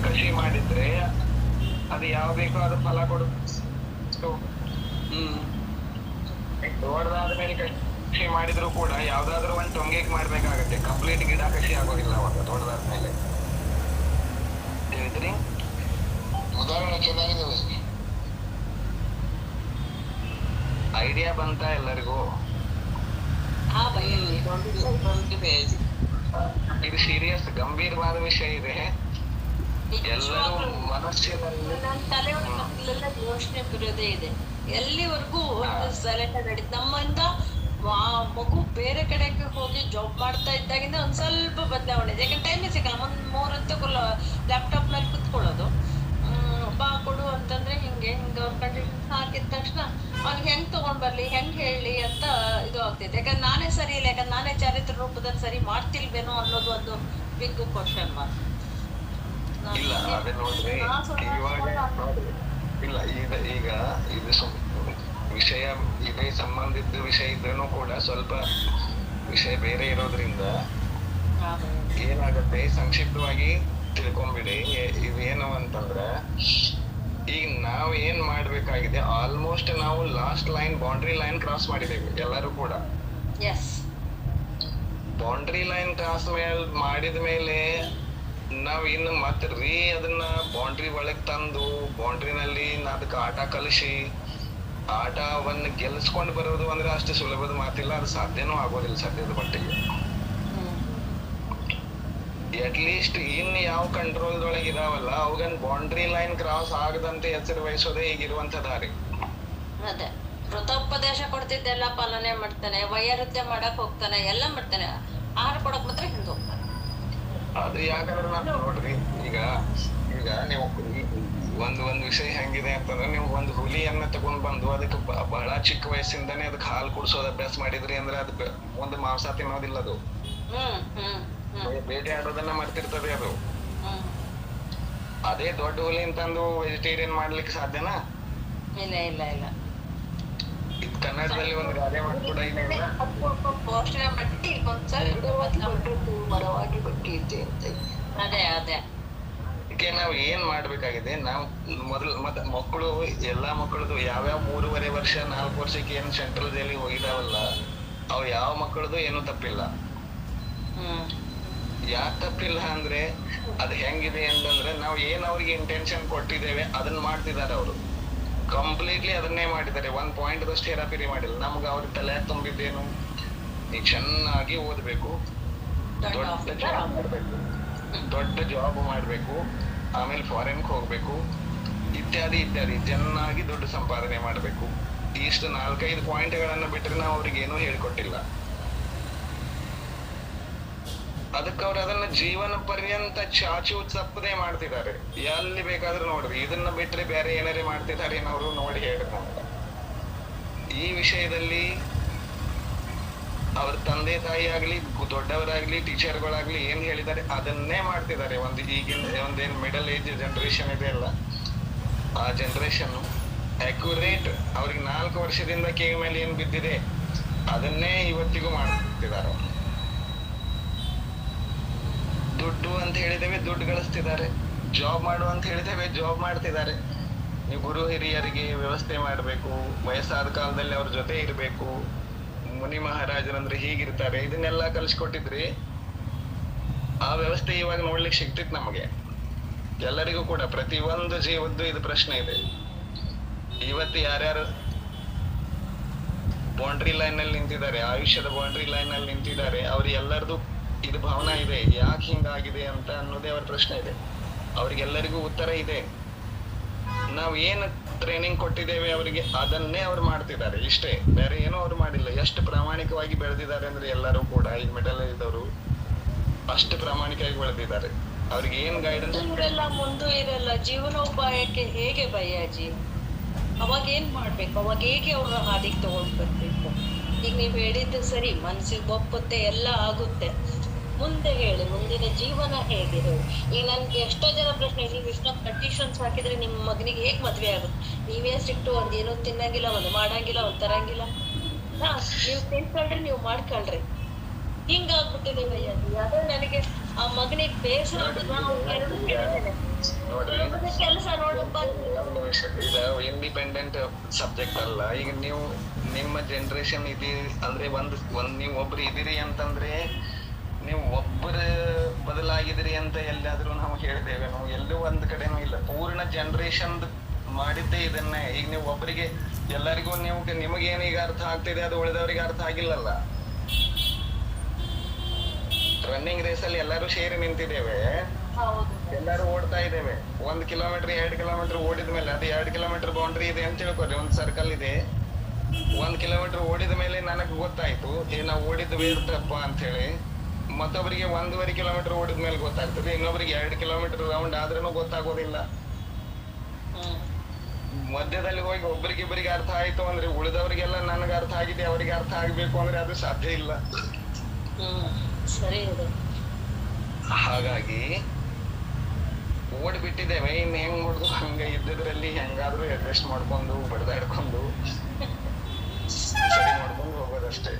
ಕೃಷಿ ಮಾಡಿದ್ರೆ ಅದು ಯಾವ ಬೇಕೋ ಅದು ಫಲ ಕೊಡುತ್ತೆ. ದೊಡ್ಡದಾದ್ಮೇಲೆ ಕೃಷಿ ಮಾಡಿದ್ರು ಕೂಡ ಯಾವ್ದಾದ್ರು ಒಂದು ಟೊಂಗೆಗೆ ಮಾಡ್ಬೇಕಾಗತ್ತೆ, ಕಂಪ್ಲೀಟ್ ಗಿಡ ಕೃಷಿ ಆಗೋದಿಲ್ಲ ಅವಾಗ ದೊಡ್ಡದಾದ್ಮೇಲೆ. ಹೇಳಿದ್ರಿ ಉದಾಹರಣೆ ಚೆನ್ನಾಗಿದ್ದಾವೆ. ಐಡಿಯಾ ಬಂತ ಎಲ್ಲರಿಗೂ? ಇದು ಸೀರಿಯಸ್ ಗಂಭೀರವಾದ ವಿಷಯ ಇದೆ. ಎಲ್ಲರೂ ಮನಸ್ಸಿನಲ್ಲಿ ಯೋಚನೆ ಬರೋದೇ ಇದೆ. ಎಲ್ಲಿವರೆಗೂ ಸೈಲೆಂಟ್ ಆಗಿ ನಡೀತು. ನಮ್ಮಿಂದ ಮಗು ಬೇರೆ ಕಡೆಗೆ ಹೋಗಿ ಜಾಬ್ ಮಾಡ್ತಾ ಇದ್ದಾಗಿಂದ ಒಂದ್ ಸ್ವಲ್ಪ ಬದಲಾವಣೆ ಇದೆ. ಯಾಕಂದ್ರೆ ಟೈಮೇ ಸಿಗಲ್ಲ. ಒಂದ್ 3 ಹೊತ್ತು ಲ್ಯಾಪ್ಟಾಪ್ ಮೇಲೆ ಕುತ್ಕೊಳ್ಳೋದು, ಬಾ ಕೊಡು ಅಂತಂದ್ರೆ ಹಿಂಗೆ ಅವ್ರ ಕಂಡೀಷನ್ಸ್ ಹಾಕಿದ ತಕ್ಷಣ ಅವ್ನಿಗೆ ಹೆಂಗ್ ತಗೊಂಡ್ ಬರ್ಲಿ, ಹೆಂಗ್ ಹೇಳಿ ಅಂತ ಇದು ಆಗ್ತೈತೆ. ಯಾಕಂದ್ರೆ ನಾನೇ ಸರಿ ಇಲ್ಲ, ಯಾಕಂದ್ರೆ ನಾನೇ ಚಾರಿತ್ರ ರೂಪದಲ್ಲಿ ಸರಿ ಮಾಡ್ತಿಲ್ವೇನೋ ಅನ್ನೋದು ಒಂದು ಬಿಗ್ ಕ್ವಶನ್ ಮಾರ್ಕ್. ಇಲ್ಲ ಅದೇ ನೋಡ್ರಿ, ಇಲ್ಲ ಈಗ ಇದು ವಿಷಯ ಇದೇ ಸಂಬಂಧಿತ ವಿಷಯ ಇದ್ರೂ ಕೂಡ ಸ್ವಲ್ಪ ವಿಷಯ ಬೇರೆ ಇರೋದ್ರಿಂದ ಏನಾಗತ್ತೆ, ಸಂಕ್ಷಿಪ್ತವಾಗಿ ತಿಳ್ಕೊಂಬಿಡಿ. ಇದೇನು ಅಂತಂದ್ರೆ, ಈಗ ನಾವ್ ಏನ್ ಮಾಡ್ಬೇಕಾಗಿದೆ, ಆಲ್ಮೋಸ್ಟ್ ನಾವು last line, boundary line cross ಮಾಡಿದ್ದೇವೆ ಎಲ್ಲರೂ ಕೂಡ. ಬೌಂಡ್ರಿ ಲೈನ್ ಕ್ರಾಸ್ ಮಾಡಿದ ಮೇಲೆ ನಾವ್ ಇನ್ನು ಮತ್ತೆ ಅದನ್ನ ಬೌಂಡ್ರಿ ಒಳಗ್ ತಂದು ಬೌಂಡ್ರಿನಲ್ಲಿ ಅದಕ್ಕೆ ಆಟ ಕಲಿಸಿ ಆಟವನ್ನ ಗೆಲ್ಸ್ಕೊಂಡ್ ಬರೋದು ಅಂದ್ರೆ ಅಷ್ಟು ಸುಲಭದ ಮಾತಿಲ್ಲ, ಅದು ಸಾಧ್ಯನೂ ಆಗೋದಿಲ್ಲ ಸದ್ಯದ ಮಟ್ಟಿಗೆ. ಅಟ್ಲೀಸ್ಟ್ ಇನ್ ಯಾವ ಕಂಟ್ರೋಲ್ದೊಳಗೆ ಇದಾವಲ್ಲ ಅವಾಗನ್ ಬೌಂಡ್ರಿ ಲೈನ್ ಕ್ರಾಸ್ ಆಗದಂತೆ ಎಚ್ಚರ ವಹಿಸೋದೇ ಈಗಿರುವಂತ ದಾರಿ. ಅದೇ ವೃತೋಪದೇಶ ಕೊಡ್ತಿದ್ದೆಲ್ಲ ಪಾಲನೆ ಮಾಡ್ತಾನೆ, ವೈರುಧ್ಯ ಮಾಡಕ್ ಹೋಗ್ತಾನೆ, ಎಲ್ಲ ಮಾಡ್ತಾನೆ, ಆಹಾರ ಕೊಡಕ್ ಮಾತ್ರ ಹಿಂದೆ ಹೋಗ್ತಾನೆ. ಅದು ಯಾಕಂದ್ರೆ ನಾನು ನೋಡ್ರಿ, ಈಗ ನೀವು ಒಂದ್ ವಿಷಯ ಹೆಂಗಿದೆ ಅಂತಂದ್ರೆ, ನೀವು ಒಂದು ಹುಲಿಯನ್ನ ತಗೊಂಡ್ ಬಂದು ಅದಕ್ಕೆ ಬಹಳ ಚಿಕ್ಕ ವಯಸ್ಸಿಂದಾನೇ ಅದಕ್ಕೆ ಹಾಲು ಕುಡಿಸೋದ್ ಅಭ್ಯಾಸ ಮಾಡಿದ್ರಿ ಅಂದ್ರೆ ಅದು ಮುಂದೆ ಮಾಂಸ ತಿನ್ನೋದಿಲ್ಲ, ಅದು ಬೇಟೆ ಆಡೋದನ್ನ ಮಾಡ್ತಿರ್ತದೆ ಅದು. ಅದೇ ದೊಡ್ಡ ಹುಲಿ ಅಂತಂದು ವೆಜಿಟೇರಿಯನ್ ಮಾಡ್ಲಿಕ್ಕೆ ಸಾಧ್ಯನಾ? ಇಲ್ಲ ಇಲ್ಲ ಇಲ್ಲ. ಇದು ಕನ್ನಡದಲ್ಲಿ ಒಂದು ಗಾದೆ ಮಾತು ಕೂಡ ಇದೆ, ಪೋಷಣೆ ಮಟ್ಟಿ ಮರವಾಗಿ ಬಟ್ಟೈತೆ ಅಂತ. ಅದೇ ಅದೇ ಅದಕ್ಕೆ ನಾವು ಏನ್ ಮಾಡ್ಬೇಕಾಗಿದೆ, ನಾವು ಮತ್ತೆ ಮಕ್ಕಳು ಎಲ್ಲಾ ಮಕ್ಕಳದು ಯಾವ್ಯಾವ 3.5 ವರ್ಷ 4 ವರ್ಷಕ್ಕೆ ಏನ್ ಸೆಂಟ್ರಲ್ ಜೈಲಿಗೆ ಹೋಗಿದಾವಲ್ಲ, ಅವ್ ಯಾವ ಮಕ್ಕಳದು ಏನು ತಪ್ಪಿಲ್ಲ. ಯಾಕೆ ತಪ್ಪಿಲ್ಲ ಅಂದ್ರೆ ಅದ್ ಹೆಂಗಿದೆ ಅಂತಂದ್ರೆ ನಾವು ಏನ್ ಅವ್ರಿಗೆ ಇಂಟೆನ್ಷನ್ ಕೊಟ್ಟಿದ್ದೇವೆ ಅದನ್ನ ಮಾಡ್ತಿದ್ದಾರೆ ಅವರು. ಕಂಪ್ಲೀಟ್ಲಿ ಅದನ್ನೇ ಮಾಡಿದ್ದಾರೆ. 1 ಪಾಯಿಂಟ್ ದಷ್ಟು ಹೇರಾಫೇರಿ ಮಾಡಿಲ್ಲ. ನಮ್ಗೆ ಅವ್ರ ತಲೆ ತುಂಬಿದ್ದೇನು, ನೀ ಚೆನ್ನಾಗಿ ಓದ್ಬೇಕು, ದೊಡ್ಡ ಜಾಬ್ ಮಾಡ್ಬೇಕು, ಆಮೇಲೆ ಫಾರಿನ್ಗೆ ಹೋಗ್ಬೇಕು, ಇತ್ಯಾದಿ ಇತ್ಯಾದಿ, ಚೆನ್ನಾಗಿ ದುಡ್ಡು ಸಂಪಾದನೆ ಮಾಡ್ಬೇಕು. ಇಷ್ಟು 4-5 ಪಾಯಿಂಟ್ಗಳನ್ನ ಬಿಟ್ರೆ ನಾವು ಅವ್ರಿಗೆ ಏನೂ ಹೇಳ್ಕೊಟ್ಟಿಲ್ಲ. ಅದಕ್ಕೆ ಅವ್ರು ಅದನ್ನ ಜೀವನ ಪರ್ಯಂತ ಚಾಚು ತಪ್ಪದೆ ಮಾಡ್ತಿದ್ದಾರೆ. ಎಲ್ಲಿ ಬೇಕಾದ್ರೂ ನೋಡ್ರಿ, ಇದನ್ನ ಬಿಟ್ರೆ ಬೇರೆ ಏನಾರೇ ಮಾಡ್ತಿದ್ದಾರೆ ಏನವರು ನೋಡಿ ಹೇಳ್ತಾರೆ. ಈ ವಿಷಯದಲ್ಲಿ ಅವ್ರ ತಂದೆ ತಾಯಿ ಆಗ್ಲಿ, ದೊಡ್ಡವರಾಗ್ಲಿ, ಟೀಚರ್ಗಳಾಗ್ಲಿ ಏನ್ ಹೇಳಿದ್ದಾರೆ ಅದನ್ನೇ ಮಾಡ್ತಿದ್ದಾರೆ. ಒಂದೇನ್ ಮಿಡಲ್ ಏಜ್ ಜನರೇಷನ್ ಇದೆ ಅಲ್ಲ, ಆ ಜನರೇಷನ್ ಅಕ್ಯುರೇಟ್ ಅವ್ರಿಗೆ 4 ವರ್ಷದಿಂದ ಕಿವಿ ಮೇಲೆ ಏನ್ ಬಿದ್ದಿದೆ ಅದನ್ನೇ ಇವತ್ತಿಗೂ ಮಾಡ್ತಿದ್ದಾರೆ. ದುಡ್ಡು ಅಂತ ಹೇಳಿದೇವೆ, ದುಡ್ಡು ಗಳಿಸ್ತಿದ್ದಾರೆ. ಜಾಬ್ ಮಾಡು ಅಂತ ಹೇಳಿದೇವೆ, ಜಾಬ್ ಮಾಡ್ತಿದ್ದಾರೆ. ನೀವು ಗುರು ಹಿರಿಯರಿಗೆ ವ್ಯವಸ್ಥೆ ಮಾಡ್ಬೇಕು, ವಯಸ್ಸಾದ ಕಾಲದಲ್ಲಿ ಅವ್ರ ಜೊತೆ ಇರ್ಬೇಕು, ಮುನಿ ಮಹಾರಾಜರಂದ್ರೆ ಹೀಗಿರ್ತಾರೆ, ಇದನ್ನೆಲ್ಲಾ ಕಲಿಸ್ಕೊಟ್ಟಿದ್ರಿ ಆ ವ್ಯವಸ್ಥೆ ಇವಾಗ ನೋಡ್ಲಿಕ್ಕೆ ಸಿಗ್ತಿತ್ತು ನಮಗೆ ಎಲ್ಲರಿಗೂ ಕೂಡ. ಪ್ರತಿ ಒಂದು ಜೀವದ್ದು ಇದು ಪ್ರಶ್ನೆ ಇದೆ. ಇವತ್ತು ಯಾರ್ಯಾರು ಬೌಂಡ್ರಿ ಲೈನ್ ನಲ್ಲಿ ನಿಂತಿದ್ದಾರೆ, ಆಯುಷ್ಯದ ಬೌಂಡ್ರಿ ಲೈನ್ ನಲ್ಲಿ ನಿಂತಿದ್ದಾರೆ, ಅವ್ರ ಎಲ್ಲರದು ಇದು ಭಾವನಾ ಇದೆ, ಯಾಕೆ ಹಿಂಗಾಗಿದೆ ಅಂತ ಅನ್ನೋದೇ ಅವ್ರ ಪ್ರಶ್ನೆ ಇದೆ. ಅವ್ರಿಗೆಲ್ಲರಿಗೂ ಉತ್ತರ ಇದೆ. ನಾವ್ ಏನ್ ಟ್ರೈನಿಂಗ್ ಕೊಟ್ಟಿದ್ದೇವೆ ಅವರಿಗೆ ಅದನ್ನೇ ಅವ್ರು ಮಾಡ್ತಿದ್ದಾರೆ, ಇಷ್ಟೇ, ಬೇರೆ ಏನೋ ಅವ್ರು ಮಾಡಿಲ್ಲ. ಎಷ್ಟು ಪ್ರಾಮಾಣಿಕವಾಗಿ ಬೆಳೆದಿದ್ದಾರೆ ಅಂದ್ರೆ ಎಲ್ಲರೂ ಕೂಡ ಈ ಮಿಡಲ್ ಇದ್ದವರು ಅಷ್ಟು ಪ್ರಾಮಾಣಿಕವಾಗಿ ಬೆಳೆದಿದ್ದಾರೆ. ಅವ್ರಿಗೆ ಏನ್ ಗೈಡೆನ್ಸ್ ಇವರೆಲ್ಲ ಮುಂದೆ ಇರಲ್ಲ. ಜೀವನೋಪಾಯಕ್ಕೆ ಹೇಗೆ ಬಯ್ಯಾಜಿ? ಅವಾಗ ಏನ್ ಮಾಡ್ಬೇಕು? ಅವಾಗ ಹೇಗೆ ಅವ್ರ ಹಾದಿಗೆ ತಗೊಂಡ್ ಬರ್ಬೇಕು? ಈಗ ನೀವ್ ಹೇಳಿದ್ದು ಸರಿ, ಮನ್ಸಿಗೆ ಒಪ್ಪುತ್ತೆ, ಎಲ್ಲ ಆಗುತ್ತೆ. ಮುಂದೆ ಹೇಳಿ, ಮುಂದಿನ ಜೀವನ ಹೇಗೆ ಹೇಳಿ? ಈಗ ನನ್ಗೆ ಎಷ್ಟೋ ಜನ ಪ್ರಶ್ನೆ, ನೀವು ಇಷ್ಟೊಂದು ಕಂಡೀಷನ್ಸ್ ಹಾಕಿದ್ರೆ ನಿಮ್ಮ ಮಗನಿಗೆ ಹೇಗ್ ಮದ್ವೆ ಆಗುತ್ತೆ? ನೀವೇ ಸ್ಟ್ರಿಕ್ಟು, ಒಂದೇನೋ ತಿನ್ನಂಗಿಲ್ಲ, ಒಂದು ಮಾಡಂಗಿಲ್ಲ, ಒಂದ್ ತರಂಗಿಲ್ಲ. ನೀವು ತಿಳ್ಕೊಳ್ರಿ, ನೀವು ಮಾಡ್ಕೊಳ್ರಿ. ಹಿಂಗಾಗ್ಬಿಟ್ಟಿದೆ ಬಯ್ಯಾಜಿ. ಅದೇ ನನಗೆ ಆ ಮಗನಿಗೆ ಬೇಸರ ಕೆಲಸ ನೋಡಪ್ಪ. ಇಂಡಿಪೆಂಡೆಂಟ್ ಸಬ್ಜೆಕ್ಟ್ ಅಲ್ಲ. ಈಗ ನೀವು ನಿಮ್ಮ ಜನರೇಷನ್ ಇದೀರಿ ಅಂದ್ರೆ ಒಂದ್ ನೀವು ಒಬ್ರು ಇದೀರಿ ಅಂತಂದ್ರೆ ನೀವು ಒಬ್ಬರ ಬದಲಾಗಿದ್ರಿ ಅಂತ ಎಲ್ಲಾದ್ರೂ ನಾವು ಹೇಳಿದ್ದೇವೆ? ನಾವು ಎಲ್ಲೂ ಒಂದ್ ಕಡೆನೂ ಇಲ್ಲ. ಪೂರ್ಣ ಜನರೇಷನ್ ಮಾಡಿದ್ದೇ ಇದನ್ನೇ. ಈಗ ನೀವು ಒಬ್ಬರಿಗೆ ಎಲ್ಲರಿಗೂ ನಿಮಗೇನು ಈಗ ಅರ್ಥ ಆಗ್ತಿದೆ ಅದು ಉಳಿದವರಿಗೆ ಅರ್ಥ ಆಗಿಲ್ಲಲ್ಲ. ರನ್ನಿಂಗ್ ರೇಸ್ ಅಲ್ಲಿ ಎಲ್ಲರೂ ಸೇರಿ ನಿಂತಿದ್ದೇವೆ, ಎಲ್ಲರೂ ಓಡ್ತಾ ಇದ್ದೇವೆ. 1 ಕಿಲೋಮೀಟರ್ 2 ಕಿಲೋಮೀಟರ್ ಓಡಿದ ಮೇಲೆ ಅದು 2 ಕಿಲೋಮೀಟರ್ ಬೌಂಡ್ರಿ ಇದೆ ಅಂತ ತಿಳ್ಕೊರಿ, ಒಂದು ಸರ್ಕಲ್ ಇದೆ. 1 ಕಿಲೋಮೀಟರ್ ಓಡಿದ ಮೇಲೆ ನನಗ್ ಗೊತ್ತಾಯ್ತು ನಾವು ಓಡಿದ್ದು ಬೇರ್ತಪ್ಪ ಅಂತ ಹೇಳಿ. ಮತ್ತೊಬ್ಬರಿಗೆ 1.5 ಕಿಲೋಮೀಟರ್ ಓಡಿದ ಮೇಲೆ ಗೊತ್ತಾಗ್ತದೆ, ಇನ್ನೊಬ್ಬರಿಗೆ 2 ಕಿಲೋಮೀಟರ್ ರೌಂಡ್ ಆದ್ರೂ ಗೊತ್ತಾಗೋದಿಲ್ಲ. ಮಧ್ಯದಲ್ಲಿ ಹೋಗಿ ಒಬ್ಬರಿಗಿಬ್ಬರಿಗೆ ಅರ್ಥ ಆಯ್ತು ಅಂದ್ರೆ ಉಳಿದವರಿಗೆಲ್ಲ ನನಗೆ ಅರ್ಥ ಆಗಿದೆ ಅವರಿಗೆ ಅರ್ಥ ಆಗ್ಬೇಕು ಅಂದ್ರೆ ಅದು ಸಾಧ್ಯ ಇಲ್ಲ. ಸರಿ ಇದೆ. ಹಾಗಾಗಿ ಓಡ್ಬಿಟ್ಟಿದ್ದೇವೆ. ಇನ್ ಹೆಂಗ್ ಮಾಡುದು ಹಂಗ ಇದ್ದದ್ರಲ್ಲಿ ಹೆಂಗಾದ್ರೂ ಅಡ್ಜಸ್ಟ್ ಮಾಡ್ಕೊಂಡು ಬಡ್ದಾಡ್ಕೊಂಡು ಸರಿ ಮಾಡ್ಕೊಂಡು ಹೋಗೋದಷ್ಟೇ.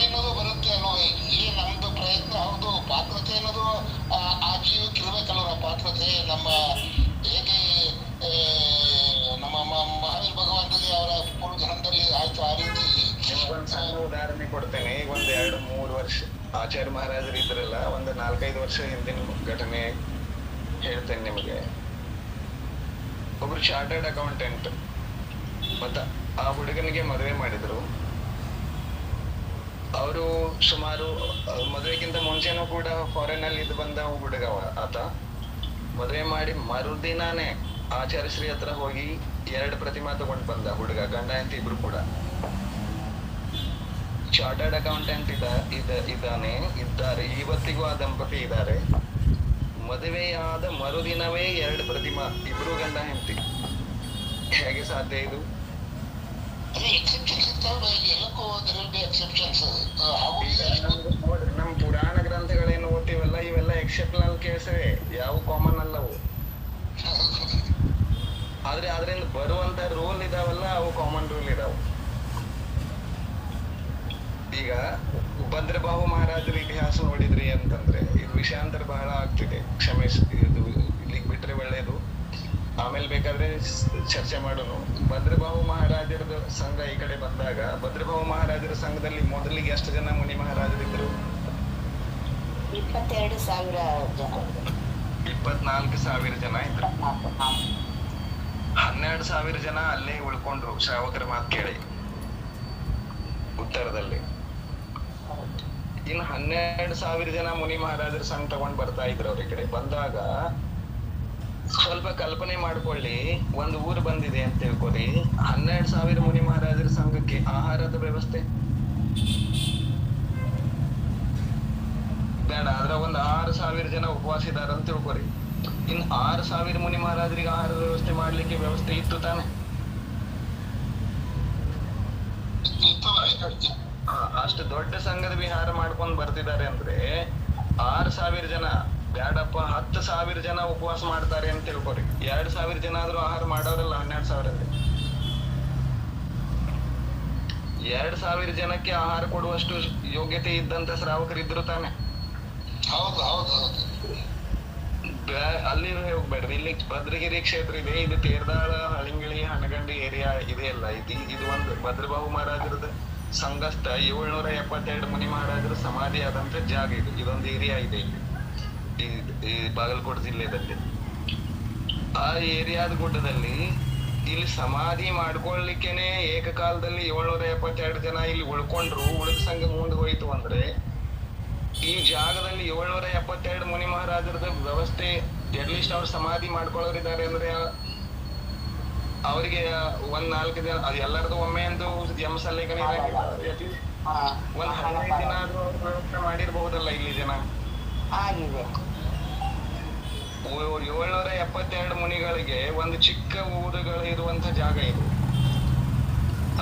ಅನ್ನೋದು ಬರುತ್ತೆ ಅನ್ನೋ ಇಲ್ಲಿ ನಮ್ದು ಪ್ರಯತ್ನ. ಹೌದು, ಪಾತ್ರತೆ ಅನ್ನೋದು ಆ ಜೀವಕ್ಕೆ ಇರ್ಬೇಕಲ್ವ. ಪಾತ್ರತೆ ನಮ್ಮ ಹೇಗೆ ನಮ್ಮ ಮಹಾವೀರ್ ಭಗವಂತನಿಗೆ ಅವರ ಪೂರ್ವಜನ್ಮದಲ್ಲಿ ಆಯ್ತು ಆ ರೀತಿ. ನಿಮಗೊಂದು ಸಣ್ಣ ಉದಾಹರಣೆ ಕೊಡ್ತೇನೆ. ಈಗ 2-3 ವರ್ಷ ಆಚಾರ್ಯ ಮಹಾರಾಜರು ಇದ್ರಲ್ಲ, 4-5 ವರ್ಷ ಹಿಂದಿನ ಘಟನೆ ಹೇಳ್ತೇನೆ ನಿಮಗೆ. ಒಬ್ರು ಚಾರ್ಟರ್ಡ್ ಅಕೌಂಟೆಂಟ್ ಮತ್ತ ಆ ಹುಡುಗನಿಗೆ ಮದುವೆ ಮಾಡಿದ್ರು. ಅವರು ಸುಮಾರು ಮದುವೆಗಿಂತ ಮುಂಚೆನೂ ಕೂಡ ಫಾರಿನ್ ಅಲ್ಲಿ ಇದು ಬಂದ ಹುಡುಗ ಆತ. ಮದುವೆ ಮಾಡಿ ಮರುದಿನಾನೇ ಆಚಾರ್ಯಶ್ರೀ ಹತ್ರ ಹೋಗಿ 2 ಪ್ರತಿಮಾ ತಗೊಂಡು ಬಂದ ಹುಡುಗ, ಗಂಡ ಅಂತ ಇಬ್ರು ಕೂಡ. ಚಾರ್ಟರ್ಡ್ ಅಕೌಂಟೆಂಟ್ ಇದ್ದಾರೆ, ಇವತ್ತಿಗೂ ಆ ದಂಪತಿ ಇದ್ದಾರೆ. ಮದುವೆಯಾದ ಮರುದಿನವೇ 2 ಪ್ರತಿಮಾ, ಇಬ್ರು ಗಂಡ ಹೆಂಡತಿ. ಹೇಗೆ ಸಾಧ್ಯ ಇದು? ನೋಡ್ರಿ, ನಮ್ ಪುರಾಣ ಗ್ರಂಥಗಳೇನು ಓದ್ತೀವಲ್ಲ ಇವೆಲ್ಲ ಎಕ್ಸೆಪ್ಷನಲ್ ಕೇಸೇ, ಯಾವ ಕಾಮನ್ ಅಲ್ಲವು. ಆದ್ರೆ ಅದರಿಂದ ಬರುವಂತ ರೂಲ್ ಇದಾವಲ್ಲ, ಅವು ಕಾಮನ್ ರೂಲ್ ಇದಾವ. ಈಗ ಭದ್ರಬಾಹು ಮಹಾರಾಜರ ಇತಿಹಾಸ ನೋಡಿದ್ರಿ ಅಂತಂದ್ರೆ ಇದು ವಿಷಯಾಂತರ ಬಹಳ ಆಗ್ತಿದೆ, ಇದು ಇಲ್ಲಿಗೆ ಬಿಟ್ರೆ ಒಳ್ಳೇದು, ಆಮೇಲೆ ಬೇಕಾದ್ರೆ ಚರ್ಚೆ ಮಾಡೋಣ. ಭದ್ರಬಾಹು ಮಹಾರಾಜರದ ಸಂಘ ಈ ಕಡೆ ಬಂದಾಗ ಭದ್ರಬಾಹು ಮಹಾರಾಜರ ಸಂಘದಲ್ಲಿ ಮೊದಲಿಗೆ ಎಷ್ಟು ಜನ ಮುನಿ ಮಹಾರಾಜರಿದ್ರು? 22,000 ಜನ. 24,000 ಜನ ಇದ್ರು. 12,000 ಜನ ಅಲ್ಲೇ ಉಳ್ಕೊಂಡ್ರು ಶ್ರಾವಕರ ಮಾತು ಕೇಳಿ ಉತ್ತರದಲ್ಲಿ. ಇನ್ನು 12,000 ಜನ ಮುನಿ ಮಹಾರಾಜರ ಸಂಘ ತಗೊಂಡ್ ಬರ್ತಾ ಇದ್ರು. ಅವ್ರ ಈ ಕಡೆ ಬಂದಾಗ ಸ್ವಲ್ಪ ಕಲ್ಪನೆ ಮಾಡ್ಕೊಳ್ಳಿ, ಒಂದು ಊರು ಬಂದಿದೆ ಅಂತ ತಿಳ್ಕೊರಿ. 12,000 ಮುನಿ ಮಹಾರಾಜರ ಸಂಘಕ್ಕೆ ಆಹಾರದ ವ್ಯವಸ್ಥೆ ಬೇಡ, ಆದ್ರೆ ಒಂದು 6,000 ಜನ ಉಪವಾಸ ಇದಾರ ಅಂತ ತಿಳ್ಕೊರಿ. ಇನ್ 6,000 ಮುನಿ ಮಹಾರಾಜರಿಗೆ ಆಹಾರದ ವ್ಯವಸ್ಥೆ ಮಾಡ್ಲಿಕ್ಕೆ ವ್ಯವಸ್ಥೆ ಇತ್ತು ತಾನೆ? ಅಷ್ಟು ದೊಡ್ಡ ಸಂಘದ ವಿಹಾರ ಮಾಡ್ಕೊಂಡ್ ಬರ್ತಿದ್ದಾರೆ ಅಂದ್ರೆ 6,000 ಜನ ಬ್ಯಾಡಪ್ಪ, 10,000 ಜನ ಉಪವಾಸ ಮಾಡ್ತಾರೆ ಅಂತ ತಿಳ್ಕೊರಿ. 2,000 ಜನ ಆದ್ರೂ ಆಹಾರ ಮಾಡೋರಲ್ಲ 12,000. 2,000 ಜನಕ್ಕೆ ಆಹಾರ ಕೊಡುವಷ್ಟು ಯೋಗ್ಯತೆ ಇದ್ದಂತ ಶ್ರಾವಕರಿದ್ರು ತಾನೆ? ಅಲ್ಲಿ ಹೋಗ್ಬೇಡ್ರಿ, ಇಲ್ಲಿ ಭದ್ರಗಿರಿ ಕ್ಷೇತ್ರ ಇದೆ, ಇದು ತೇರ್ದಾಳ, ಹಳಿಂಗಿಳಿ, ಹನಗಂಡಿ ಏರಿಯಾ ಇದೆಯಲ್ಲ, ಇದು ಒಂದು ಭದ್ರಬಾಹು ಮಹಾರಾಜರದ ಸಂಘಸ್ಥ 772 ಮುನಿ ಮಹಾರಾಜರ ಸಮಾಧಿ ಆದಂತ ಜಾಗ ಇದು. ಇದೊಂದು ಏರಿಯಾ ಇದೆ ಇಲ್ಲಿ ಈ ಬಾಗಲಕೋಟೆ ಜಿಲ್ಲೆಯಲ್ಲಿ. ಆ ಏರಿಯಾದ ಗುಡ್ಡದಲ್ಲಿ ಇಲ್ಲಿ ಸಮಾಧಿ ಮಾಡ್ಕೊಳ್ಲಿಕ್ಕೆನೆ ಏಕಕಾಲದಲ್ಲಿ 772 ಜನ ಇಲ್ಲಿ ಉಳ್ಕೊಂಡ್ರು. ಉಳಿದ ಸಂಘ ಮುಂದೆ ಹೋಯ್ತು ಅಂದ್ರೆ ಈ ಜಾಗದಲ್ಲಿ 772 ಮುನಿ ಮಹಾರಾಜರದ ವ್ಯವಸ್ಥೆ ಅಟ್ಲೀಸ್ಟ್ ಅವ್ರು ಸಮಾಧಿ ಮಾಡ್ಕೊಳ್ಳೋರಿದ್ದಾರೆ ಅಂದ್ರೆ ಅವರಿಗೆ ಒಂದ್ 4 ದಿನ ಅದು ಎಲ್ಲರದು ಒಮ್ಮೆ ಅಂತೂ ಜಮಸಲ್ಲೇಖನ ಒಂದ್ 15 ದಿನ ಆದ್ರೂ ವ್ಯವಸ್ಥೆ ಮಾಡಿರ್ಬಹುದಲ್ಲ ಇಲ್ಲಿ ಜನ. 772 ಮುನಿಗಳಿಗೆ ಒಂದು ಚಿಕ್ಕ ಊರುಗಳು ಇರುವಂತ ಜಾಗ ಇದು.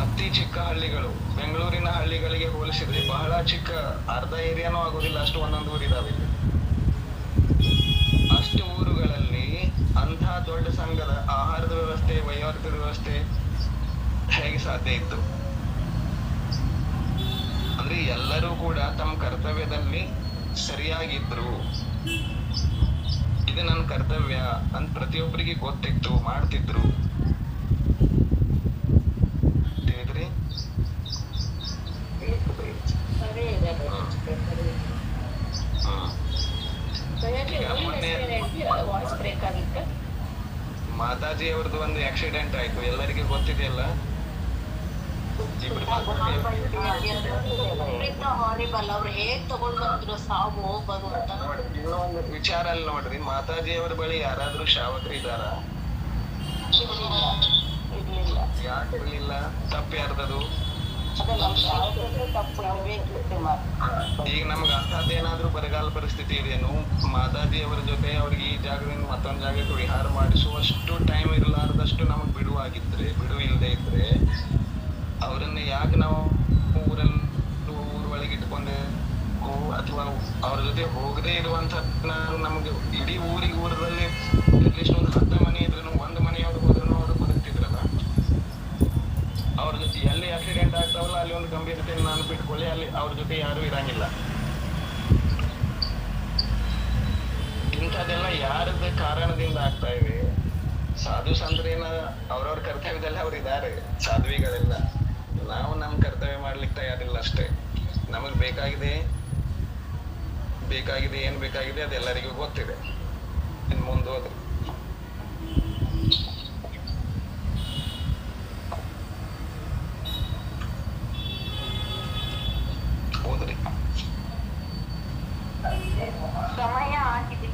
ಅತಿ ಚಿಕ್ಕ ಹಳ್ಳಿಗಳು, ಬೆಂಗಳೂರಿನ ಹಳ್ಳಿಗಳಿಗೆ ಹೋಲಿಸಿದ್ರೆ ಬಹಳ ಚಿಕ್ಕ, ಅರ್ಧ ಏರಿಯಾನೂ ಆಗೋದಿಲ್ಲ, ಅಷ್ಟು ಒಂದೊಂದು ಊರು ಇದಾವೆ. ಅಷ್ಟು ಊರುಗಳಲ್ಲಿ ಅಂಥ ದೊಡ್ಡ ಸಂಘದ ಆಹಾರದ ವ್ಯವಸ್ಥೆ, ವೈಯಕ್ತಿಕ ವ್ಯವಸ್ಥೆ ಹೇಗೆ ಸಾಧ್ಯ ಇತ್ತು? ಅಂದ್ರೆ ಎಲ್ಲರೂ ಕೂಡ ತಮ್ಮ ಕರ್ತವ್ಯದಲ್ಲಿ ಸರಿಯಾಗಿದ್ರು. ಇದು ನನ್ನ ಕರ್ತವ್ಯ ಅಂತ ಪ್ರತಿಯೊಬ್ಬರಿಗೆ ಗೊತ್ತಿತ್ತು, ಮಾಡ್ತಿದ್ರು. ತಿಳಿದ್ರಿ? ಮಾತಾಜಿ ಅವ್ರದ್ದು ಒಂದು ಆಕ್ಸಿಡೆಂಟ್ ಆಯ್ತು, ಎಲ್ಲರಿಗೂ ಗೊತ್ತಿದೆಯಲ್ಲ. ಅವ್ರು ಹೇಗ್ ತಗೊಂಡ್ ಬಂದ್ರು ಸಾವು ಭಗವಂತ. ಇನ್ನೊಂದು ವಿಚಾರ ಅಲ್ಲಿ ನೋಡ್ರಿ, ಮಾತಾಜಿ ಅವ್ರ ಬಳಿ ಯಾರಾದ್ರೂ ಶ್ರಾವಕರು ಇದ್ದಾರ? ಯಾಕೆ ಇರ್ಲಿಲ್ಲ? ತಪ್ಪು ಯಾರ್ದದು? ಈಗ ನಮ್ಗೆ ಅಂಥದ್ದೇನಾದ್ರೂ ಬರಗಾಲ ಪರಿಸ್ಥಿತಿ ಇದೆಯೇನು? ಮಾತಾಜಿ ಅವರ ಜೊತೆ ಅವ್ರಿಗೆ ಈ ಜಾಗದಿಂದ ಮತ್ತೊಂದ್ ಜಾಗಕ್ಕೆ ವಿಹಾರ ಮಾಡಿಸುವಷ್ಟು ಟೈಮ್ ಇರಲಾರ್ದಷ್ಟು ನಮಗ್ ಬಿಡುವಾಗಿದ್ರೆ, ಬಿಡು ಇಲ್ಲದೆ ಇದ್ರೆ ಅವರನ್ನ ಯಾಕೆ ನಾವು ಊರೊಳಗೆ ಇಟ್ಕೊಂಡೆ ಅಥವಾ ಅವ್ರ ಜೊತೆ ಹೋಗದೆ ಇರುವಂತ ನಮ್ಗೆ ಇಡೀ ಊರಲ್ಲಿ ಅಟ್ಲೀಸ್ಟ್ ಒಂದು 10 ಮನೆ ಇದ್ರು, 1 ಮನೆಯವ್ರು ಹೋದ್ರು ಅವ್ರು ಬದುಕ್ತಿದ್ರಲ್ಲ. ಅವ್ರ ಜೊತೆ ಎಲ್ಲಿ ಆಕ್ಸಿಡೆಂಟ್ ಆಗ್ತಾವಲ್ಲ ಅಲ್ಲಿ ಒಂದು ಗಂಭೀರತೆ ನಾನು ಬಿಟ್ಕೊಳ್ಳಿ, ಅಲ್ಲಿ ಅವ್ರ ಜೊತೆ ಯಾರು ಇರಂಗಿಲ್ಲ. ಇಂಥದ್ದೆಲ್ಲ ಯಾರದ ಕಾರಣದಿಂದ ಆಗ್ತಾ ಇದೆ? ಸಾಧು ಸಂತರೇನ ಅವ್ರವ್ರ ಕರ್ತವ್ಯದಲ್ಲಿ ಅವ್ರು ಇದ್ದಾರೆ, ಸಾಧ್ವಿಗಳೆಲ್ಲ. ನಾವು ನಮ್ ಕರ್ತವ್ಯ ಮಾಡ್ಲಿಕ್ಕೆ ತಯಾರಿಲ್ಲ ಅಷ್ಟೇ. ನಮಗ್ ಬೇಕಾಗಿದೆ ಏನ್ ಬೇಕಾಗಿದೆ ಅದೆಲ್ಲರಿಗೂ ಗೊತ್ತಿದೆ. ಇನ್ ಮುಂದೋದ್ರಿ ಹೋದ್ರಿ ಸಮಯ ಆಗಿದೆ.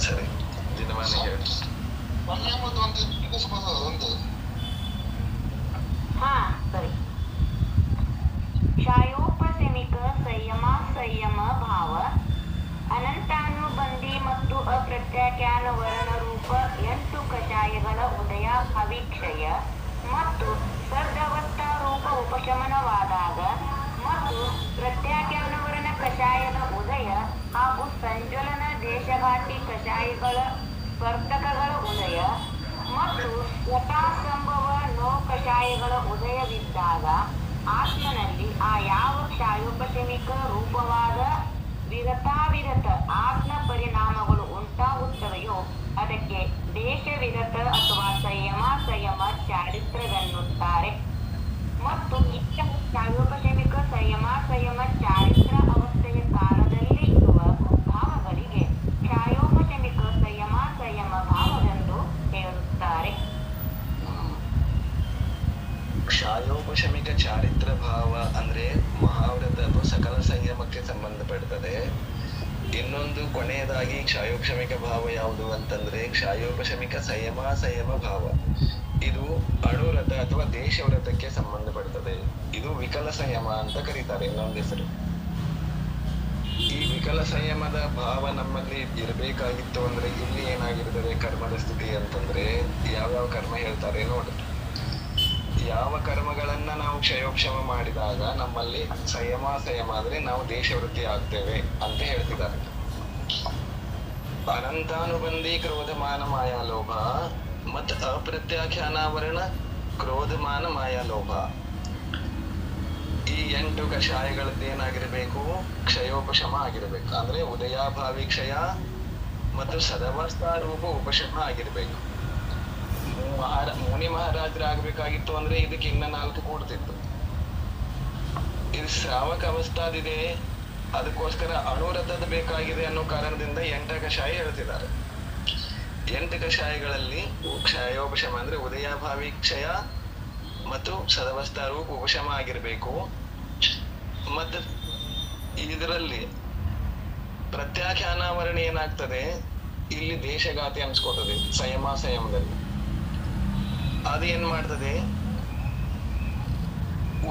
ಸರಿ, ದಿನಮಾನ ಹೇಳಿ. ಹಾ ಸರಿ. ಶಾಯೋಪಶಮಿಕ ಸಂಯಮ ಭಾವ, ಅನಂತಾನುಬಂಧಿ ಮತ್ತು ಅಪ್ರತ್ಯಾಖ್ಯಾನ ವರ್ಣರೂಪ 8 ಕಷಾಯಗಳ ಉದಯ ಅವಿಕ್ಷಯ ಮತ್ತು ಸರ್ಧವಸ್ಥಾರೂಪ ಉಪಶಮನವಾದಾಗ ಮತ್ತು ಪ್ರತ್ಯಾಖ್ಯಾನವರ್ಣ ಕಷಾಯದ ಉದಯ ಹಾಗೂ ಸಂಜ್ವಲನ ದೇಶಘಾಟಿ ಕಷಾಯಗಳ ಸ್ಪರ್ಧಕಗಳ ಉದಯ ಮತ್ತು ಯಥಾಸಂಭವ ನೋ ಕಷಾಯಗಳ ಉದಯವಿದ್ದಾಗ ವಿರತಾವಿರತ ಆತ್ಮ ಪರಿಣಾಮಗಳು ಉಂಟಾಗುತ್ತವೆಯೋ ಅದಕ್ಕೆ ದೇಶವಿರತ ಅಥವಾ ಸಂಯಮ ಚಾರಿತ್ರವೆನ್ನುತ್ತಾರೆ. ಮತ್ತು ನಿತ್ಯ ಕ್ಷಯೋಪಶಮಿಕ ಸಂಯಮ ಚಾರಿತ್ರ ಅವಸ್ಥೆಯ ಕಾಲದಲ್ಲಿ ಇರುವ ಭಾವಗಳಿಗೆ ಕ್ಷಯೋಪಶಮಿಕ ಸಂಯಮ ಭಾವವೆಂದು ಹೇಳುತ್ತಾರೆ. ಕ್ಷಯೋಪಶಮಿಕ ಚಾರಿತ್ರ ಭಾವ ಅಂದ್ರೆ ಮಹಾವ್ರತ ಅಥವಾ ಸಕಲ ಸಂಯಮಕ್ಕೆ ಸಂಬಂಧಪಡ್ತದೆ. ಇನ್ನೊಂದು ಕೊನೆಯದಾಗಿ ಕ್ಷಯೋಪಶಮಿಕ ಭಾವ ಯಾವುದು ಅಂತಂದ್ರೆ ಕ್ಷಯೋಪಶಮಿಕ ಸಂಯಮ ಭಾವ. ಇದು ಅಣುವ್ರತ ಅಥವಾ ದೇಶವ್ರತಕ್ಕೆ ಸಂಬಂಧಪಡ್ತದೆ. ಇದು ವಿಕಲ ಸಂಯಮ ಅಂತ ಕರೀತಾರೆ, ಇನ್ನೊಂದು ಹೆಸರು. ಈ ವಿಕಲ ಸಂಯಮದ ಭಾವ ನಮ್ಮಲ್ಲಿ ಇರಬೇಕಾಗಿತ್ತು ಅಂದ್ರೆ ಇಲ್ಲಿ ಏನಾಗಿರ್ತದೆ ಕರ್ಮದ ಸ್ಥಿತಿ ಅಂತಂದ್ರೆ ಯಾವ್ಯಾವ ಕರ್ಮ ಹೇಳ್ತಾರೆ ನೋಡಿ. ಯಾವ ಕರ್ಮಗಳನ್ನ ನಾವು ಕ್ಷಯೋಕ್ಷಮ ಮಾಡಿದಾಗ ನಮ್ಮಲ್ಲಿ ಸಂಯಮ ಅಂದ್ರೆ ನಾವು ದೇಶವೃತ್ತಿ ಆಗ್ತೇವೆ ಅಂತ ಹೇಳ್ತಿದ್ದಾರೆ. ಅನಂತಾನುಬಂಧಿ ಕ್ರೋಧಮಾನ ಮಾಯಾಲೋಭ ಮತ್ತು ಅಪ್ರತ್ಯಾಖ್ಯಾನಾವರಣ ಕ್ರೋಧಮಾನ ಮಾಯಾಲೋಭ. ಈ 8 ಕಷಾಯಗಳದ್ದೇನಾಗಿರ್ಬೇಕು? ಕ್ಷಯೋಪಶಮ ಆಗಿರ್ಬೇಕು. ಅಂದ್ರೆ ಉದಯಾಭಾವಿ ಕ್ಷಯ ಮತ್ತು ಸದವಸ್ಥಾರೂಪ ಉಪಶಮ ಆಗಿರ್ಬೇಕು. ಮುನಿ ಮಹಾರಾಜರಾಗಬೇಕಾಗಿತ್ತು ಅಂದ್ರೆ ಇದಕ್ಕೆ ಇನ್ನ 4 ಕೂಡ್ತಿತ್ತು. ಇದು ಶ್ರಾವಕ ಅವಸ್ಥಾದಿದೆ, ಅದಕ್ಕೋಸ್ಕರ ಅಣುವ್ರತದ ಬೇಕಾಗಿದೆ ಅನ್ನೋ ಕಾರಣದಿಂದ 8 ಕಷಾಯ ಹೇಳ್ತಿದ್ದಾರೆ. 8 ಕಷಾಯಗಳಲ್ಲಿ ಕ್ಷಯೋಪಶಮ ಅಂದ್ರೆ ಉದಯಾಭಾವಿ ಕ್ಷಯ ಮತ್ತು ಸದವಸ್ಥಾರೂಪ ಉಪಶಮ ಆಗಿರ್ಬೇಕು. ಮತ್ತು ಇದರಲ್ಲಿ ಪ್ರತ್ಯಾಖ್ಯಾನಾವರಣ ಏನಾಗ್ತದೆ, ಇಲ್ಲಿ ದೇಶಘಾತಿ ಅನ್ಸ್ಕೊತದೆ ಸಂಯಮದಲ್ಲಿ. ಅದು ಏನ್ ಮಾಡ್ತದೆ,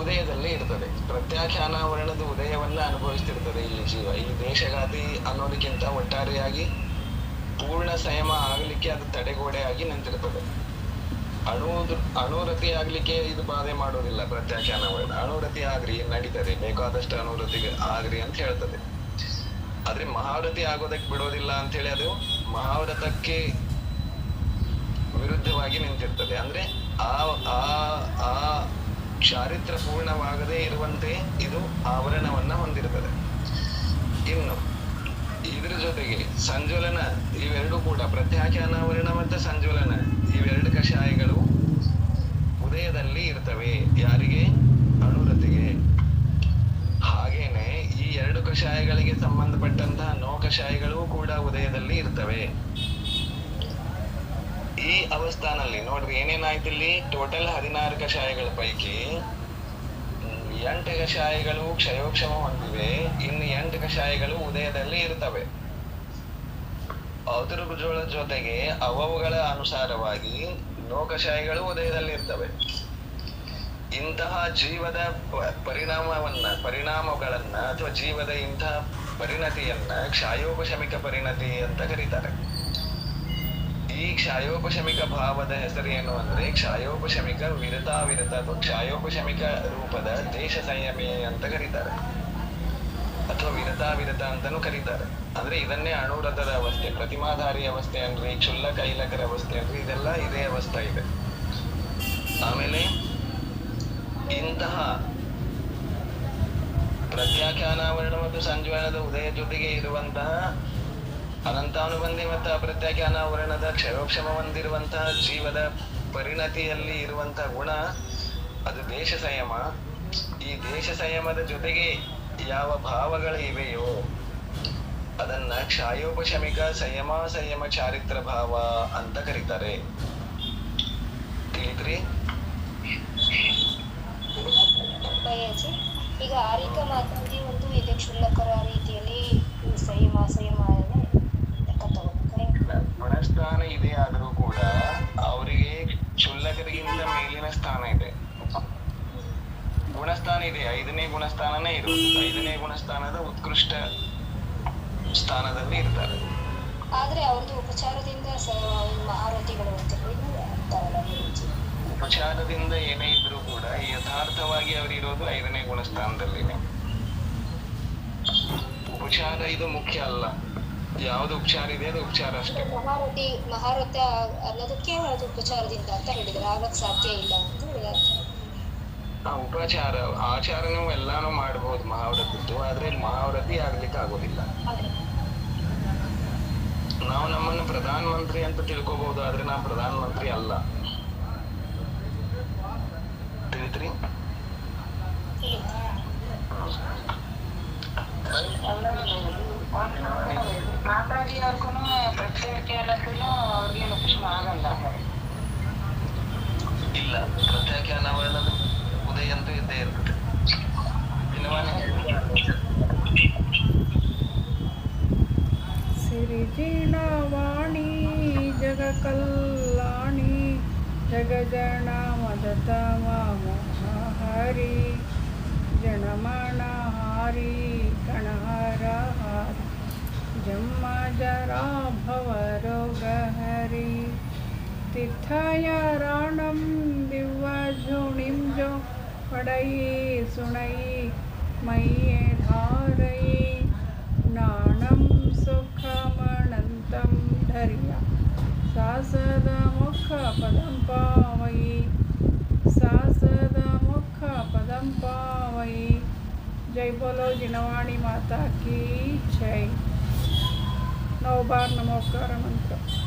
ಉದಯದಲ್ಲಿ ಇರ್ತದೆ. ಪ್ರತ್ಯಾಖ್ಯಾನಾವರಣದ ಉದಯವನ್ನ ಅನುಭವಿಸ್ತಿರ್ತದೆ ಇಲ್ಲಿ ಜೀವ. ಈ ದೇಶಘಾತಿ ಅನ್ನೋದಕ್ಕಿಂತ ಒಟ್ಟಾರೆಯಾಗಿ ಪೂರ್ಣ ಸಂಯಮ ಆಗ್ಲಿಕ್ಕೆ ಅದು ತಡೆಗೋಡೆಯಾಗಿ ನಿಂತಿರ್ತದೆ. ಅಣುರತಿ ಆಗ್ಲಿಕ್ಕೆ ಇದು ಬಾಧೆ ಮಾಡೋದಿಲ್ಲ ಪ್ರತ್ಯಾಖ್ಯಾನಾವರಣ. ಅಣುರತಿ ಆಗ್ರಿ ನಡೀತದೆ, ಬೇಕಾದಷ್ಟು ಅಣುರತಿಗೆ ಆಗ್ರಿ ಅಂತ ಹೇಳ್ತದೆ. ಆದ್ರೆ ಮಹಾವ್ರತಿ ಆಗೋದಕ್ಕೆ ಬಿಡೋದಿಲ್ಲ ಅಂತ ಹೇಳಿ ಅದು ಮಹಾವ್ರತಕ್ಕೆ ವಿರುದ್ಧವಾಗಿ ನಿಂತಿರ್ತದೆ. ಅಂದ್ರೆ ಆ ಚಾರಿತ್ರ ಪೂರ್ಣವಾಗದೇ ಇರುವಂತೆ ಇದು ಆವರಣವನ್ನ ಹೊಂದಿರ್ತದೆ. ಇನ್ನು ಇದ್ರ ಜೊತೆಗೆ ಸಂಜ್ವಲನ, ಇವೆರಡು ಕೂಡ ಪ್ರತ್ಯಾಖ್ಯಾನಾವರಣ ಮತ್ತು ಸಂಜ್ವಲನ, ಇವೆರಡು ಕಷಾಯಗಳು ಉದಯದಲ್ಲಿ ಇರ್ತವೆ. ಯಾರಿಗೆ? ಅಣುರತಿಗೆ. ಹಾಗೇನೆ ಈ 2 ಕಷಾಯಗಳಿಗೆ ಸಂಬಂಧಪಟ್ಟಂತಹ 9 ಕಷಾಯಗಳು ಕೂಡ ಉದಯದಲ್ಲಿ ಇರ್ತವೆ. ಈ ಅವಸ್ಥಾನಲ್ಲಿ ನೋಡ್ರಿ ಏನೇನಾಯ್ತು, ಇಲ್ಲಿ ಟೋಟಲ್ 16 ಕಷಾಯಗಳ ಪೈಕಿ 8 ಕಷಾಯಗಳು ಕ್ಷಯೋಕ್ಷಮ ಹೊಂದಿವೆ, ಇನ್ನು 8 ಕಷಾಯಗಳು ಉದಯದಲ್ಲಿ ಇರ್ತವೆ. ಅದ್ರ ಜೊತೆಗೆ ಅವುಗಳ ಅನುಸಾರವಾಗಿ 9 ಕಷಾಯಗಳು ಉದಯದಲ್ಲಿ ಇರ್ತವೆ. ಇಂತಹ ಜೀವದ ಪರಿಣಾಮಗಳನ್ನ ಅಥವಾ ಜೀವದ ಇಂತಹ ಪರಿಣತಿಯನ್ನ ಕ್ಷಯೋಪಶಮಿಕ ಪರಿಣತಿ ಅಂತ ಕರೀತಾರೆ. ಈ ಕ್ಷಯೋಪಶಮಿಕ ಭಾವದ ಹೆಸರೇನು ಅಂದ್ರೆ ಕ್ಷಯೋಪಶಮಿಕ ವಿರತಾವಿರತ ಅಥವಾ ಕ್ಷಯೋಪಶಮಿಕ ರೂಪದ ದೇಶ ಸಂಯಮಿ ಅಂತ ಕರೀತಾರೆ, ಅಥವಾ ವಿರತಾವಿರತ ಅಂತಾನೂ ಕರೀತಾರೆ. ಅಂದ್ರೆ ಇದನ್ನೇ ಅಣುವ್ರತದ ಅವಸ್ಥೆ, ಪ್ರತಿಮಾಧಾರಿ ಅವಸ್ಥೆ ಅಂದ್ರೆ ಕ್ಷುಲ್ಲಕ ಐಲಕರ ಅವಸ್ಥೆ ಅಂದ್ರೆ ಇದೆಲ್ಲ ಇದೇ ಅವಸ್ಥೆ ಇದೆ. ಆಮೇಲೆ ಇಂತಹ ಪ್ರತ್ಯಾಖ್ಯಾನಾವರಣ ಮತ್ತು ಸಂಜ್ವಲನದ ಉದಯ ಜೊತೆಗೆ ಇರುವಂತಹ ಅನಂತಾನುಬಂಧಿ ಮತ್ತು ಅಪ್ರತ್ಯಾಖ್ಯಾನಾವರಣದ ಕ್ಷಯೋಕ್ಷಮ ಹೊಂದಿರುವಂತಹ ಜೀವದ ಪರಿಣತಿಯಲ್ಲಿ ಇರುವಂತಹ ಗುಣ ಅದು ದೇಶ ಸಂಯಮ. ಈ ದೇಶ ಸಂಯಮದ ಜೊತೆಗೆ ಯಾವ ಭಾವಗಳು ಇವೆಯೋ ಅದನ್ನ ಕ್ಷಯೋಪಶಮಿಕ ಸಂಯಮ ಚಾರಿತ್ರ ಭಾವ ಅಂತ ಕರೀತಾರೆ. ತಿಳಿದ್ರಿ? ಈಗ ಆರಿಕ ಮಾತಾಡಿ ಒಂದು ಇದೆ ಕ್ಷುಲ್ಲಕರ ರೀತಿಯಲ್ಲಿ ಸಂಯಮ ಲೆಕ್ಕ ತಗೋಬೇಕು. ಗುಣಸ್ಥಾನ ಇದೆ ಆದರೂ ಕೂಡ ಅವರಿಗೆ ಕ್ಷುಲ್ಲಕರಿಗಿಂತ ಮೇಲಿನ ಸ್ಥಾನ ಇದೆ. ಗುಣಸ್ಥಾನ ಇದೆ, 5ನೇ ಗುಣಸ್ಥಾನನೇ ಇರುವುದು. 5ನೇ ಗುಣಸ್ಥಾನದ ಉತ್ಕೃಷ್ಟ ಸ್ಥಾನದಲ್ಲಿ ಇರ್ತಾರೆ. ಆದ್ರೆ ಅವ್ರದ್ದು ಉಪಚಾರದಿಂದ ಮಹಾರಥಿಗಳು ಉಪಚಾರದಿಂದ ಏನೇ ಇದ್ರೂ ಕೂಡ ಯಥಾರ್ಥವಾಗಿ ಅವರಿರೋದು 5ನೇ ಗುಣಸ್ಥಾನದಲ್ಲಿನೇ. ಉಪಚಾರ ಇದು ಮುಖ್ಯ ಅಲ್ಲ, ಯಾವ್ದು ಉಪಚಾರ ಇದೆ ಅದು ಉಪಚಾರ ಅಷ್ಟೇ. ಮಹಾರಥ ಅನ್ನೋದಕ್ಕೆ ಅದು ಉಪಚಾರದಿಂದ ಅಂತ ಹೇಳಿದ್ರೆ ಆಗಕ್ ಸಾಧ್ಯ ಇಲ್ಲ ಅಂತ ಉಪಚಾರ ಆಚಾರನೂ ಎಲ್ಲಾನು ಮಾಡಬಹುದು ಮಹಾವ್ರತದ್ದು, ಆದ್ರೆ ಮಹಾವ್ರತಿ ಆಗ್ಲಿಕ್ಕೆ ಆಗೋದಿಲ್ಲ. ನಾವು ನಮ್ಮನ್ನು ಪ್ರಧಾನ ಮಂತ್ರಿ ಅಂತ ತಿಳ್ಕೊಬಹುದು, ಆದ್ರೆ ನಾವು ಪ್ರಧಾನ ಮಂತ್ರಿ ಅಲ್ಲ. ತಿಳಿತ್ರಿ? ಮಾತಾಡಿಯವ್ರಿಗೂ ಪ್ರತ್ಯೇಕ ಅವ್ರಿಗೆ ಲಕ್ಷಣ ಆಗಲ್ಲ. ಇಲ್ಲ, ಪ್ರತ್ಯಾಖ್ಯಾನ ಉದಯ ಅಂತೂ ಇದ್ದೇ ಇರ್ತದೆ. ಸಿರಿಜಿಣವಾಣಿ ಜಗ ಕಲ್ಯಾಣಿ ಜಗಜನ ಮದತಮ ಮೋಹರಿ ಜನಮಣ ಹಾರಿ ಕಣಹರ ಹಾರಿ ಜನ್ಮ ಜರಾ ಭವರೋಗ ಹರಿ ತಿಥಯ ರಾಣಂ ದಿವ್ಯ ಝುಣಿಂ ಜೋ ಪಡಯಿ ಸುಣಯಿ ಮಯ್ಯೆ ಧಾರಯಿ ನಾಣಂ ಸುಖಮಣಂತಂ ಧರ್ಯ ಸಾಸದ ಮುಖ ಪದಂ ಪಾವಯಿ ಸಾಸದ ಮುಖ पदम पावई। जय बोलो जिनवाणी माता की जय। 9 बार नमोकार मंत्र।